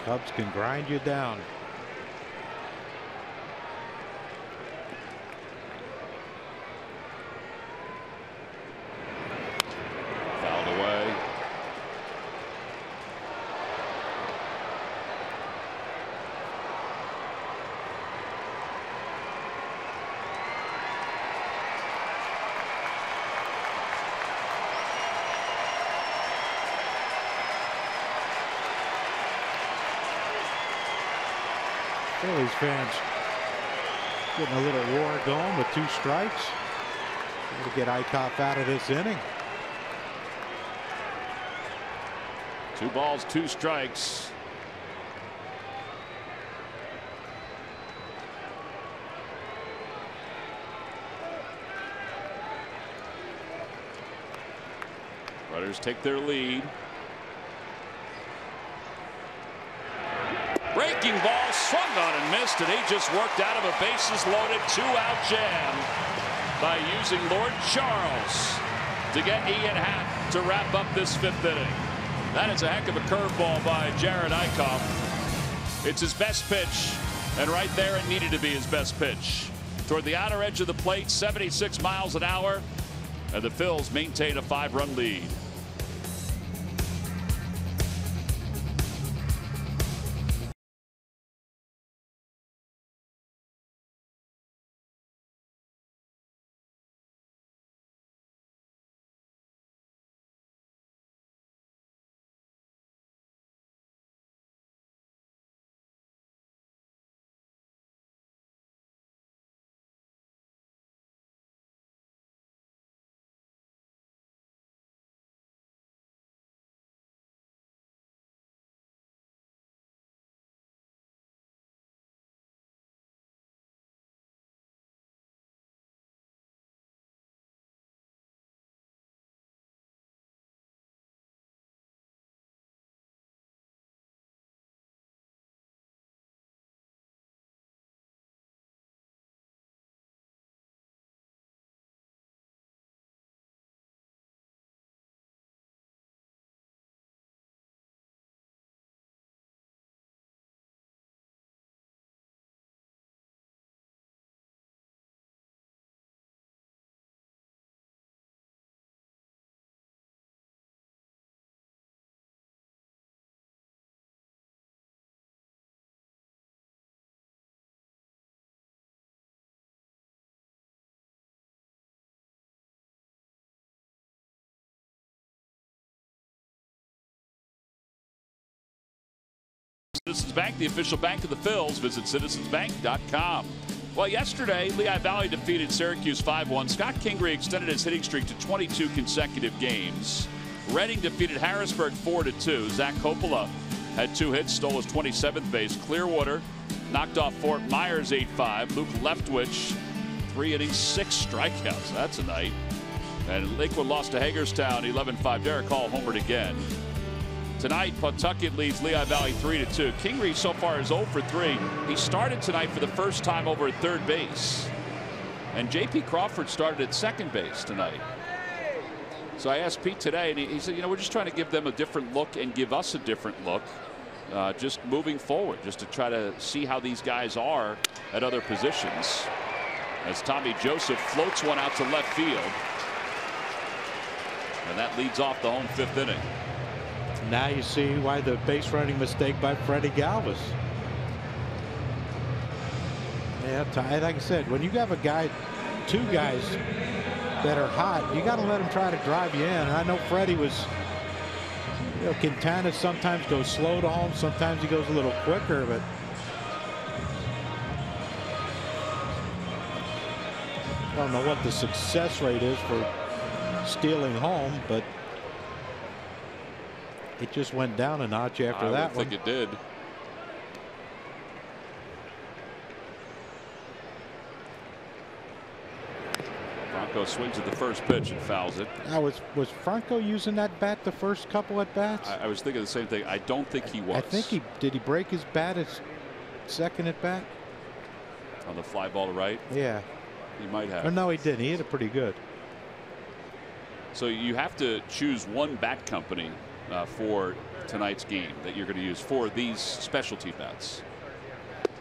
[SPEAKER 2] Cubs can grind you down.
[SPEAKER 4] Fouled away.
[SPEAKER 2] Phillies fans getting a little war going with 2 strikes. To get Eichhoff out of this inning.
[SPEAKER 4] 2 balls, 2 strikes. Runners take their lead. Breaking ball, swung on and missed, and he just worked out of a bases loaded 2-out jam by using Lord Charles to get Ian Happ to wrap up this 5th inning. That is a heck of a curveball by Jared Eichhoff. It's his best pitch, and right there it needed to be his best pitch. Toward the outer edge of the plate, 76 miles an hour, and the Phils maintain a 5-run lead. Citizens Bank, the official bank of the Phils. Visit citizensbank.com. Well, yesterday, Lehigh Valley defeated Syracuse 5-1. Scott Kingery extended his hitting streak to 22 consecutive games. Reading defeated Harrisburg 4-2. Zach Coppola had 2 hits, stole his 27th base. Clearwater knocked off Fort Myers 8-5. Luke Leftwich, 3 innings, 6 strikeouts. That's a night. And Lakewood lost to Hagerstown 11-5. Derek Hall homered again. Tonight, Pawtucket leads Lehigh Valley 3-2. Kingery so far is 0 for 3. He started tonight for the first time over at third base. And J.P. Crawford started at second base tonight. So I asked Pete today, and he said, you know, we're just trying to give them a different look and give us a different look. Just moving forward, just to try to see how these guys are at other positions. As Tommy Joseph floats one out to left field. And that leads off the home 5th inning.
[SPEAKER 2] Now you see why the base running mistake by Freddie Galvis. Yeah, like I said, when you have a guy, 2 guys that are hot, you got to let them try to drive you in. And I know Freddie was, you know, Quintana sometimes goes slow to home, sometimes he goes a little quicker, but I don't know what the success rate is for stealing home, but it just went down a notch after that one.
[SPEAKER 4] I think it did. Franco swings at the first pitch and fouls it.
[SPEAKER 2] Now, was Franco using that bat the first couple at bats?
[SPEAKER 4] I was thinking the same thing. I don't think he was.
[SPEAKER 2] I think did he break his bat at second at bat?
[SPEAKER 4] On the fly ball to right?
[SPEAKER 2] Yeah.
[SPEAKER 4] He might have.
[SPEAKER 2] Oh, no, he didn't. He hit it pretty good.
[SPEAKER 4] So you have to choose one bat company for tonight's game that you're going to use for these specialty bats.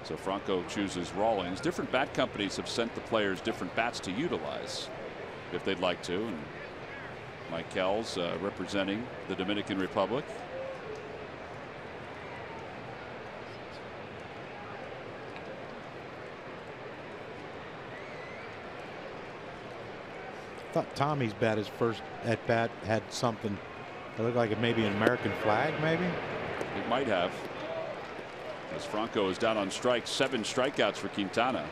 [SPEAKER 4] So Franco chooses Rawlings. Different bat companies have sent the players different bats to utilize if they'd like to. And Mike Kells representing the Dominican Republic.
[SPEAKER 2] I thought Tommy's bat, his first at bat, had something that looked like it maybe an American flag, maybe.
[SPEAKER 4] It might have. As Franco is down on strikes, 7 strikeouts for Quintana.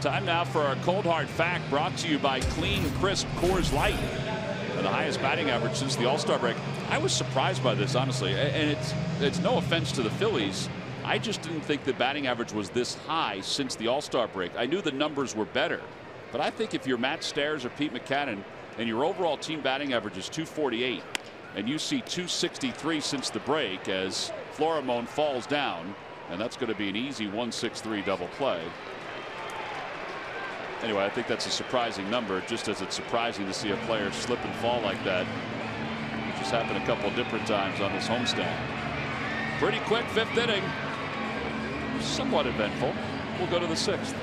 [SPEAKER 4] Time now for our cold hard fact, brought to you by Clean Crisp Coors Light, and the highest batting average since the All-Star break. I was surprised by this, honestly, and it's no offense to the Phillies. I just didn't think the batting average was this high since the All-Star break. I knew the numbers were better, but I think if you're Matt Stairs or Pete Mackanin and your overall team batting average is 248 and you see 263 since the break as Florimon falls down, and that's going to be an easy 163 double play. Anyway, I think that's a surprising number, just as it's surprising to see a player slip and fall like that, which has happened a couple different times on this homestand. Pretty quick 5th inning. Somewhat eventful. We'll go to the 6th.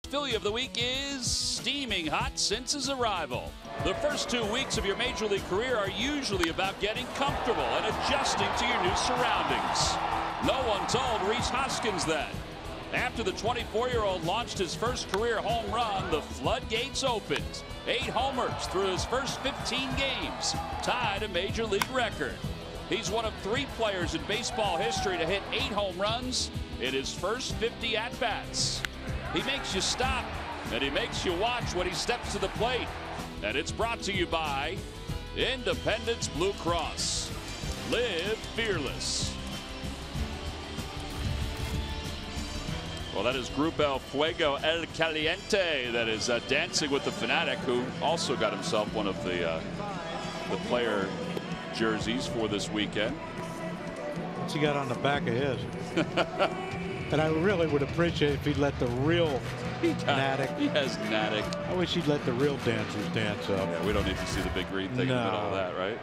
[SPEAKER 4] Philly of the week is steaming hot since his arrival. The first 2 weeks of your major league career are usually about getting comfortable and adjusting to your new surroundings. No one told Rhys Hoskins that. After the 24-year-old launched his first career home run, the floodgates opened. 8 homers through his first 15 games, tied a major league record. He's one of 3 players in baseball history to hit 8 home runs in his first 50 at-bats. He makes you stop, and he makes you watch when he steps to the plate. And it's brought to you by Independence Blue Cross. Live fearless. Well, that is Grupo Fuego El Caliente. That is Dancing with the Fanatic, who also got himself one of the player jerseys for this weekend.
[SPEAKER 2] What's he got on the back of his? And I really would appreciate if he'd let the real Fanatic.
[SPEAKER 4] He has Fanatic.
[SPEAKER 2] I wish he'd let the real dancers dance up.
[SPEAKER 4] Yeah, we don't need to see the big green thing in the middle of that, right?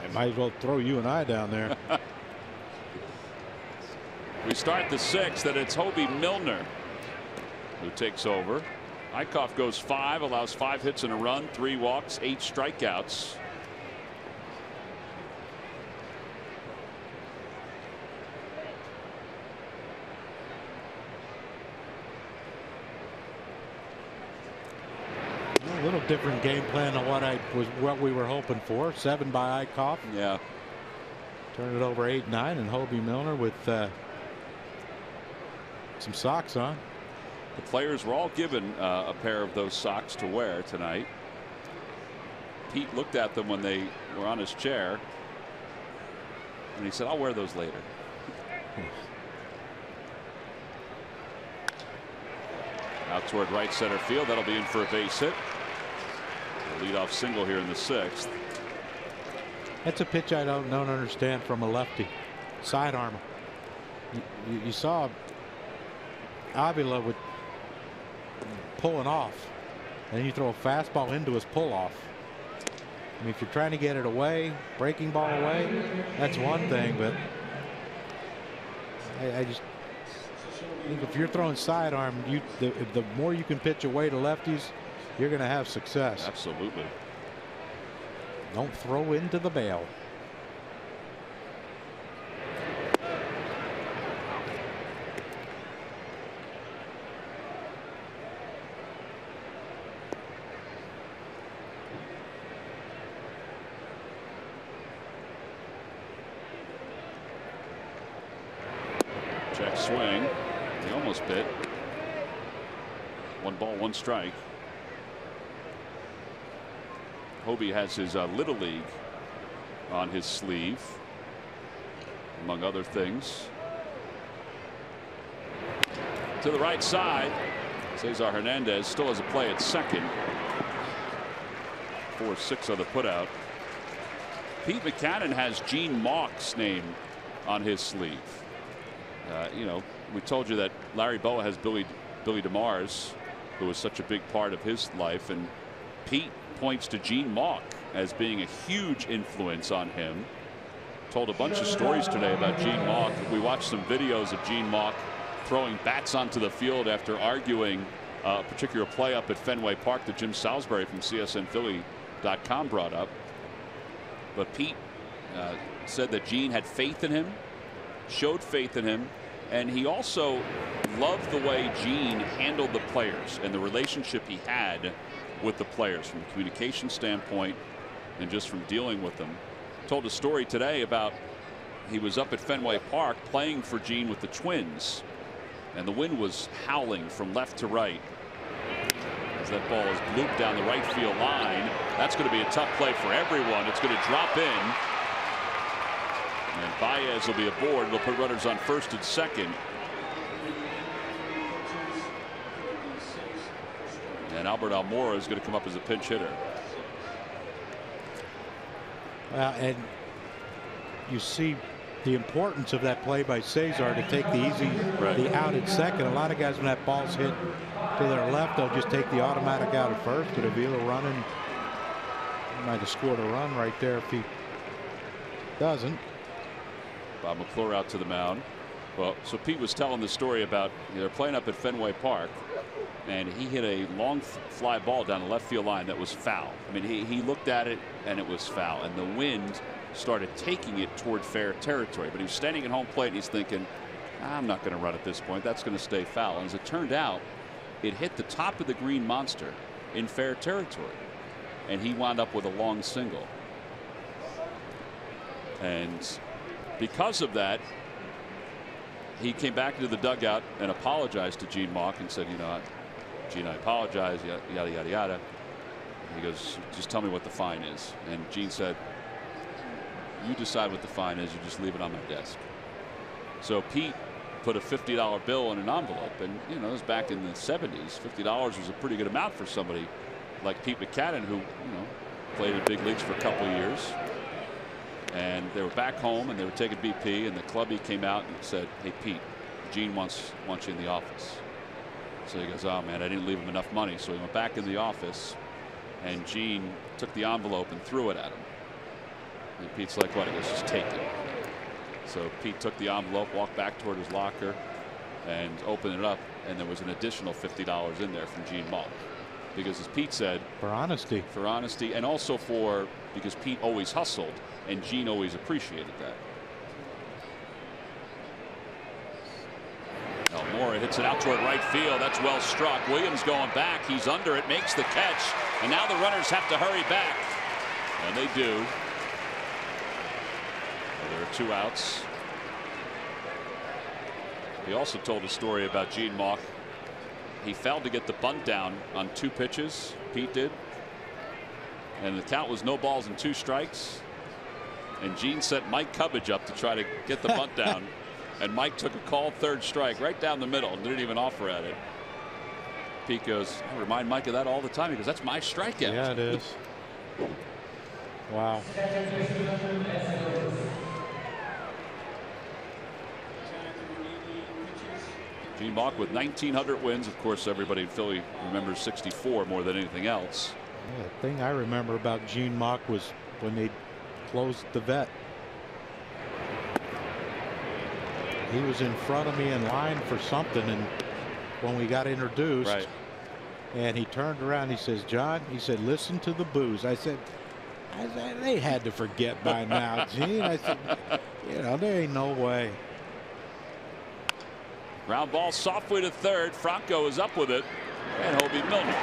[SPEAKER 2] I might as well throw you and I down there.
[SPEAKER 4] We start the sixth, and it's Hobie Milner who takes over. Eichhoff goes 5, allows 5 hits and a run, 3 walks, 8 strikeouts.
[SPEAKER 2] A little different game plan than what we were hoping for. 7 by Eichhoff.
[SPEAKER 4] Yeah.
[SPEAKER 2] Turn it over 8-9, and Hobie Milner with some socks on.
[SPEAKER 4] The players were all given a pair of those socks to wear tonight. Pete looked at them when they were on his chair, and he said, "I'll wear those later." Out toward right center field. That'll be in for a base hit. A leadoff single here in the 6th.
[SPEAKER 2] That's a pitch I don't understand from a lefty. Side armor. You saw Avila with pulling off, and then you throw a fastball into his pull off. I mean, if you're trying to get it away, breaking ball away, that's one thing, but I just think if you're throwing sidearm, the more you can pitch away to lefties, you're going to have success.
[SPEAKER 4] Absolutely.
[SPEAKER 2] Don't throw into the bail.
[SPEAKER 4] Check swing. He almost bit. 1 ball, 1 strike. Hobie has his Little League on his sleeve, among other things. To the right side, Cesar Hernandez still has a play at second. 4-6 on the putout. Pete Mackanin has Gene Mauch's name on his sleeve. You know, we told you that Larry Bowa has Billy DeMars, who was such a big part of his life, and Pete points to Gene Mauch as being a huge influence on him. Told a bunch of stories today about Gene Mauch. We watched some videos of Gene Mauch throwing bats onto the field after arguing a particular play up at Fenway Park that Jim Salisbury from CSNPhilly.com brought up. But Pete said that Gene had faith in him, showed faith in him, and he also loved the way Gene handled the players and the relationship he had with the players from a communication standpoint and just from dealing with them. Told a story today about he was up at Fenway Park playing for Gene with the Twins, and the wind was howling from left to right as that ball is blooped down the right field line. That's going to be a tough play for everyone. It's going to drop in, and Baez will be aboard. They'll put runners on first and second. And Albert Almora is going to come up as a pinch hitter.
[SPEAKER 2] And you see the importance of that play by Cesar to take the easy, the out at second. A lot of guys, when that ball's hit to their left, they'll just take the automatic out at first. But Avila running, he might have scored a run right there if he doesn't.
[SPEAKER 4] Bob McClure out to the mound. Well, so Pete was telling the story about they're playing up at Fenway Park, and he hit a long fly ball down the left field line that was foul. I mean, he looked at it and it was foul, and the wind started taking it toward fair territory. But he was standing at home plate and he's thinking, I'm not going to run at this point. That's going to stay foul. And as it turned out, it hit the top of the green monster in fair territory, and he wound up with a long single. And because of that, he came back into the dugout and apologized to Gene Mauch and said, you know, Gene, I apologize, yada, yada, yada. He goes, just tell me what the fine is. And Gene said, you decide what the fine is. You just leave it on my desk. So Pete put a $50 bill in an envelope, and you know, it was back in the 70s. $50 was a pretty good amount for somebody like Pete Macadam, who played in big leagues for a couple of years. And they were back home and they were taking BP, and the clubby came out and said, "Hey Pete, Gene wants you in the office." So he goes, "Oh man, I didn't leave him enough money." So he went back in the office, and Gene took the envelope and threw it at him. And Pete's like, "What?" He goes, "Just take it." So Pete took the envelope, walked back toward his locker, and opened it up, and there was an additional $50 in there from Gene Mauch. Because as Pete said,
[SPEAKER 2] for honesty,
[SPEAKER 4] and also because Pete always hustled, and Gene always appreciated that. Almora hits it out toward right field. That's well struck. Williams going back. He's under it, makes the catch, and now the runners have to hurry back, and they do. There are 2 outs. He also told a story about Gene Mauch. He failed to get the bunt down on 2 pitches. Pete did. And the count was no balls and 2 strikes. And Gene set Mike Cubbage up to try to get the bunt down. And Mike took a called 3rd strike right down the middle and didn't even offer at it. Pete goes, "I remind Mike of that all the time." He goes, "That's my strikeout."
[SPEAKER 2] Yeah, it is. Wow.
[SPEAKER 4] Gene Mauch with 1,900 wins. Of course, everybody in Philly remembers 64 more than anything else.
[SPEAKER 2] Yeah, the thing I remember about Gene Mauch was when they closed the vet. He was in front of me in line for something, and when we got introduced,
[SPEAKER 4] right,
[SPEAKER 2] and he turned around, he says, "John," he said, "listen to the boos." I said, "They had to forget by now, Gene." I said, there ain't no way.
[SPEAKER 4] Ground ball softly to 3rd. Franco is up with it, and Hobie Milner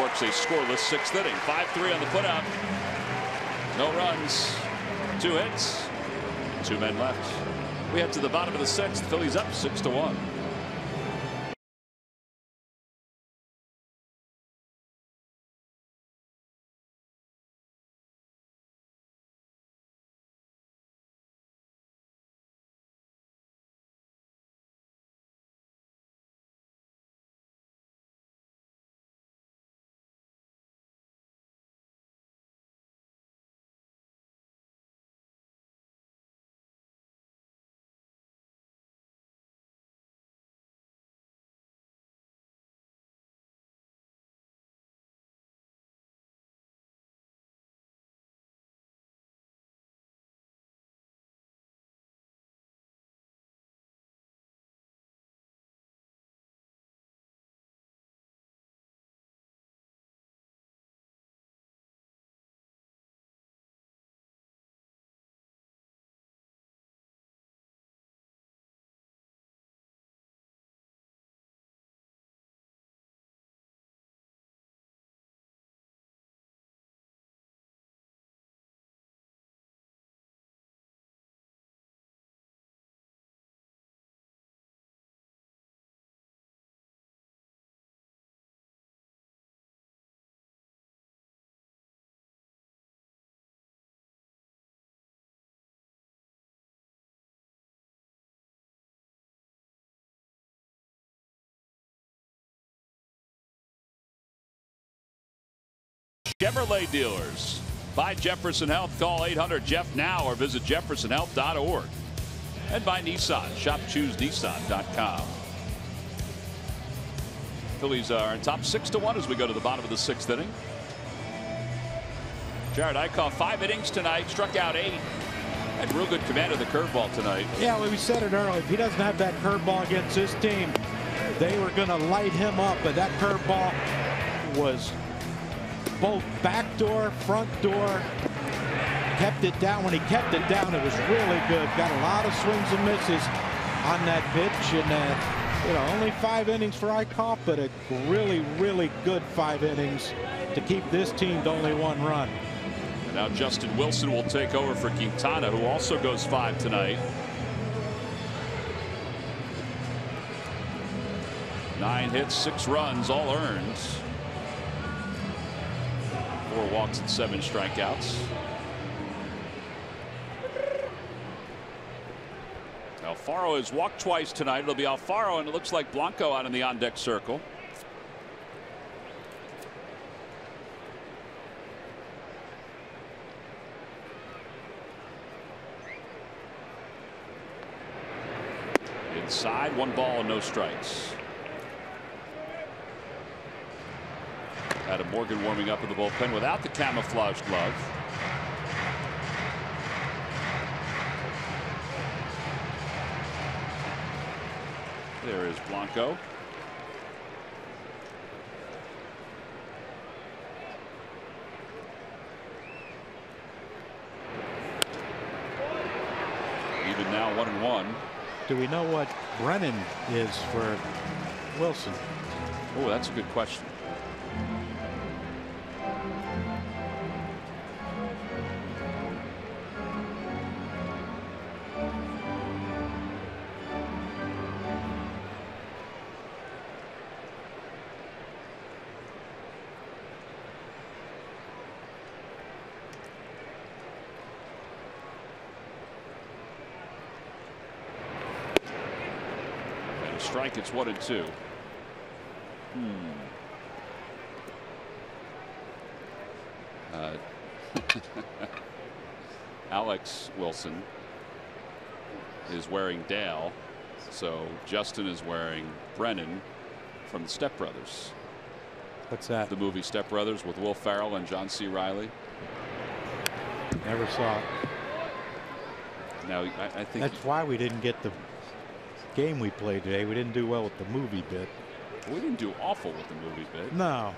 [SPEAKER 4] works a scoreless 6th inning. 5-3 on the putout. No runs, 2 hits, 2 men left. We head to the bottom of the 6th. Phillies up 6-1. Chevrolet dealers. By Jefferson Health. Call 800-JEFF-NOW or visit jeffersonhealth.org. And by Nissan. Shop ChooseNissan.com. Phillies are in top 6-1 as we go to the bottom of the 6th inning. Jared Eichhoff, 5 innings tonight, struck out 8. Had real good command of the curveball tonight.
[SPEAKER 2] Yeah, well, we said it earlier. If he doesn't have that curveball against this team, they were going to light him up. But that curveball was both back door, front door. Kept it down. When he kept it down, it was really good. Got a lot of swings and misses on that pitch. And, only 5 innings for Eichhoff, but a really, really good 5 innings to keep this team to only 1 run.
[SPEAKER 4] And now Justin Wilson will take over for Quintana, who also goes 5 tonight. 9 hits, 6 runs, all earned. 4 walks and 7 strikeouts. Now Alfaro has walked twice tonight. It'll be Alfaro, and it looks like Blanco out in the on-deck circle. Inside, 1 ball and no strikes. Adam Morgan warming up in the bullpen without the camouflage glove. There is Blanco. Even now 1-1.
[SPEAKER 2] Do we know what Brennan is for Wilson?
[SPEAKER 4] Oh, that's a good question. Strike, it's 1-2. Alex Wilson is wearing Dale, so Justin is wearing Brennan from the Step Brothers.
[SPEAKER 2] What's that?
[SPEAKER 4] The movie Step Brothers with Will Ferrell and John C. Reilly.
[SPEAKER 2] Never saw it.
[SPEAKER 4] Now I think
[SPEAKER 2] that's why we didn't get the game we played today. We didn't do well with the movie bit.
[SPEAKER 4] We didn't do awful with the movie bit.
[SPEAKER 2] No.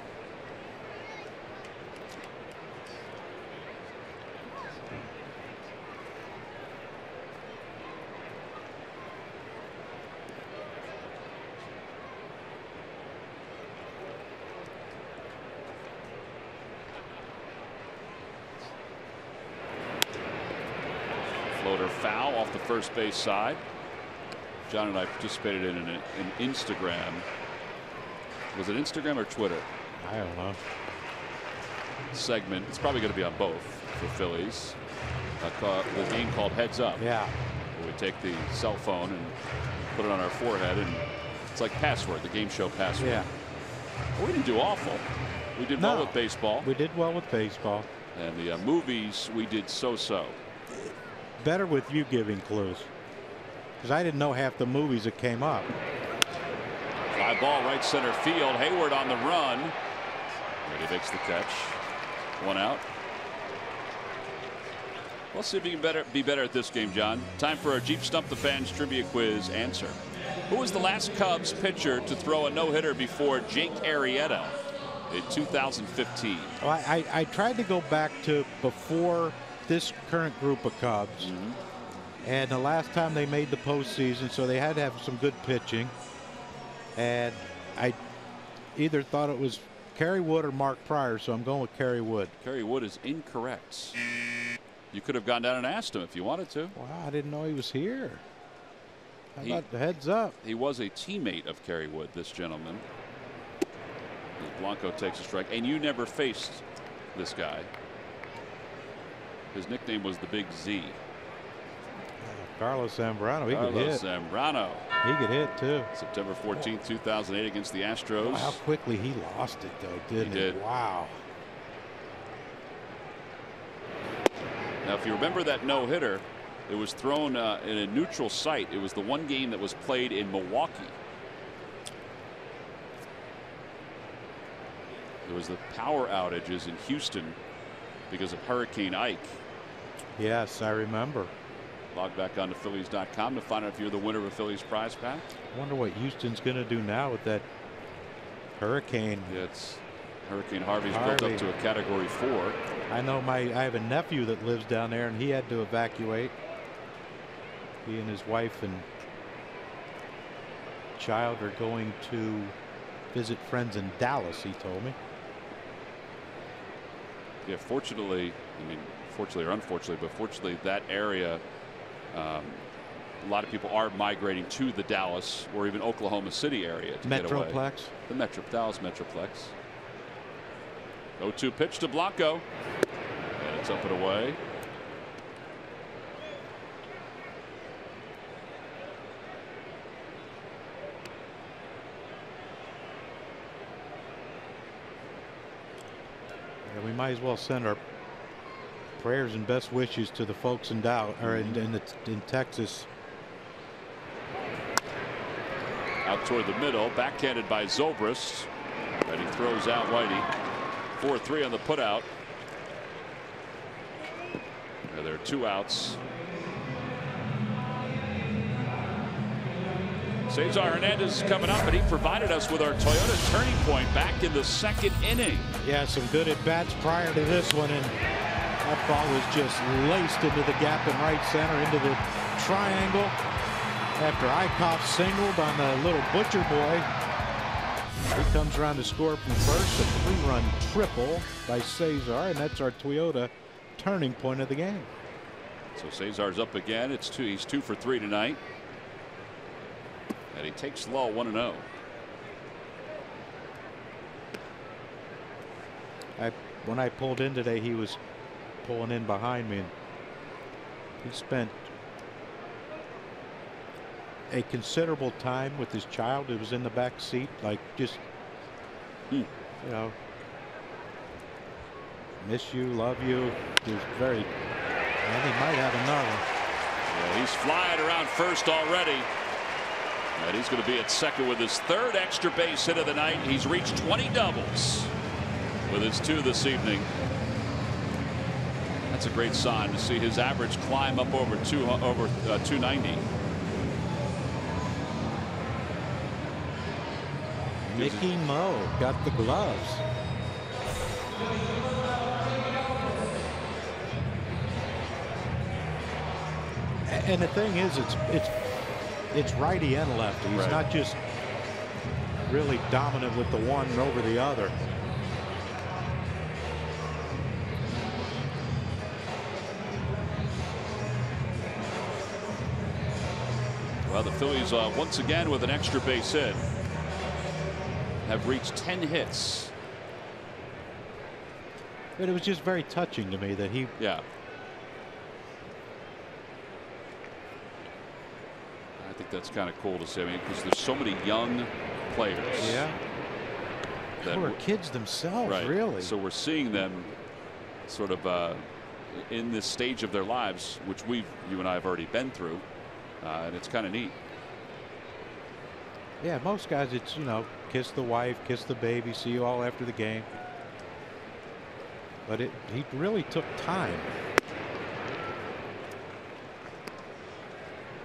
[SPEAKER 4] Floater foul off the first base side. John and I participated in an Instagram. Was it Instagram or Twitter?
[SPEAKER 2] I don't know.
[SPEAKER 4] Segment. It's probably going to be on both for Phillies. The game called Heads Up.
[SPEAKER 2] Yeah.
[SPEAKER 4] We take the cell phone and put it on our forehead, and it's like password, the game show password.
[SPEAKER 2] Yeah.
[SPEAKER 4] Well, we didn't do awful. We did well with baseball.
[SPEAKER 2] We did well with baseball.
[SPEAKER 4] And the movies, we did so-so.
[SPEAKER 2] Better with you giving clues. Because I didn't know half the movies that came up.
[SPEAKER 4] Fly ball right center field. Hayward on the run. Brady makes the catch. 1 out. Let's see if you can be better at this game, John. Time for our Jeep Stump the Fans trivia quiz answer. Who was the last Cubs pitcher to throw a no-hitter before Jake Arrieta in 2015?
[SPEAKER 2] Well, I tried to go back to before this current group of Cubs. And the last time they made the postseason, so they had to have some good pitching. And I either thought it was Kerry Wood or Mark Pryor, so I'm going with Kerry Wood.
[SPEAKER 4] Kerry Wood is incorrect. You could have gone down and asked him if you wanted to.
[SPEAKER 2] Wow, I didn't know he was here. How about the heads up?
[SPEAKER 4] He was a teammate of Kerry Wood, this gentleman. Blanco takes a strike, and you never faced this guy. His nickname was the Big Z.
[SPEAKER 2] Carlos Zambrano, he could hit.
[SPEAKER 4] Zambrano.
[SPEAKER 2] He could hit too.
[SPEAKER 4] September 14th, 2008 against the Astros.
[SPEAKER 2] Wow, how quickly he lost it though, didn't he?
[SPEAKER 4] Did.
[SPEAKER 2] Wow.
[SPEAKER 4] Now, if you remember that no-hitter, it was thrown in a neutral site. It was the one game that was played in Milwaukee. There was the power outages in Houston because of Hurricane Ike.
[SPEAKER 2] Yes, I remember.
[SPEAKER 4] Log back on to Phillies.com to find out if you're the winner of a Phillies prize pack.
[SPEAKER 2] I wonder what Houston's going to do now with that hurricane.
[SPEAKER 4] Yeah, it's Hurricane Harvey's built up to a Category 4.
[SPEAKER 2] I know I have a nephew that lives down there, and he had to evacuate. He and his wife and child are going to visit friends in Dallas, he told me.
[SPEAKER 4] Yeah, fortunately, I mean, fortunately or unfortunately, but fortunately that area, a lot of people are migrating to the Dallas or even Oklahoma City area to get away.
[SPEAKER 2] Metroplex.
[SPEAKER 4] The Dallas Metroplex. 0-2 pitch to Blanco, and it's up and away.
[SPEAKER 2] might as well send our prayers and best wishes to the folks in in Texas.
[SPEAKER 4] Out toward the middle, backhanded by Zobrist, and he throws out Whitey. 4-3 on the putout. There are 2 outs. Cesar Hernandez is coming up, and he provided us with our Toyota turning point back in the 2nd inning.
[SPEAKER 2] Yeah, some good at bats prior to this one, and that ball was just laced into the gap in right center, into the triangle. After Eichhoff singled on the little butcher boy, he comes around to score from first. A 3-run triple by Cesar, and that's our Toyota turning point of the game.
[SPEAKER 4] So Cesar's up again. He's 2 for 3 tonight. And he takes low 1-0.
[SPEAKER 2] When I pulled in today, he was pulling in behind me, and he spent a considerable time with his child who was in the back seat, like just you know, miss you, love you. There's very, and he might have another.
[SPEAKER 4] Yeah, he's flying around first already. And he's going to be at second with his 3rd extra base hit of the night. He's reached 20 doubles with his 2 this evening. That's a great sign to see his average climb up over 290.
[SPEAKER 2] Mickey Moe got the gloves. And the thing is, it's righty and lefty. He's not just really dominant with the one over the other.
[SPEAKER 4] Well, the Phillies once again with an extra base hit have reached 10 hits.
[SPEAKER 2] But it was just very touching to me that he.
[SPEAKER 4] Yeah. I think that's kind of cool to see. I mean, because there's so many young players.
[SPEAKER 2] Yeah. That were kids themselves,
[SPEAKER 4] right.
[SPEAKER 2] Really.
[SPEAKER 4] So we're seeing them sort of in this stage of their lives, which you and I have already been through, and it's kind of neat.
[SPEAKER 2] Yeah, most guys, it's, you know, kiss the wife, kiss the baby, see you all after the game. But he really took time.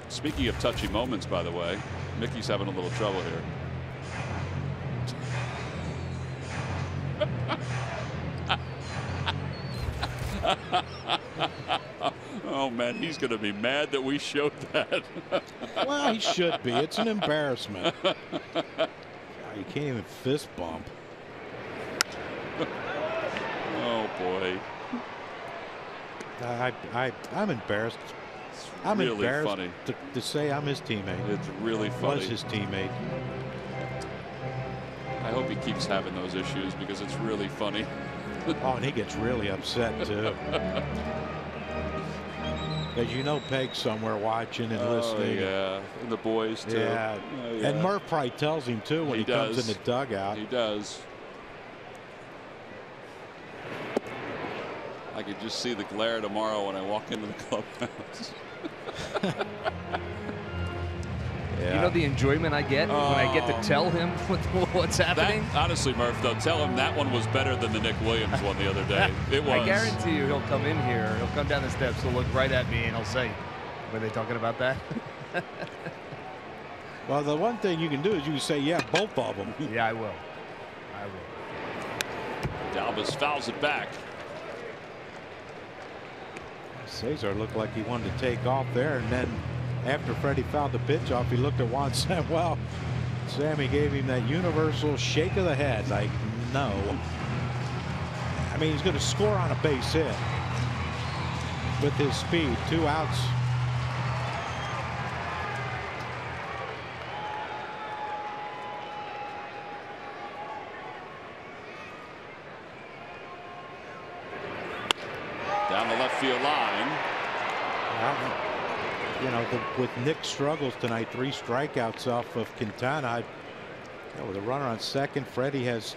[SPEAKER 4] Speaking of touchy moments, by the way, Mickey's having a little trouble here. Oh man, he's going to be mad that we showed that.
[SPEAKER 2] Well, he should be. It's an embarrassment. God, you can't even fist bump.
[SPEAKER 4] Oh boy.
[SPEAKER 2] I'm embarrassed. I'm
[SPEAKER 4] really
[SPEAKER 2] embarrassed
[SPEAKER 4] funny
[SPEAKER 2] to say I'm his teammate.
[SPEAKER 4] It's really funny.
[SPEAKER 2] Was his teammate.
[SPEAKER 4] I hope he keeps having those issues because it's really funny.
[SPEAKER 2] Oh, and he gets really upset too. Because you know Peg's somewhere watching and listening.
[SPEAKER 4] Yeah, and the boys too.
[SPEAKER 2] Yeah.
[SPEAKER 4] Oh, yeah.
[SPEAKER 2] And Murph probably tells him too when he comes in the dugout.
[SPEAKER 4] He does. I could just see the glare tomorrow when I walk into the clubhouse.
[SPEAKER 3] You know the enjoyment I get when I get to tell him what's happening?
[SPEAKER 4] Honestly, Murph, though, tell him that one was better than the Nick Williams one the other day. It was.
[SPEAKER 3] I guarantee you he'll come in here, he'll come down the steps, he'll look right at me, and he'll say, were they talking about that?
[SPEAKER 2] Well, the one thing you can do is you can say, yeah, both of them.
[SPEAKER 3] Yeah, I will. I will.
[SPEAKER 4] Dalvis fouls it back.
[SPEAKER 2] Cesar looked like he wanted to take off there, and then after Freddie fouled the pitch off, he looked at Juan Samuel. Sammy gave him that universal shake of the head, like, no. I mean, he's going to score on a base hit with his speed. 2 outs.
[SPEAKER 4] Down the left field line.
[SPEAKER 2] You know, with Nick's struggles tonight, 3 strikeouts off of Quintana. With a runner on second, Freddie has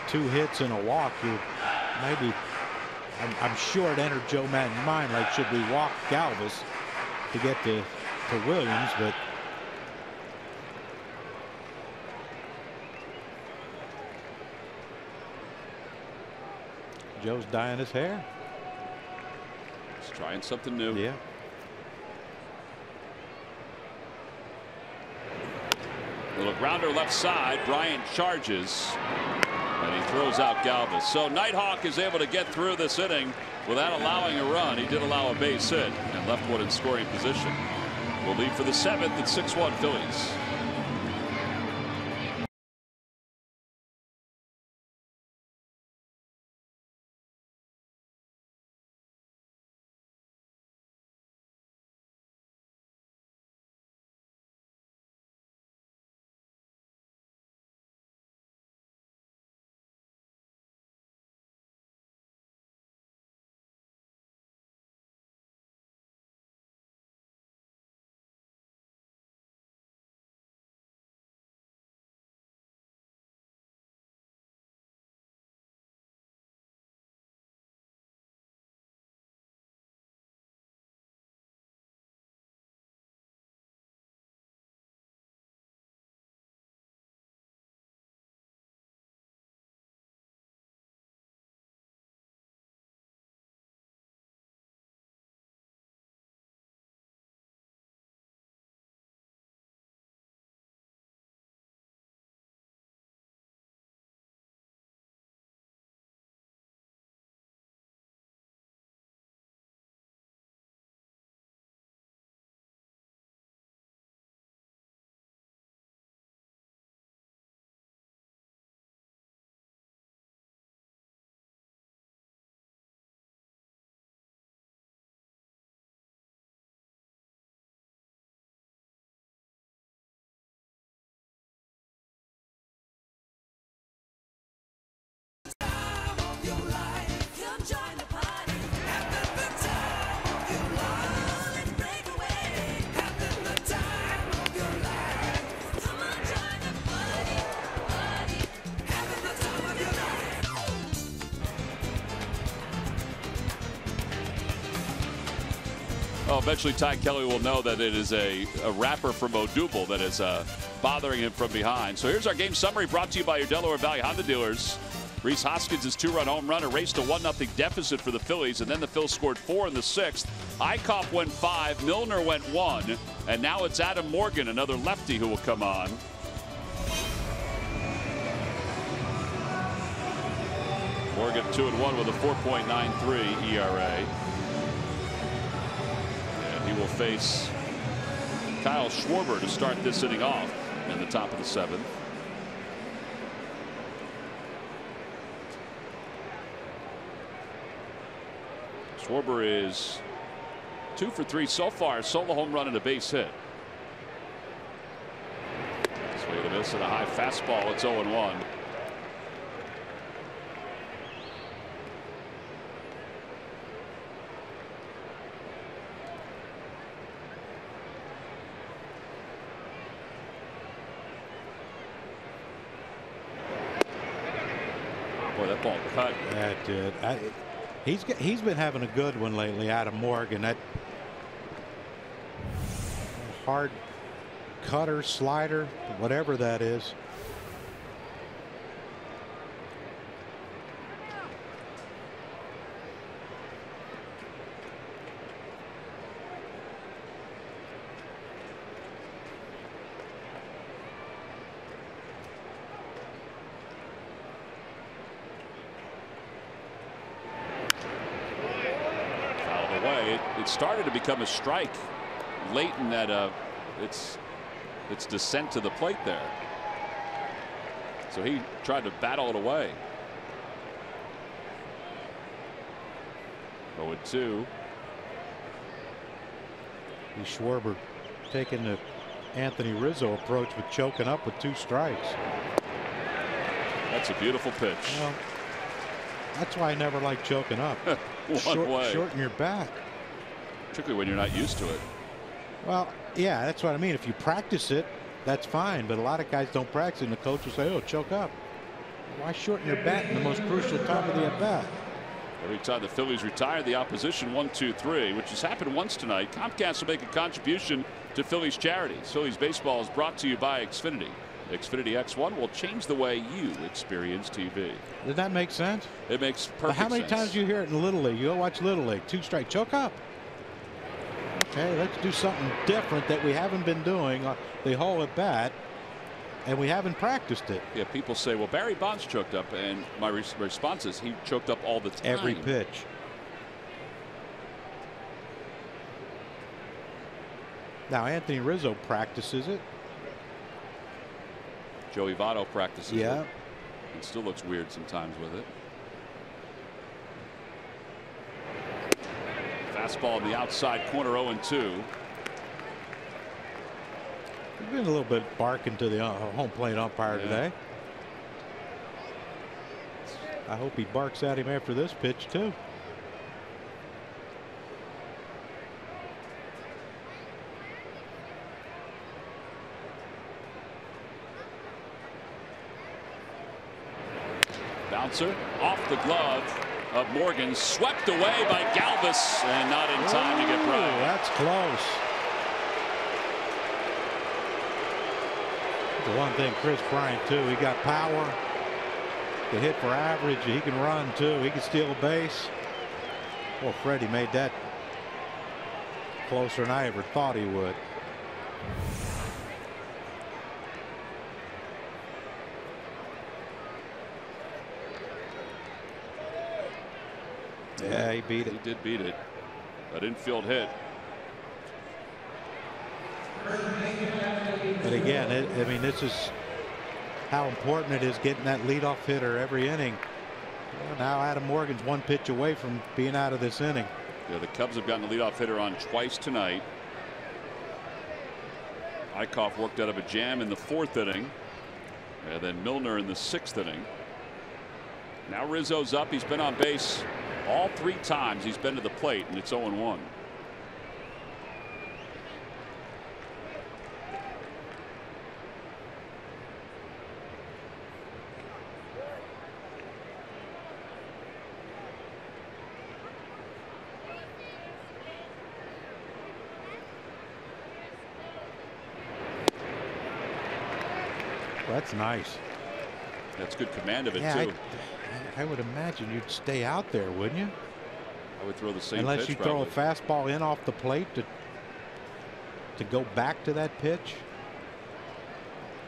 [SPEAKER 2] 2 hits and a walk, you maybe, I'm sure it entered Joe Maddon's mind, like, should we walk Galvis to get to Williams, but Joe's dyeing his hair.
[SPEAKER 4] He's trying something new.
[SPEAKER 2] Yeah.
[SPEAKER 4] Little grounder left side. Bryant charges. And he throws out Galvis. So Nighthawk is able to get through this inning without allowing a run. He did allow a base hit and left one in scoring position. We'll lead for the 7th at 6-1 Phillies. Oh, eventually Ty Kelly will know that it is a rapper from O'Double that is bothering him from behind. So here's our game summary brought to you by your Delaware Valley Honda dealers. Rhys Hoskins' 2-run home run erased a 1-0 deficit for the Phillies, and then the Phils scored 4 in the 6th. Eichhoff went 5, Milner went 1, and now it's Adam Morgan, another lefty, who will come on. Morgan 2-1 with a 4.93 ERA. And he will face Kyle Schwarber to start this inning off in the top of the 7th. Schwarber is 2 for 3 so far. Solo home run and a base hit. Swing and a miss and a high fastball. It's 0-1. Boy, that ball cut.
[SPEAKER 2] That did. He's been having a good one lately, Adam Morgan. That hard cutter, slider, whatever that is.
[SPEAKER 4] It started to become a strike late in that its descent to the plate there. So he tried to battle it away. 0-2.
[SPEAKER 2] Schwarber taking the Anthony Rizzo approach with choking up with 2 strikes.
[SPEAKER 4] That's a beautiful pitch.
[SPEAKER 2] Well, that's why I never like choking up. Shorten your back.
[SPEAKER 4] Particularly when you're not used to it.
[SPEAKER 2] Well, yeah, that's what I mean. If you practice it, that's fine. But a lot of guys don't practice it, and the coach will say, oh, choke up. Why shorten your bat in the most crucial time of the at bat?
[SPEAKER 4] Every time the Phillies retire the opposition 1-2-3, which has happened once tonight. Comcast will make a contribution to Phillies charities. Phillies baseball is brought to you by Xfinity. Xfinity X1 will change the way you experience TV.
[SPEAKER 2] Does that make sense?
[SPEAKER 4] It makes perfect sense.
[SPEAKER 2] How many times do you hear it in Little League? You go watch Little League. 2 strike, choke up. Okay, let's do something different that we haven't been doing the whole at bat, and we haven't practiced it.
[SPEAKER 4] Yeah, people say, well, Barry Bonds choked up, and my response is he choked up all the time.
[SPEAKER 2] Every pitch. Now Anthony Rizzo practices it.
[SPEAKER 4] Joey Votto practices it.
[SPEAKER 2] Yeah.
[SPEAKER 4] It still looks weird sometimes with it. Fastball in the outside corner, 0-2.
[SPEAKER 2] There's been a little bit barking to the home plate umpire today. I hope he barks at him after this pitch too.
[SPEAKER 4] Bouncer off the glove of Morgan, swept away by Galvis, and not in time to get Bryant.
[SPEAKER 2] That's close. The one thing, Chris Bryant too, he got power to hit for average. He can run too. He can steal a base. Well, Freddie made that closer than I ever thought he would. Yeah, he beat it.
[SPEAKER 4] He did beat it. An infield hit.
[SPEAKER 2] But again, I mean, this is how important it is getting that leadoff hitter every inning. Well, now Adam Morgan's 1 pitch away from being out of this inning.
[SPEAKER 4] Yeah, the Cubs have gotten the leadoff hitter on twice tonight. Eichhoff worked out of a jam in the 4th inning, and then Milner in the 6th inning. Now Rizzo's up. He's been on base all 3 times he's been to the plate, and it's 0-1.
[SPEAKER 2] That's nice.
[SPEAKER 4] That's good command of it,
[SPEAKER 2] yeah,
[SPEAKER 4] too.
[SPEAKER 2] I would imagine you'd stay out there, wouldn't you?
[SPEAKER 4] I would throw the same
[SPEAKER 2] unless
[SPEAKER 4] pitch,
[SPEAKER 2] you
[SPEAKER 4] probably.
[SPEAKER 2] throw a fastball in off the plate to go back to that pitch.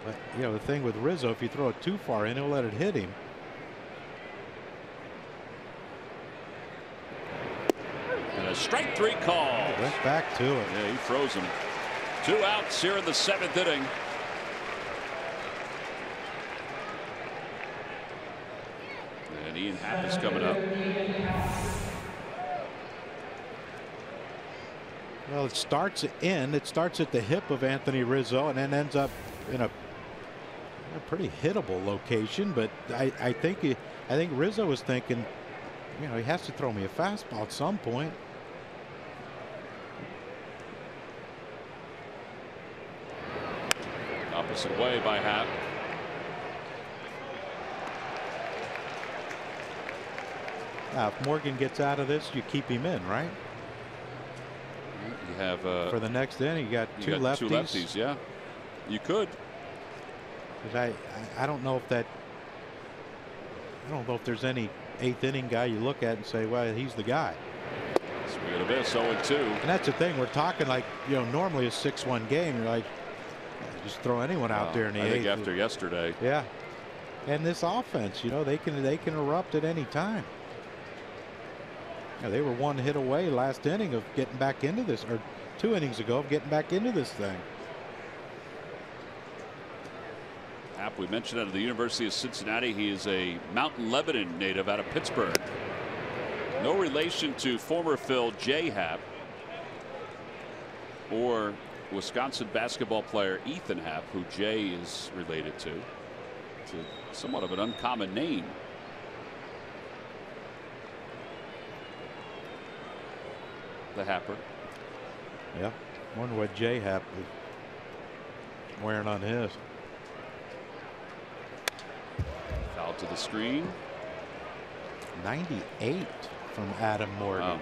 [SPEAKER 2] But you know, the thing with Rizzo, if you throw it too far in, he'll let it hit him.
[SPEAKER 4] And a strike 3 call.
[SPEAKER 2] Went back to it.
[SPEAKER 4] Yeah, he froze him. 2 outs here in the 7th inning. And Ian Happ is coming up.
[SPEAKER 2] Well, it starts at the hip of Anthony Rizzo and then ends up in a pretty hittable location. But I think Rizzo was thinking, you know, he has to throw me a fastball at some point.
[SPEAKER 4] Opposite way by Happ.
[SPEAKER 2] Now, if Morgan gets out of this, you keep him in, right?
[SPEAKER 4] You have
[SPEAKER 2] for the next inning, you got two lefties.
[SPEAKER 4] 2 lefties, yeah. You could.
[SPEAKER 2] Because I don't know if there's any 8th inning guy you look at and say, well, he's the guy.
[SPEAKER 4] Swing and a miss, 0-2.
[SPEAKER 2] And that's the thing, we're talking like, you know, normally a 6-1 game. You're like, just throw anyone out there in the 8th.
[SPEAKER 4] I think after yesterday.
[SPEAKER 2] Yeah. And this offense, you know, they can erupt at any time. Yeah, they were 1 hit away last inning of getting back into this, or 2 innings ago of getting back into this thing.
[SPEAKER 4] Happ, we mentioned, out of the University of Cincinnati. He is a Mountain Lebanon native out of Pittsburgh. No relation to former Phil J. Happ or Wisconsin basketball player Ethan Happ, who Jay is related to. It's somewhat of an uncommon name. The Happer.
[SPEAKER 2] Yeah. Wonder what J. Happ is wearing on his.
[SPEAKER 4] Foul To the screen.
[SPEAKER 2] 98 from Adam Morgan.
[SPEAKER 4] Wow.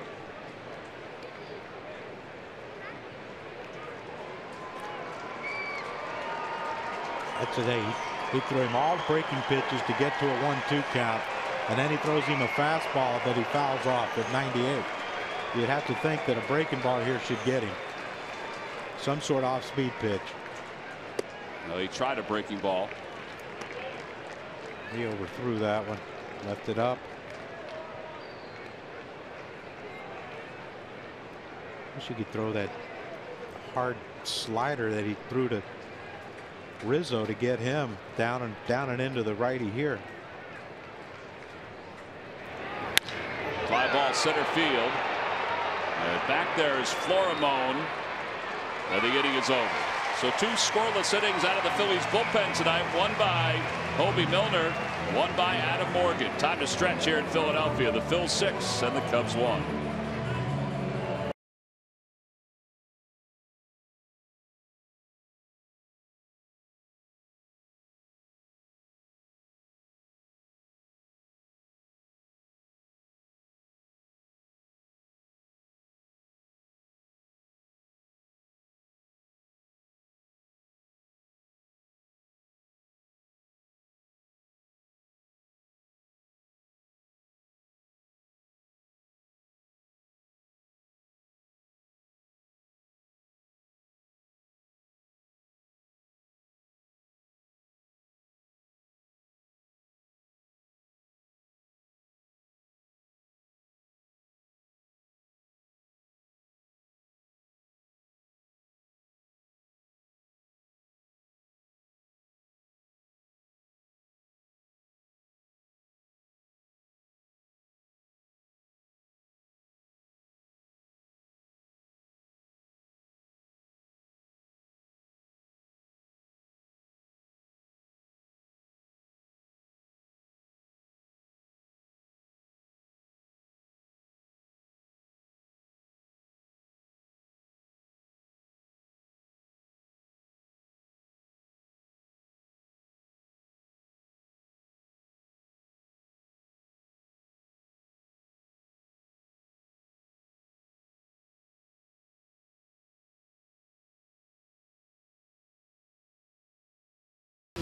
[SPEAKER 2] That's an 8. He threw him all breaking pitches to get to a 1-2 count, and then he throws him a fastball that he fouls off at 98. You'd have to think that a breaking ball here should get him some sort of off-speed pitch.
[SPEAKER 4] No, he tried a breaking ball.
[SPEAKER 2] He overthrew that one, left it up. Wish he could throw that hard slider that he threw to Rizzo to get him down and into the righty here.
[SPEAKER 4] Fly ball center field. And back there is Florimone. And the inning is over. So 2 scoreless innings out of the Phillies bullpen tonight. One by Hobie Milner, one by Adam Morgan. Time to stretch here in Philadelphia. The Phils 6 and the Cubs 1.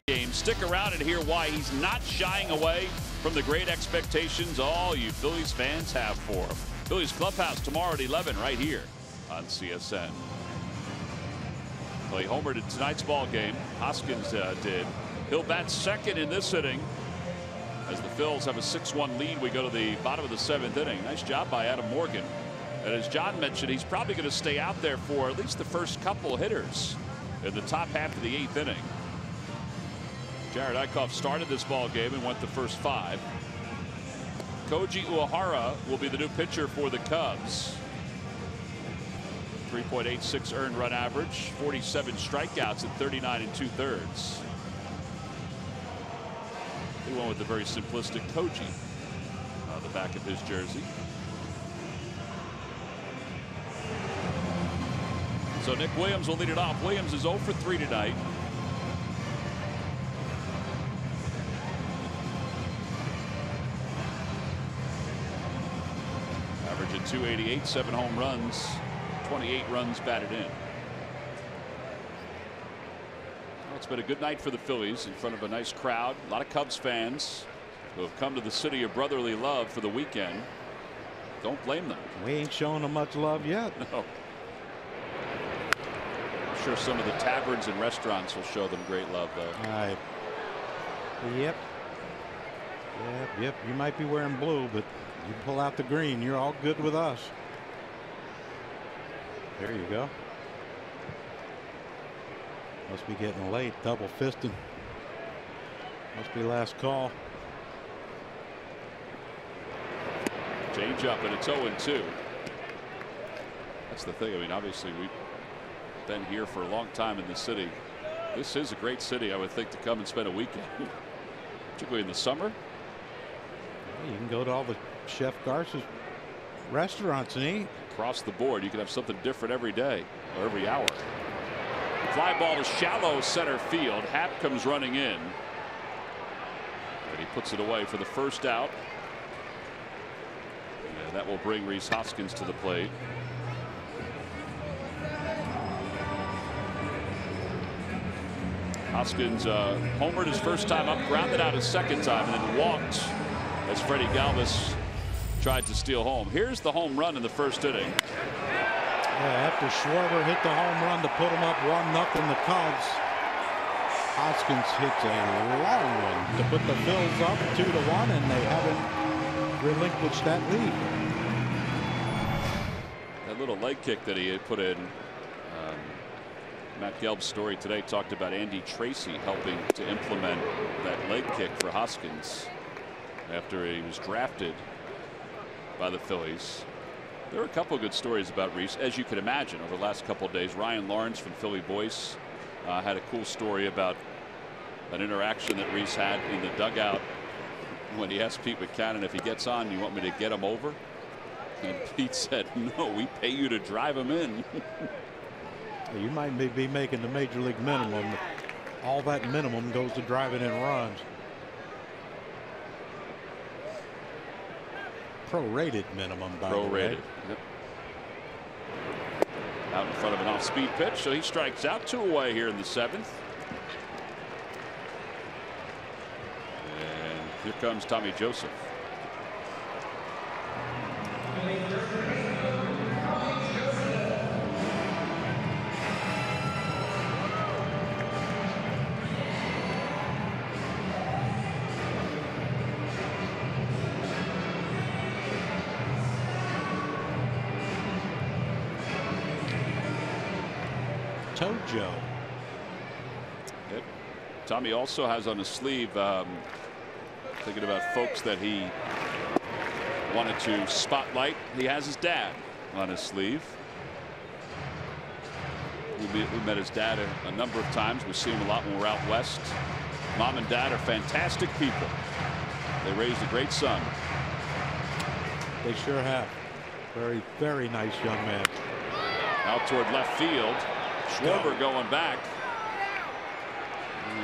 [SPEAKER 4] Game. Stick around and hear why he's not shying away from the great expectations all you Phillies fans have for him. Phillies Clubhouse tomorrow at 11 right here on CSN. Well, he homered in tonight's ball game. Hoskins did. He'll bat second in this inning as the Phils have a 6-1 lead. We go to the bottom of the 7th inning. Nice job by Adam Morgan. And as John mentioned, he's probably going to stay out there for at least the first couple hitters in the top half of the 8th inning. Jared Eichhoff started this ball game and went the first 5. Koji Uehara will be the new pitcher for the Cubs. 3.86 earned run average, 47 strikeouts at 39 2/3. He went with the very simplistic Koji on the back of his jersey. So Nick Williams will lead it off. Williams is 0 for 3 tonight. Average at 288, 7 home runs, 28 runs batted in. Well, it's been a good night for the Phillies in front of a nice crowd. A lot of Cubs fans who have come to the city of brotherly love for the weekend. Don't blame them.
[SPEAKER 2] We ain't showing them much love yet.
[SPEAKER 4] No. I'm sure some of the taverns and restaurants will show them great love, though.
[SPEAKER 2] Yep. You might be wearing blue, but you pull out the green, you're all good with us. There you go. Must be getting late. Double fisting. Must be last call.
[SPEAKER 4] Change up, and it's 0-2. That's the thing. I mean, obviously, we've been here for a long time in the city. This is a great city, I would think, to come and spend a weekend, particularly in the summer.
[SPEAKER 2] You can go to all the Chef Garza's restaurants and eat.
[SPEAKER 4] Across the board, you can have something different every day or every hour. Fly ball to shallow center field. Happ comes running in. And he puts it away for the first out. And that will bring Rhys Hoskins to the plate. Hoskins homered his first time up, grounded out his second time, and then walked as Freddie Galvis tried to steal home. Here's the home run in the first inning.
[SPEAKER 2] Yeah, after Schwarber hit the home run to put him up 1-0, the Cubs, Hoskins hits a long one to put the Phillies up 2-1, and they haven't relinquished that lead.
[SPEAKER 4] That little leg kick that he had put in. Matt Gelb's story today talked about Andy Tracy helping to implement that leg kick for Hoskins after he was drafted by the Phillies. There are a couple of good stories about Rhys, as you can imagine, over the last couple of days. Ryan Lawrence from Philly Voice had a cool story about an interaction that Rhys had in the dugout when he asked Pete Buchanan, if he gets on, you want me to get him over? And Pete said, no, we pay you to drive him in.
[SPEAKER 2] You might be making the major league minimum. All that minimum goes to driving in runs. Prorated minimum, by the way.
[SPEAKER 4] Prorated. Yep. Out in front of an off-speed pitch, so he strikes out. 2 away here in the 7th. And here comes Tommy Joseph.
[SPEAKER 2] Tojo.
[SPEAKER 4] Yep. Tommy also has on his sleeve, thinking about folks that he wanted to spotlight. He has his dad on his sleeve. We met his dad a number of times. We see him a lot when we're out west. Mom and dad are fantastic people. They raised a great son.
[SPEAKER 2] They sure have. Very, very nice young man.
[SPEAKER 4] Out toward left field. Schwarber going back.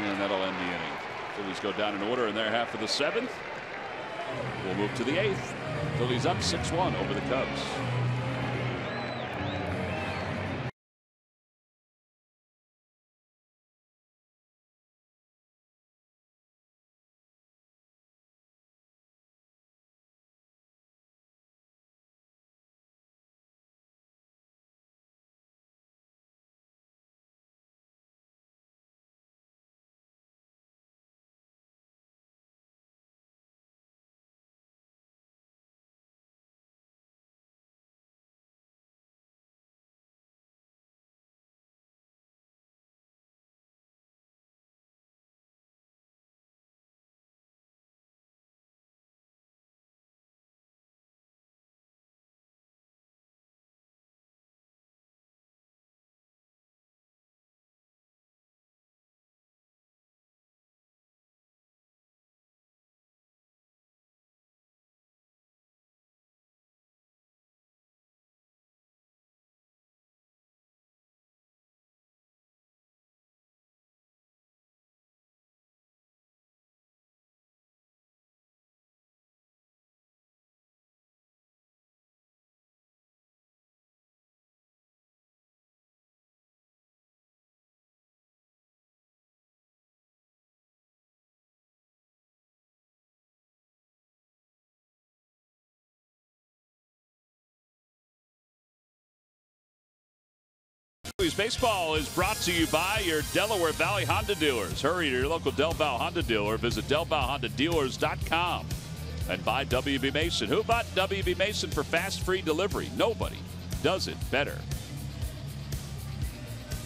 [SPEAKER 4] And that'll end the inning. Phillies go down in order in their half of the 7th. We'll move to the 8th. Phillies up 6-1 over the Cubs. Phillies baseball is brought to you by your Delaware Valley Honda dealers. Hurry to your local Del Val Honda dealer. Visit DelValHondaDealers.com. And by WB Mason. Who bought WB Mason for fast free delivery? Nobody does it better.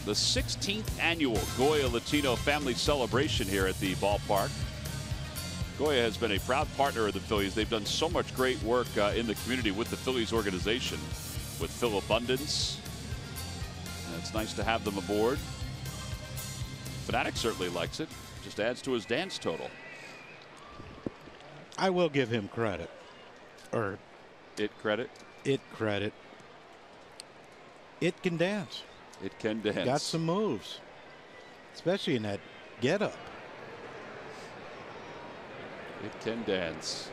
[SPEAKER 4] The 16th annual Goya Latino Family Celebration here at the ballpark. Goya has been a proud partner of the Phillies. They've done so much great work in the community with the Phillies organization, with Phil Abundance. And it's nice to have them aboard. Fanatic certainly likes it. Just adds to his dance total.
[SPEAKER 2] I will give him credit. Or
[SPEAKER 4] it credit?
[SPEAKER 2] It credit. It can dance.
[SPEAKER 4] It can dance.
[SPEAKER 2] Got some moves. Especially in that getup.
[SPEAKER 4] It can dance.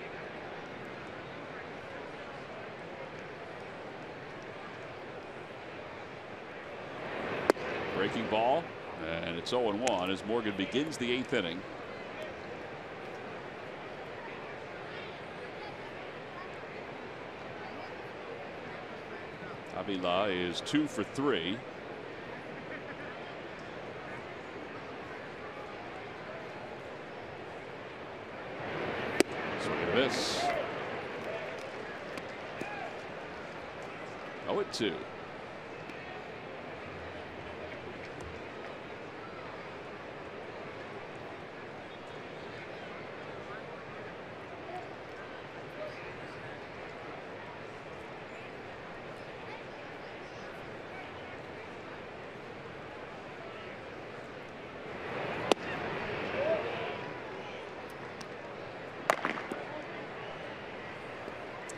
[SPEAKER 4] Breaking ball, and it's 0-1 as Morgan begins the 8th inning. Avila is 2 for 3. Swing and a miss. 0-2.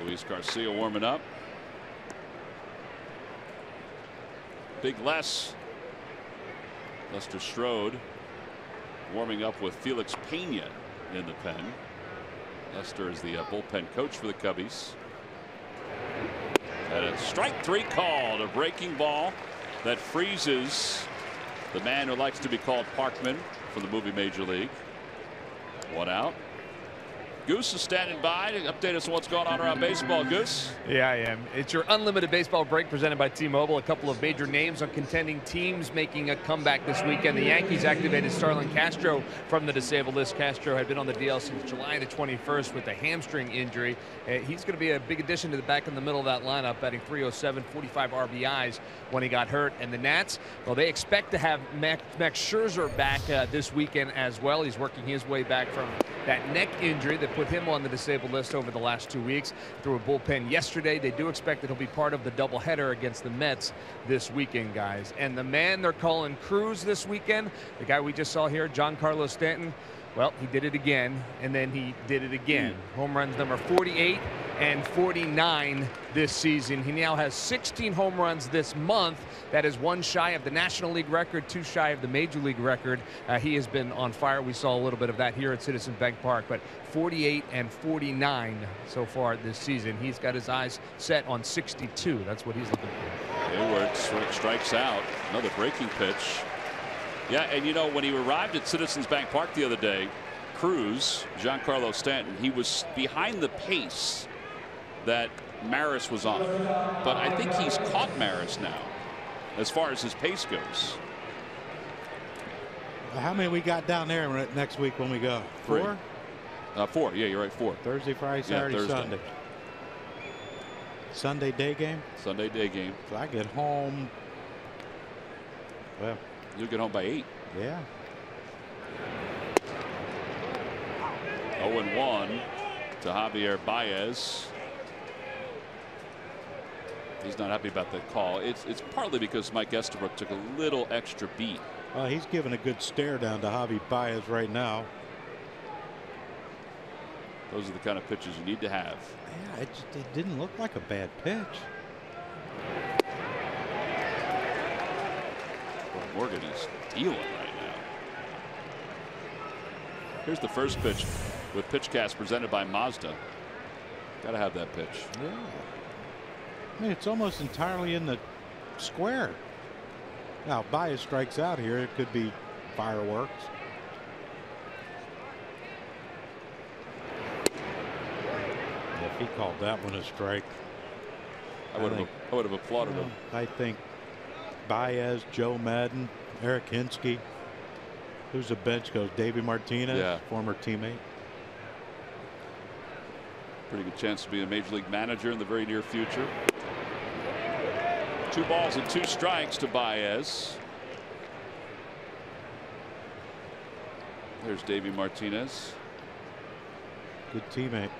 [SPEAKER 4] Luis Garcia warming up. Big Lester Strode warming up with Felix Pena in the pen. Lester is the bullpen coach for the Cubbies. And a strike 3 called, a breaking ball that freezes the man who likes to be called Parkman from the movie Major League. 1 out. Goose is standing by to update us on what's going on around baseball. Goose?
[SPEAKER 3] Yeah, I am. It's your unlimited baseball break presented by T-Mobile. A couple of major names on contending teams making a comeback this weekend. The Yankees activated Starlin Castro from the disabled list. Castro had been on the DL since July the 21st with a hamstring injury. He's going to be a big addition to the back in the middle of that lineup, batting .307, 45 RBIs when he got hurt. And the Nats, well, they expect to have Max Scherzer back this weekend as well. He's working his way back from that neck injury that put him on the disabled list over the last 2 weeks. Threw a bullpen yesterday. They do expect that he'll be part of the doubleheader against the Mets this weekend, guys. And the man they're calling Cruz this weekend, the guy we just saw here, Giancarlo Stanton, well, he did it again, and then he did it again. Home runs number 48 and 49 this season. He now has 16 home runs this month. That is 1 shy of the National League record, 2 shy of the Major League record. He has been on fire. We saw a little bit of that here at Citizens Bank Park, but 48 and 49 so far this season. He's got his eyes set on 62. That's what he's looking for.
[SPEAKER 4] Hayward strikes out. Another breaking pitch. Yeah, and you know, when he arrived at Citizens Bank Park the other day, Cruz, Giancarlo Stanton, he was behind the pace that Maris was on. But I think he's caught Maris now as far as his pace goes.
[SPEAKER 2] How many we got down there next week when we go? 4?
[SPEAKER 4] 4. Yeah, you're right. 4.
[SPEAKER 2] Thursday, Friday, Saturday,
[SPEAKER 4] Thursday.
[SPEAKER 2] Sunday. Sunday day game?
[SPEAKER 4] Sunday day game.
[SPEAKER 2] So I get home. Well,
[SPEAKER 4] you'll get home by 8.
[SPEAKER 2] Yeah.
[SPEAKER 4] 0-1 to Javier Baez. He's not happy about that call. It's partly because Mike Estabrook took a little extra beat.
[SPEAKER 2] He's giving a good stare down to Javi Baez right now.
[SPEAKER 4] Those are the kind of pitches you need to have.
[SPEAKER 2] Yeah, it didn't look like a bad pitch.
[SPEAKER 4] Well, Morgan is dealing right now. Here's the first pitch with PitchCast presented by Mazda. Got to have that pitch.
[SPEAKER 2] Yeah. I mean, it's almost entirely in the square. Now, if Baez strikes out here, it could be fireworks. If he called that one a strike,
[SPEAKER 4] I would have applauded him.
[SPEAKER 2] I think Baez, Joe Madden, Eric Hinsky. Who's the bench coach? Davey Martinez, former teammate.
[SPEAKER 4] Pretty good chance to be a major league manager in the very near future. 2 balls and 2 strikes to Baez. There's Davey Martinez.
[SPEAKER 2] Good teammate.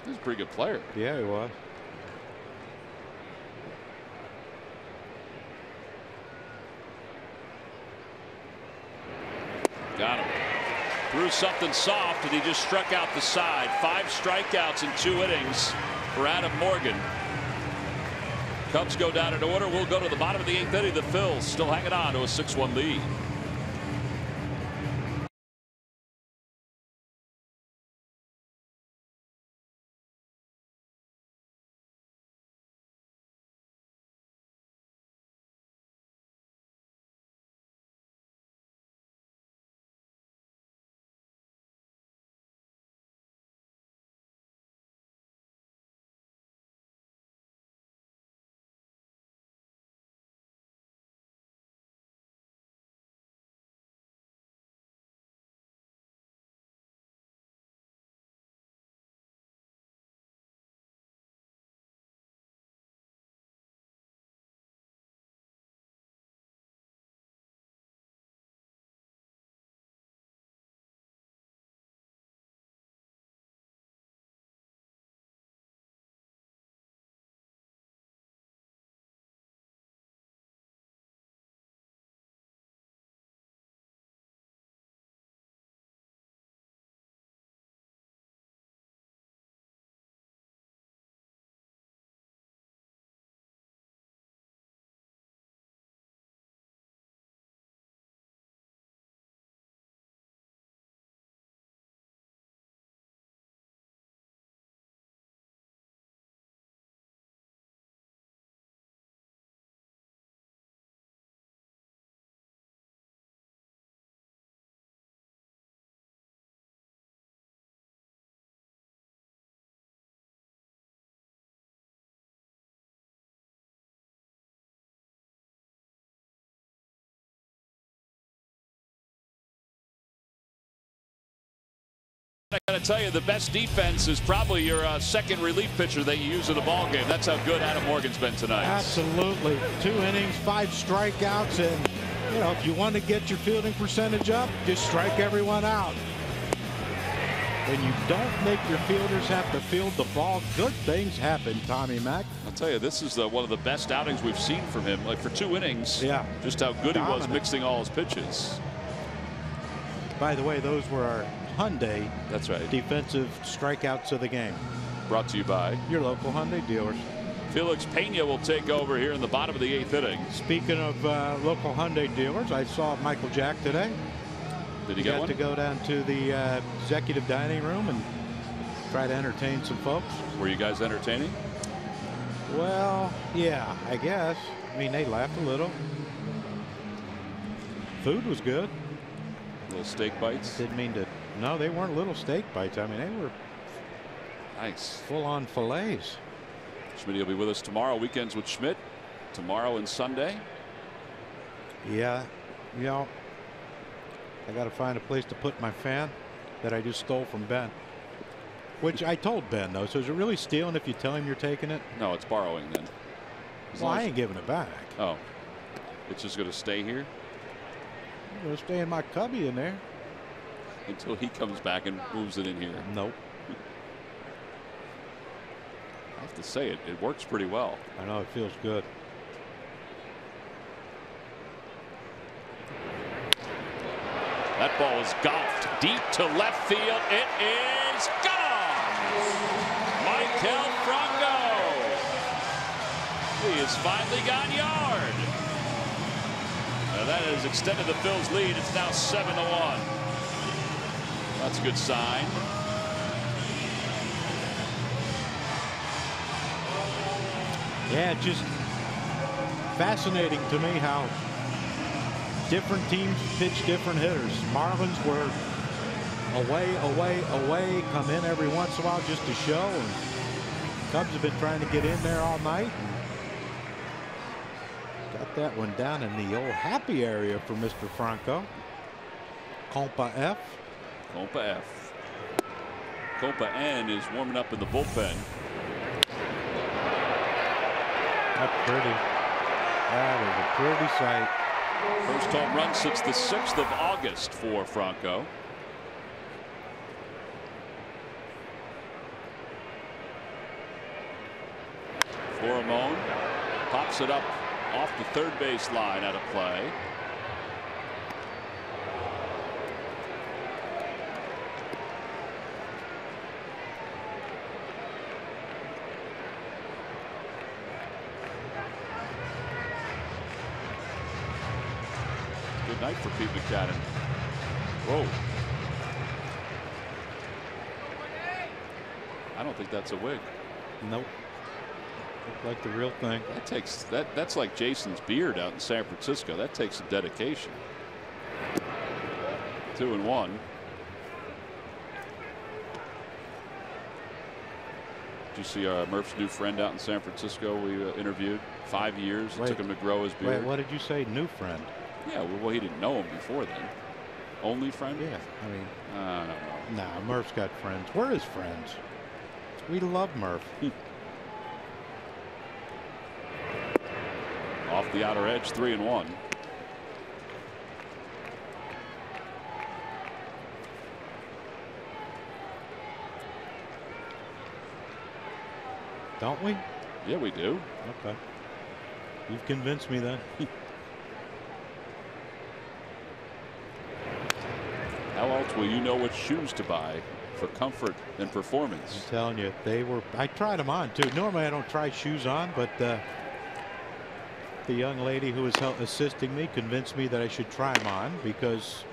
[SPEAKER 4] He's a pretty good player.
[SPEAKER 2] Yeah, he was.
[SPEAKER 4] Got him. Threw something soft, and he just struck out the side. 5 strikeouts in 2 innings for Adam Morgan. Cubs go down in order. We'll go to the bottom of the 8th inning. The Phils still hanging on to a 6-1 lead.
[SPEAKER 1] I got to tell you, the best defense is probably your second relief pitcher that you use in the ball game. That's how good Adam Morgan's been tonight.
[SPEAKER 2] Absolutely. 2 innings, 5 strikeouts, and you know, if you want to get your fielding percentage up, just strike everyone out. When you don't make your fielders have to field the ball, good things happen, Tommy Mack.
[SPEAKER 1] I'll tell you, this is one of the best outings we've seen from him. Like for 2 innings,
[SPEAKER 2] yeah,
[SPEAKER 1] just how good he was mixing all his pitches.
[SPEAKER 2] By the way, those were our Hyundai.
[SPEAKER 1] That's right.
[SPEAKER 2] Defensive strikeouts of the game.
[SPEAKER 1] Brought to you by
[SPEAKER 2] your local Hyundai dealers.
[SPEAKER 1] Felix Pena will take over here in the bottom of the 8th inning.
[SPEAKER 2] Speaking of local Hyundai dealers, I saw Michael Jack today.
[SPEAKER 1] Did he get one?
[SPEAKER 2] To go down to the executive dining room and try to entertain some folks.
[SPEAKER 1] Were you guys entertaining?
[SPEAKER 2] Well, yeah, I guess. I mean, they laughed a little. Food was good.
[SPEAKER 1] Little steak bites.
[SPEAKER 2] Didn't mean to. No, they weren't little steak bites. I mean, they were
[SPEAKER 1] nice,
[SPEAKER 2] full-on fillets.
[SPEAKER 1] Schmidt will be with us tomorrow. Weekends with Schmidt tomorrow and Sunday.
[SPEAKER 2] Yeah, you know, I got to find a place to put my fan that I just stole from Ben. Which I told Ben, though. So is it really stealing if you tell him you're taking it?
[SPEAKER 1] No, it's borrowing then.
[SPEAKER 2] Well, I ain't giving it back.
[SPEAKER 1] Oh, it's just going to stay here?
[SPEAKER 2] I'm going to stay in my cubby in there.
[SPEAKER 1] Until he comes back and moves it in here.
[SPEAKER 2] Nope.
[SPEAKER 1] I have to say it works pretty well.
[SPEAKER 2] I know, it feels good.
[SPEAKER 1] That ball is golfed deep to left field. It is gone. Michael Franco. He has finally gone yard. Now that has extended the Phils' lead. It's now 7-1. That's a good sign.
[SPEAKER 2] Yeah, just fascinating to me how different teams pitch different hitters. Marlins were away, come in every once in a while just to show. And Cubs have been trying to get in there all night. Got that one down in the old happy area for Mr. Franco. Compa F.
[SPEAKER 1] Compa F. Compa N is warming up in the bullpen.
[SPEAKER 2] That's pretty. That is a pretty sight.
[SPEAKER 1] First home run since the 6th of August for Franco. Florimone pops it up off the third base line out of play. Good night for Pete McCannon. Whoa. I don't think that's a wig.
[SPEAKER 2] Nope. Look like the real thing.
[SPEAKER 1] That takes that's like Jason's beard out in San Francisco. That takes some dedication. 2-1. Did you see Murph's new friend out in San Francisco we interviewed? 5 years. It took him to grow his beard.
[SPEAKER 2] Wait, what did you say? New friend?
[SPEAKER 1] Yeah, well, he didn't know him before then. Only friend?
[SPEAKER 2] Yeah, I mean,
[SPEAKER 1] I don't know.
[SPEAKER 2] Nah, Murph's got friends. We're his friends. We love Murph.
[SPEAKER 1] Off the outer edge, 3-1.
[SPEAKER 2] Don't we?
[SPEAKER 1] Yeah, we do.
[SPEAKER 2] Okay. You've convinced me then.
[SPEAKER 1] How else will you know what shoes to buy for comfort and performance?
[SPEAKER 2] I'm telling you, they were. I tried them on too. Normally I don't try shoes on, but the young lady who was assisting me convinced me that I should try them on, because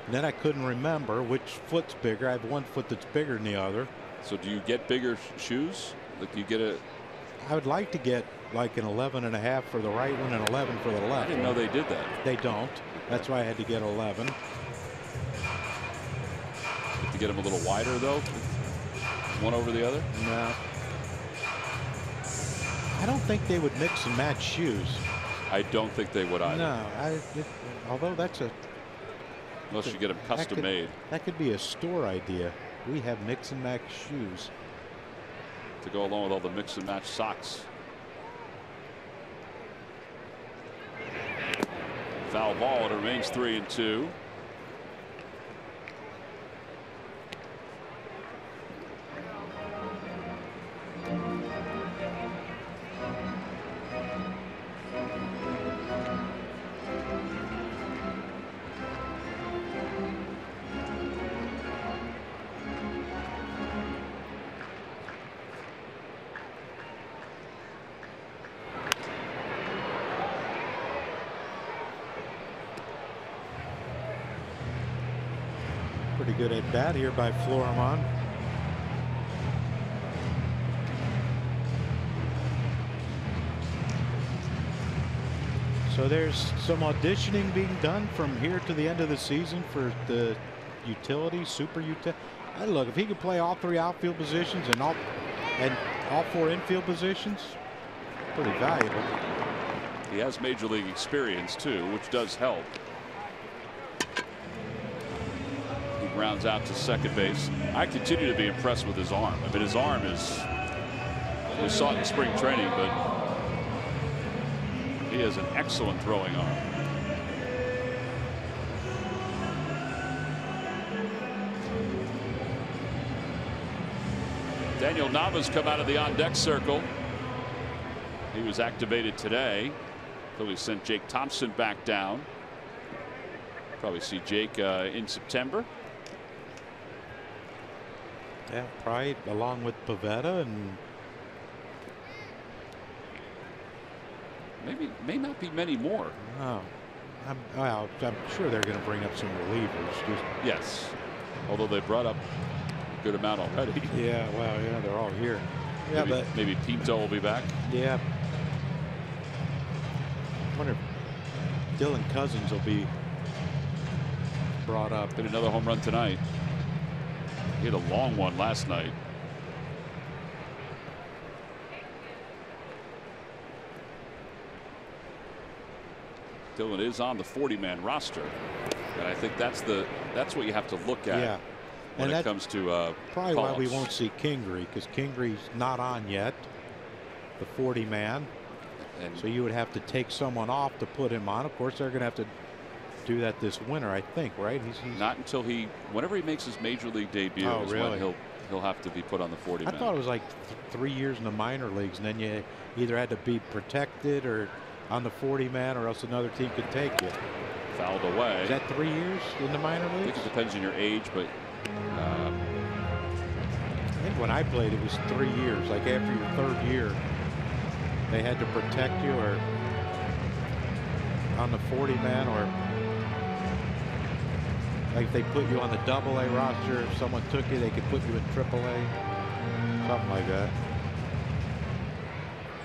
[SPEAKER 2] then I couldn't remember which foot's bigger. I have one foot that's bigger than the other.
[SPEAKER 1] So do you get bigger shoes? Like you get a?
[SPEAKER 2] I would like to get like an 11.5 for the right one and 11 for the left.
[SPEAKER 1] I didn't know they did that.
[SPEAKER 2] They don't. That's why I had to get 11.
[SPEAKER 1] To get them a little wider though, one over the other.
[SPEAKER 2] No. I don't think they would mix and match shoes.
[SPEAKER 1] I don't think they would either.
[SPEAKER 2] No, although that's
[SPEAKER 4] Unless you get them custom made.
[SPEAKER 2] That could be a store idea. We have mix and match shoes
[SPEAKER 4] to go along with all the mix and match socks. Foul ball. It remains 3-2.
[SPEAKER 2] Pretty good at bat here by Florimon. So there's some auditioning being done from here to the end of the season for the utility, super utility. Look, if he could play all 3 outfield positions and all 4 infield positions, pretty valuable.
[SPEAKER 4] He has major league experience too, which does help. Rounds out to second base. I continue to be impressed with his arm. I mean, his arm is, we saw it in spring training, but he has an excellent throwing arm. Daniel Nava's come out of the on deck circle. He was activated today. Phillies sent Jake Thompson back down. Probably see Jake in September.
[SPEAKER 2] Yeah, probably along with Pivetta, and
[SPEAKER 4] may not be many more.
[SPEAKER 2] Oh, I'm sure they're going to bring up some relievers.
[SPEAKER 4] Yes, although they brought up a good amount already.
[SPEAKER 2] Yeah, well, yeah, they're all here. Yeah, but
[SPEAKER 4] maybe Pinto will be back.
[SPEAKER 2] Yeah. I wonder if Dylan Cousins will be brought up.
[SPEAKER 4] Hit another home run tonight. He hit a long one last night. Dylan is on the 40-man roster, and I think that's what you have to look at when it comes to
[SPEAKER 2] probably why we won't see Kingery, because Kingery's not on yet, the 40-man, and so you would have to take someone off to put him on. Of course, they're going to have to do that this winter, I think, right? He's
[SPEAKER 4] not until whenever he makes his major league debut is when he'll have to be put on the 40-man.
[SPEAKER 2] I thought it was like 3 years in the minor leagues, and then you either had to be protected or on the 40-man, or else another team could take you.
[SPEAKER 4] Fouled away.
[SPEAKER 2] Is that 3 years in the minor leagues?
[SPEAKER 4] I think it depends on your age, but
[SPEAKER 2] I think when I played, it was 3 years. Like after your 3rd year, they had to protect you, or on the 40-man, or like if they put you on the AA roster, if someone took you, they could put you in AAA, something like that.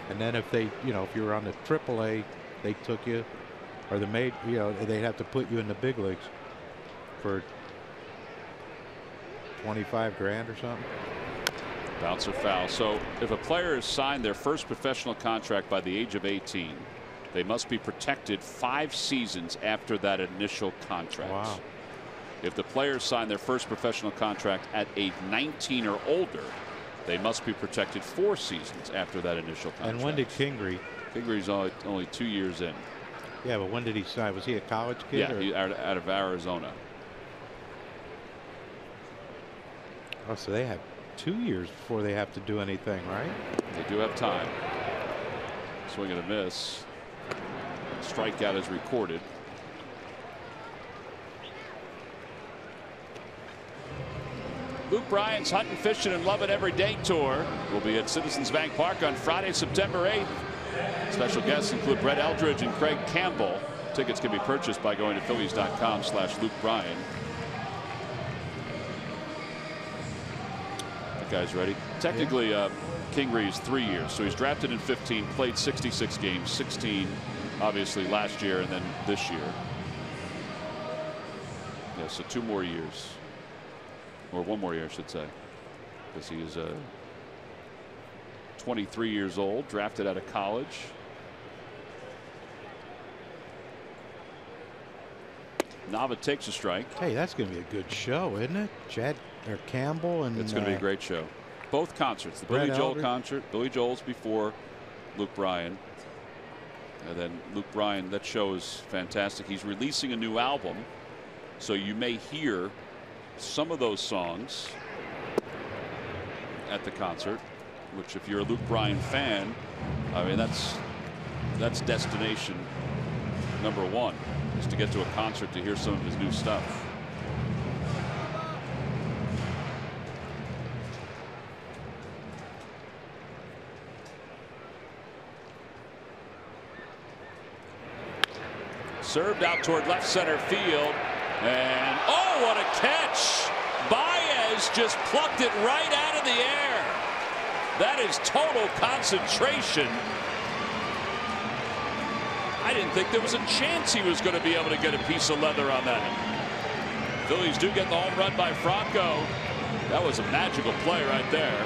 [SPEAKER 2] And then if they, if you were on the AAA, they took you, or they'd have to put you in the big leagues for 25 grand or something.
[SPEAKER 4] Bouncer foul. So if a player has signed their first professional contract by the age of 18, they must be protected 5 seasons after that initial contract.
[SPEAKER 2] Wow.
[SPEAKER 4] If the players sign their first professional contract at age 19 or older, they must be protected 4 seasons after that initial contract.
[SPEAKER 2] And when did Kingery?
[SPEAKER 4] Kingery's only 2 years in.
[SPEAKER 2] Yeah, but when did he sign? Was he a college kid?
[SPEAKER 4] Yeah, he out of Arizona.
[SPEAKER 2] Oh, so they have 2 years before they have to do anything, right?
[SPEAKER 4] They do have time. Swing and a miss. Strikeout is recorded. Luke Bryan's Hunting, Fishing, and Loving Every Day tour will be at Citizens Bank Park on Friday, September 8th. Special guests include Brett Eldridge and Craig Campbell. Tickets can be purchased by going to Phillies.com/Luke Bryan. That guy's ready. Technically, Kingery is 3 years, so he's drafted in 15, played 66 games, 16 obviously last year, and then this year. Yeah, so 2 more years. Or 1 more year, I should say, because he is 23 years old, drafted out of college. Nava takes a strike.
[SPEAKER 2] Hey, that's going to be a good show, isn't it? Chad or Campbell and
[SPEAKER 4] it's going to be a great show. Both concerts, the
[SPEAKER 2] Brett
[SPEAKER 4] Billy Joel
[SPEAKER 2] Elder.
[SPEAKER 4] concert, Billy Joel's before Luke Bryan, and then Luke Bryan. That show is fantastic. He's releasing a new album, so you may hear some of those songs at the concert, which if you're a Luke Bryan fan, I mean that's destination number one, is to get to a concert to hear some of his new stuff. Served out toward left center field, and oh, what a catch! Baez just plucked it right out of the air. That is total concentration. I didn't think there was a chance he was going to be able to get a piece of leather on that. Phillies do get the home run by Franco. That was a magical play right there.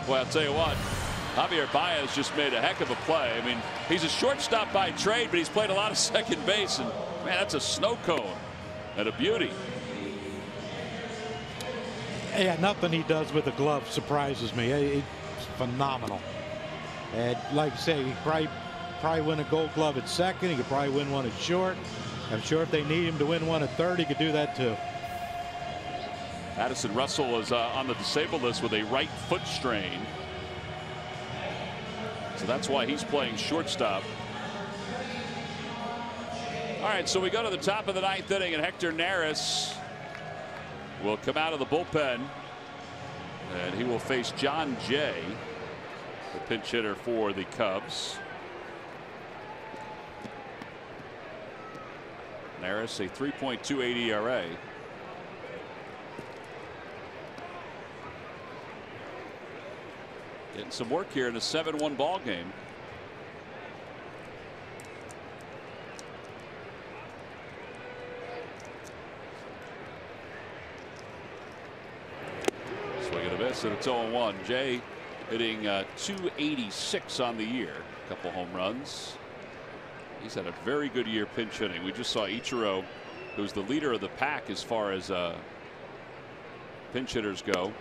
[SPEAKER 4] Well, I'll tell you what, Javier Baez just made a heck of a play. I mean, he's a shortstop by trade, but he's played a lot of second base, and man, that's a snow cone and a beauty.
[SPEAKER 2] Yeah, nothing he does with the glove surprises me. It's phenomenal. And like you say, he probably win a Gold Glove at second. He could probably win one at short. I'm sure if they need him to win one at third, he could do that too.
[SPEAKER 4] Addison Russell is on the disabled list with a right foot strain. So that's why he's playing shortstop. All right, so we go to the top of the ninth inning, and Hector Neris will come out of the bullpen, and he will face John Jay, the pinch hitter for the Cubs. Neris, a 3.28 ERA. Getting some work here in a 7-1 ball game. Swing and a miss, and it's 0-1. Jay hitting 286 on the year. A couple home runs. He's had a very good year pinch hitting. We just saw Ichiro, who's the leader of the pack as far as pinch hitters go.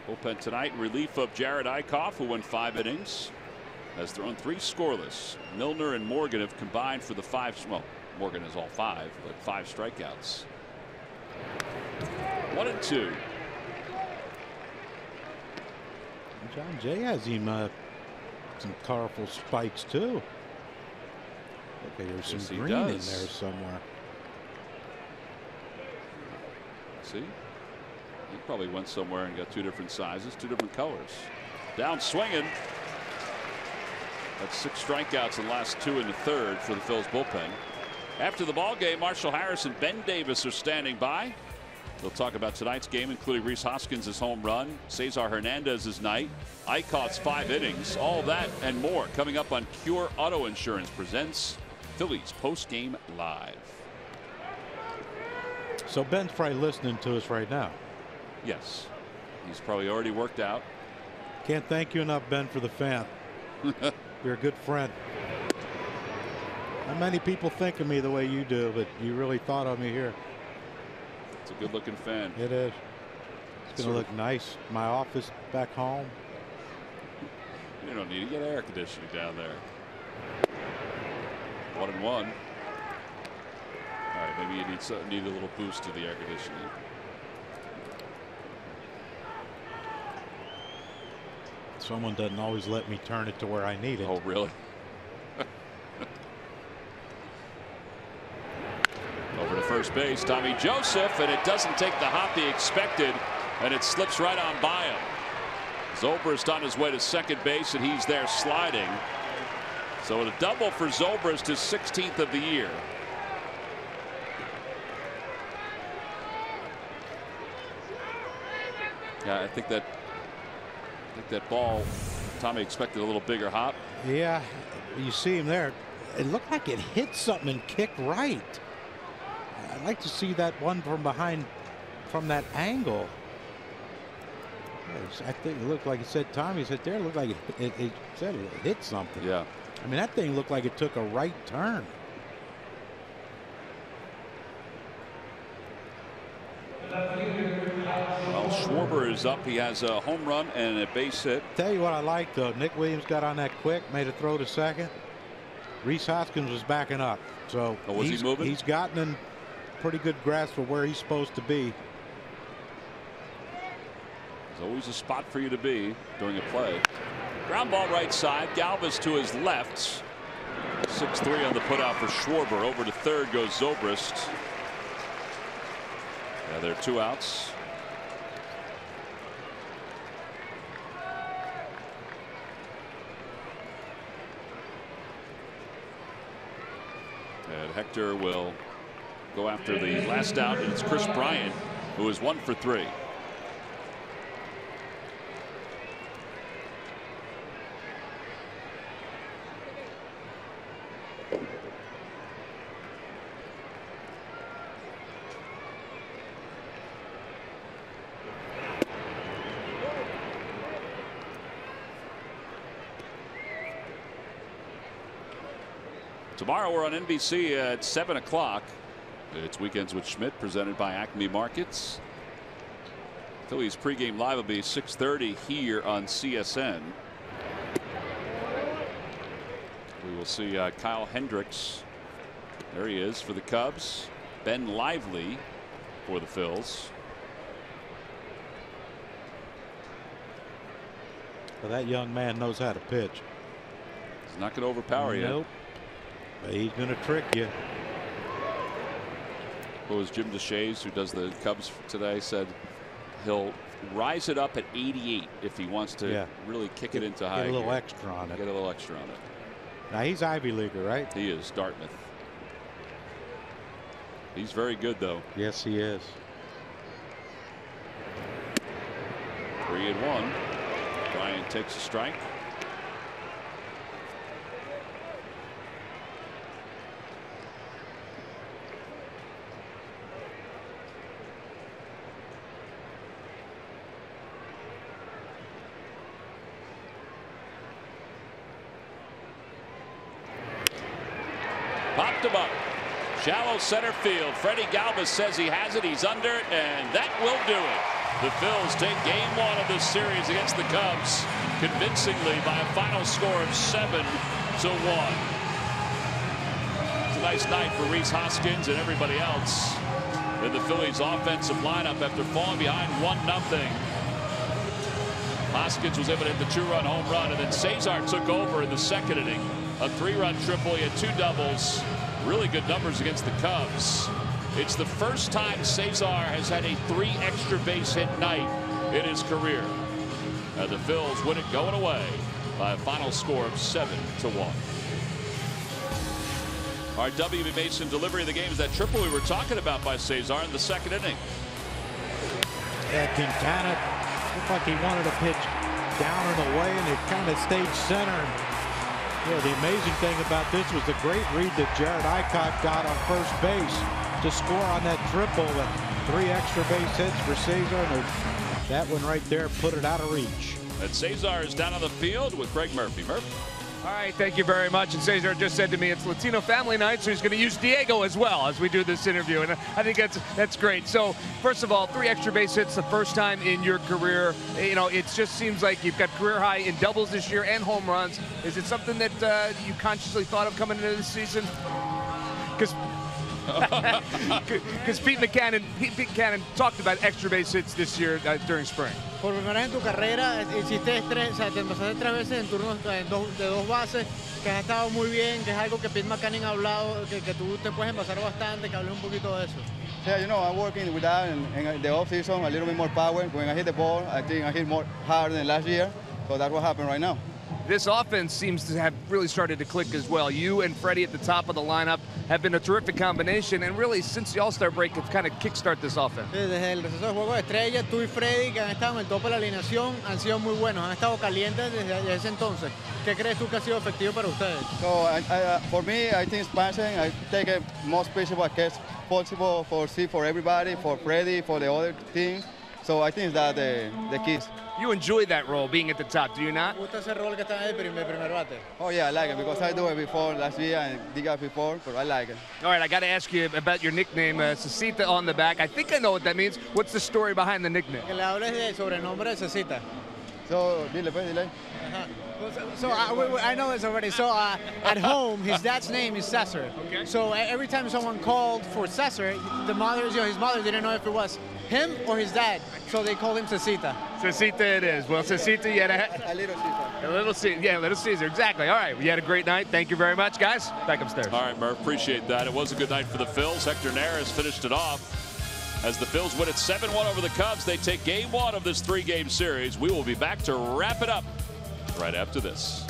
[SPEAKER 4] Bullpen tonight in relief of Jared Eichhoff, who went 5 innings, has thrown 3 scoreless. Milner and Morgan have combined for the 5. Well, Morgan has all 5, but 5 strikeouts. 1-2.
[SPEAKER 2] John Jay has him some colorful spikes too. Okay, there's some green in there somewhere.
[SPEAKER 4] See? He probably went somewhere and got 2 different sizes, 2 different colors. Down swinging. That's 6 strikeouts in the last 2 in the third for the Phillies bullpen. After the ball game, Marshall Harris and Ben Davis are standing by. They'll talk about tonight's game, including Rhys Hoskins' home run, Cesar Hernandez's night, Eichhoff's 5 innings, all that and more coming up on Cure Auto Insurance presents Phillies Post-Game Live.
[SPEAKER 2] So Ben's probably listening to us right now.
[SPEAKER 4] Yes, he's probably already worked out.
[SPEAKER 2] Can't thank you enough, Ben, for the fan. You're a good friend. Not many people think of me the way you do, but you really thought of me here.
[SPEAKER 4] It's a good-looking fan.
[SPEAKER 2] It is. It's going to look nice. My office back home.
[SPEAKER 4] You don't need to get air conditioning down there. 1-1. All right, maybe you need a little boost to the air conditioning.
[SPEAKER 2] Someone doesn't always let me turn it to where I need it.
[SPEAKER 4] Oh, really? Over to first base, Tommy Joseph, and it doesn't take the hop he expected, and it slips right on by him. Zobrist on his way to second base, and he's there sliding. So a double for Zobrist, his 16th of the year. Yeah, I think that ball, Tommy expected a little bigger hop.
[SPEAKER 2] Yeah, you see him there. It looked like it hit something and kicked right. I'd like to see that one from behind, from that angle. I think it looked like it said, Tommy said there, it looked like it said it hit something.
[SPEAKER 4] Yeah.
[SPEAKER 2] I mean, that thing looked like it took a right turn.
[SPEAKER 4] Well, Schwarber is up. He has a home run and a base hit.
[SPEAKER 2] Tell you what I like, though. Nick Williams got on that quick, made a throw to second. Rhys Hoskins was backing up. So
[SPEAKER 4] was he moving?
[SPEAKER 2] He's gotten in pretty good grasp of where he's supposed to be.
[SPEAKER 4] There's always a spot for you to be during a play. Ground ball right side. Galvis to his left. 6-3 on the putout for Schwarber. Over to third goes Zobrist. Yeah, there are 2 outs. And Hector will go after the last out, and it's Chris Bryant, who is 1 for 3. Tomorrow we're on NBC at 7 o'clock. It's Weekends with Schmidt, presented by Acme Markets. Phillies pregame live will be 6:30 here on CSN. We will see Kyle Hendricks. There he is for the Cubs. Ben Lively for the Phils.
[SPEAKER 2] Well, that young man knows how to pitch.
[SPEAKER 4] He's not going to overpower you.
[SPEAKER 2] Nope. But he's going to trick you.
[SPEAKER 4] What was Jim DeShays, who does the Cubs today, said he'll rise it up at 88 if he wants to really kick it into high.
[SPEAKER 2] Get a little
[SPEAKER 4] gear.
[SPEAKER 2] extra on it.
[SPEAKER 4] Get a little extra on it.
[SPEAKER 2] Now he's Ivy Leaguer, right?
[SPEAKER 4] He is. Dartmouth. He's very good, though.
[SPEAKER 2] Yes, he is.
[SPEAKER 4] 3-1. Bryant takes a strike. Popped him up. Shallow center field. Freddie Galvis says he has it. He's under it, and that will do it. The Phils take game 1 of this series against the Cubs convincingly by a final score of 7-1. It's a nice night for Rhys Hoskins and everybody else in the Phillies offensive lineup after falling behind 1-0. Hoskins was able to hit the 2-run home run, and then Cesar took over in the second inning. A 3-run triple. He had 2 doubles. Really good numbers against the Cubs. It's the first time Cesar has had a 3 extra base hit night in his career. And the Phils win it going away by a final score of 7-1. Our W.B. Mason delivery of the game is that triple we were talking about by Cesar in the second inning.
[SPEAKER 7] Yeah, Quintana looked like he wanted to pitch down and away, and it kind of stayed center. Yeah, the amazing thing about this was the great read that Jared Icott got on first base to score on that triple with 3 extra base hits for Cesar, and that one right there put it out of reach.
[SPEAKER 4] And Cesar is down on the field with Greg Murphy. Murphy.
[SPEAKER 3] All right, thank you very much. And Cesar just said to me it's Latino family night, so he's going to use Diego as well as we do this interview, and I think that's great. So first of all, 3 extra base hits the first time in your career. You know, it just seems like you've got career high in doubles this year and home runs. Is it something that you consciously thought of coming into this season? Because Pete Buchanan talked about extra base hits this year during spring.
[SPEAKER 8] Por primera vez en tu carrera hiciste 3, o sea, te pasaste 3 veces en turnos de 2 bases, que has estado muy bien, que es algo que Pete Buchanan ha hablado, que tú te puedes envasar bastante, que hables un poquito de eso.
[SPEAKER 9] Yeah, you know, I'm working with that in the off season, a little bit more power. When I hit the ball, I think I hit more hard than last year, so that's what happened right now.
[SPEAKER 3] This offense seems to have really started to click as well. You and Freddie at the top of the lineup have been a terrific combination, and really since the All-Star break, it's kind of kickstart this offense.
[SPEAKER 8] Desde el receso de juego de estrella, tú y Freddie, que han estado en el tope de la alineación, han sido muy buenos, han estado calientes desde ese entonces. ¿Qué crees tú que ha sido efectivo para ustedes?
[SPEAKER 9] So for me, I think it's passing. I take it most possible for everybody, for Freddie, for the other team. So I think that's the keys.
[SPEAKER 3] You enjoy that role, being at the top, do you not?
[SPEAKER 8] ¿Te gusta ese rol que está en el primer bate?
[SPEAKER 9] Oh yeah, I like it because I do it before last year and the year before, but I like it.
[SPEAKER 3] All right, I got to ask you about your nickname, Cecita on the back. I think I know what that means. What's the story behind the nickname?
[SPEAKER 8] Que le hables del sobrenombre de Cecita.
[SPEAKER 9] So, dile.
[SPEAKER 8] So I know this already. So at home, his dad's name is Cesar.
[SPEAKER 3] Okay.
[SPEAKER 8] So every time someone called for Cesar, his mother didn't know if it was him or his dad, so they called him Cecita.
[SPEAKER 3] Cecita it is. Well, Cecita, you had
[SPEAKER 9] a little Caesar.
[SPEAKER 3] A little Caesar. Yeah, Little Caesar. Exactly. All right. You had a great night. Thank you very much, guys. Back upstairs.
[SPEAKER 4] All right, Murph. Appreciate that. It was a good night for the Phils. Hector Neris finished it off. As the Phils win it 7-1 over the Cubs, they take game 1 of this 3-game series. We will be back to wrap it up right after this.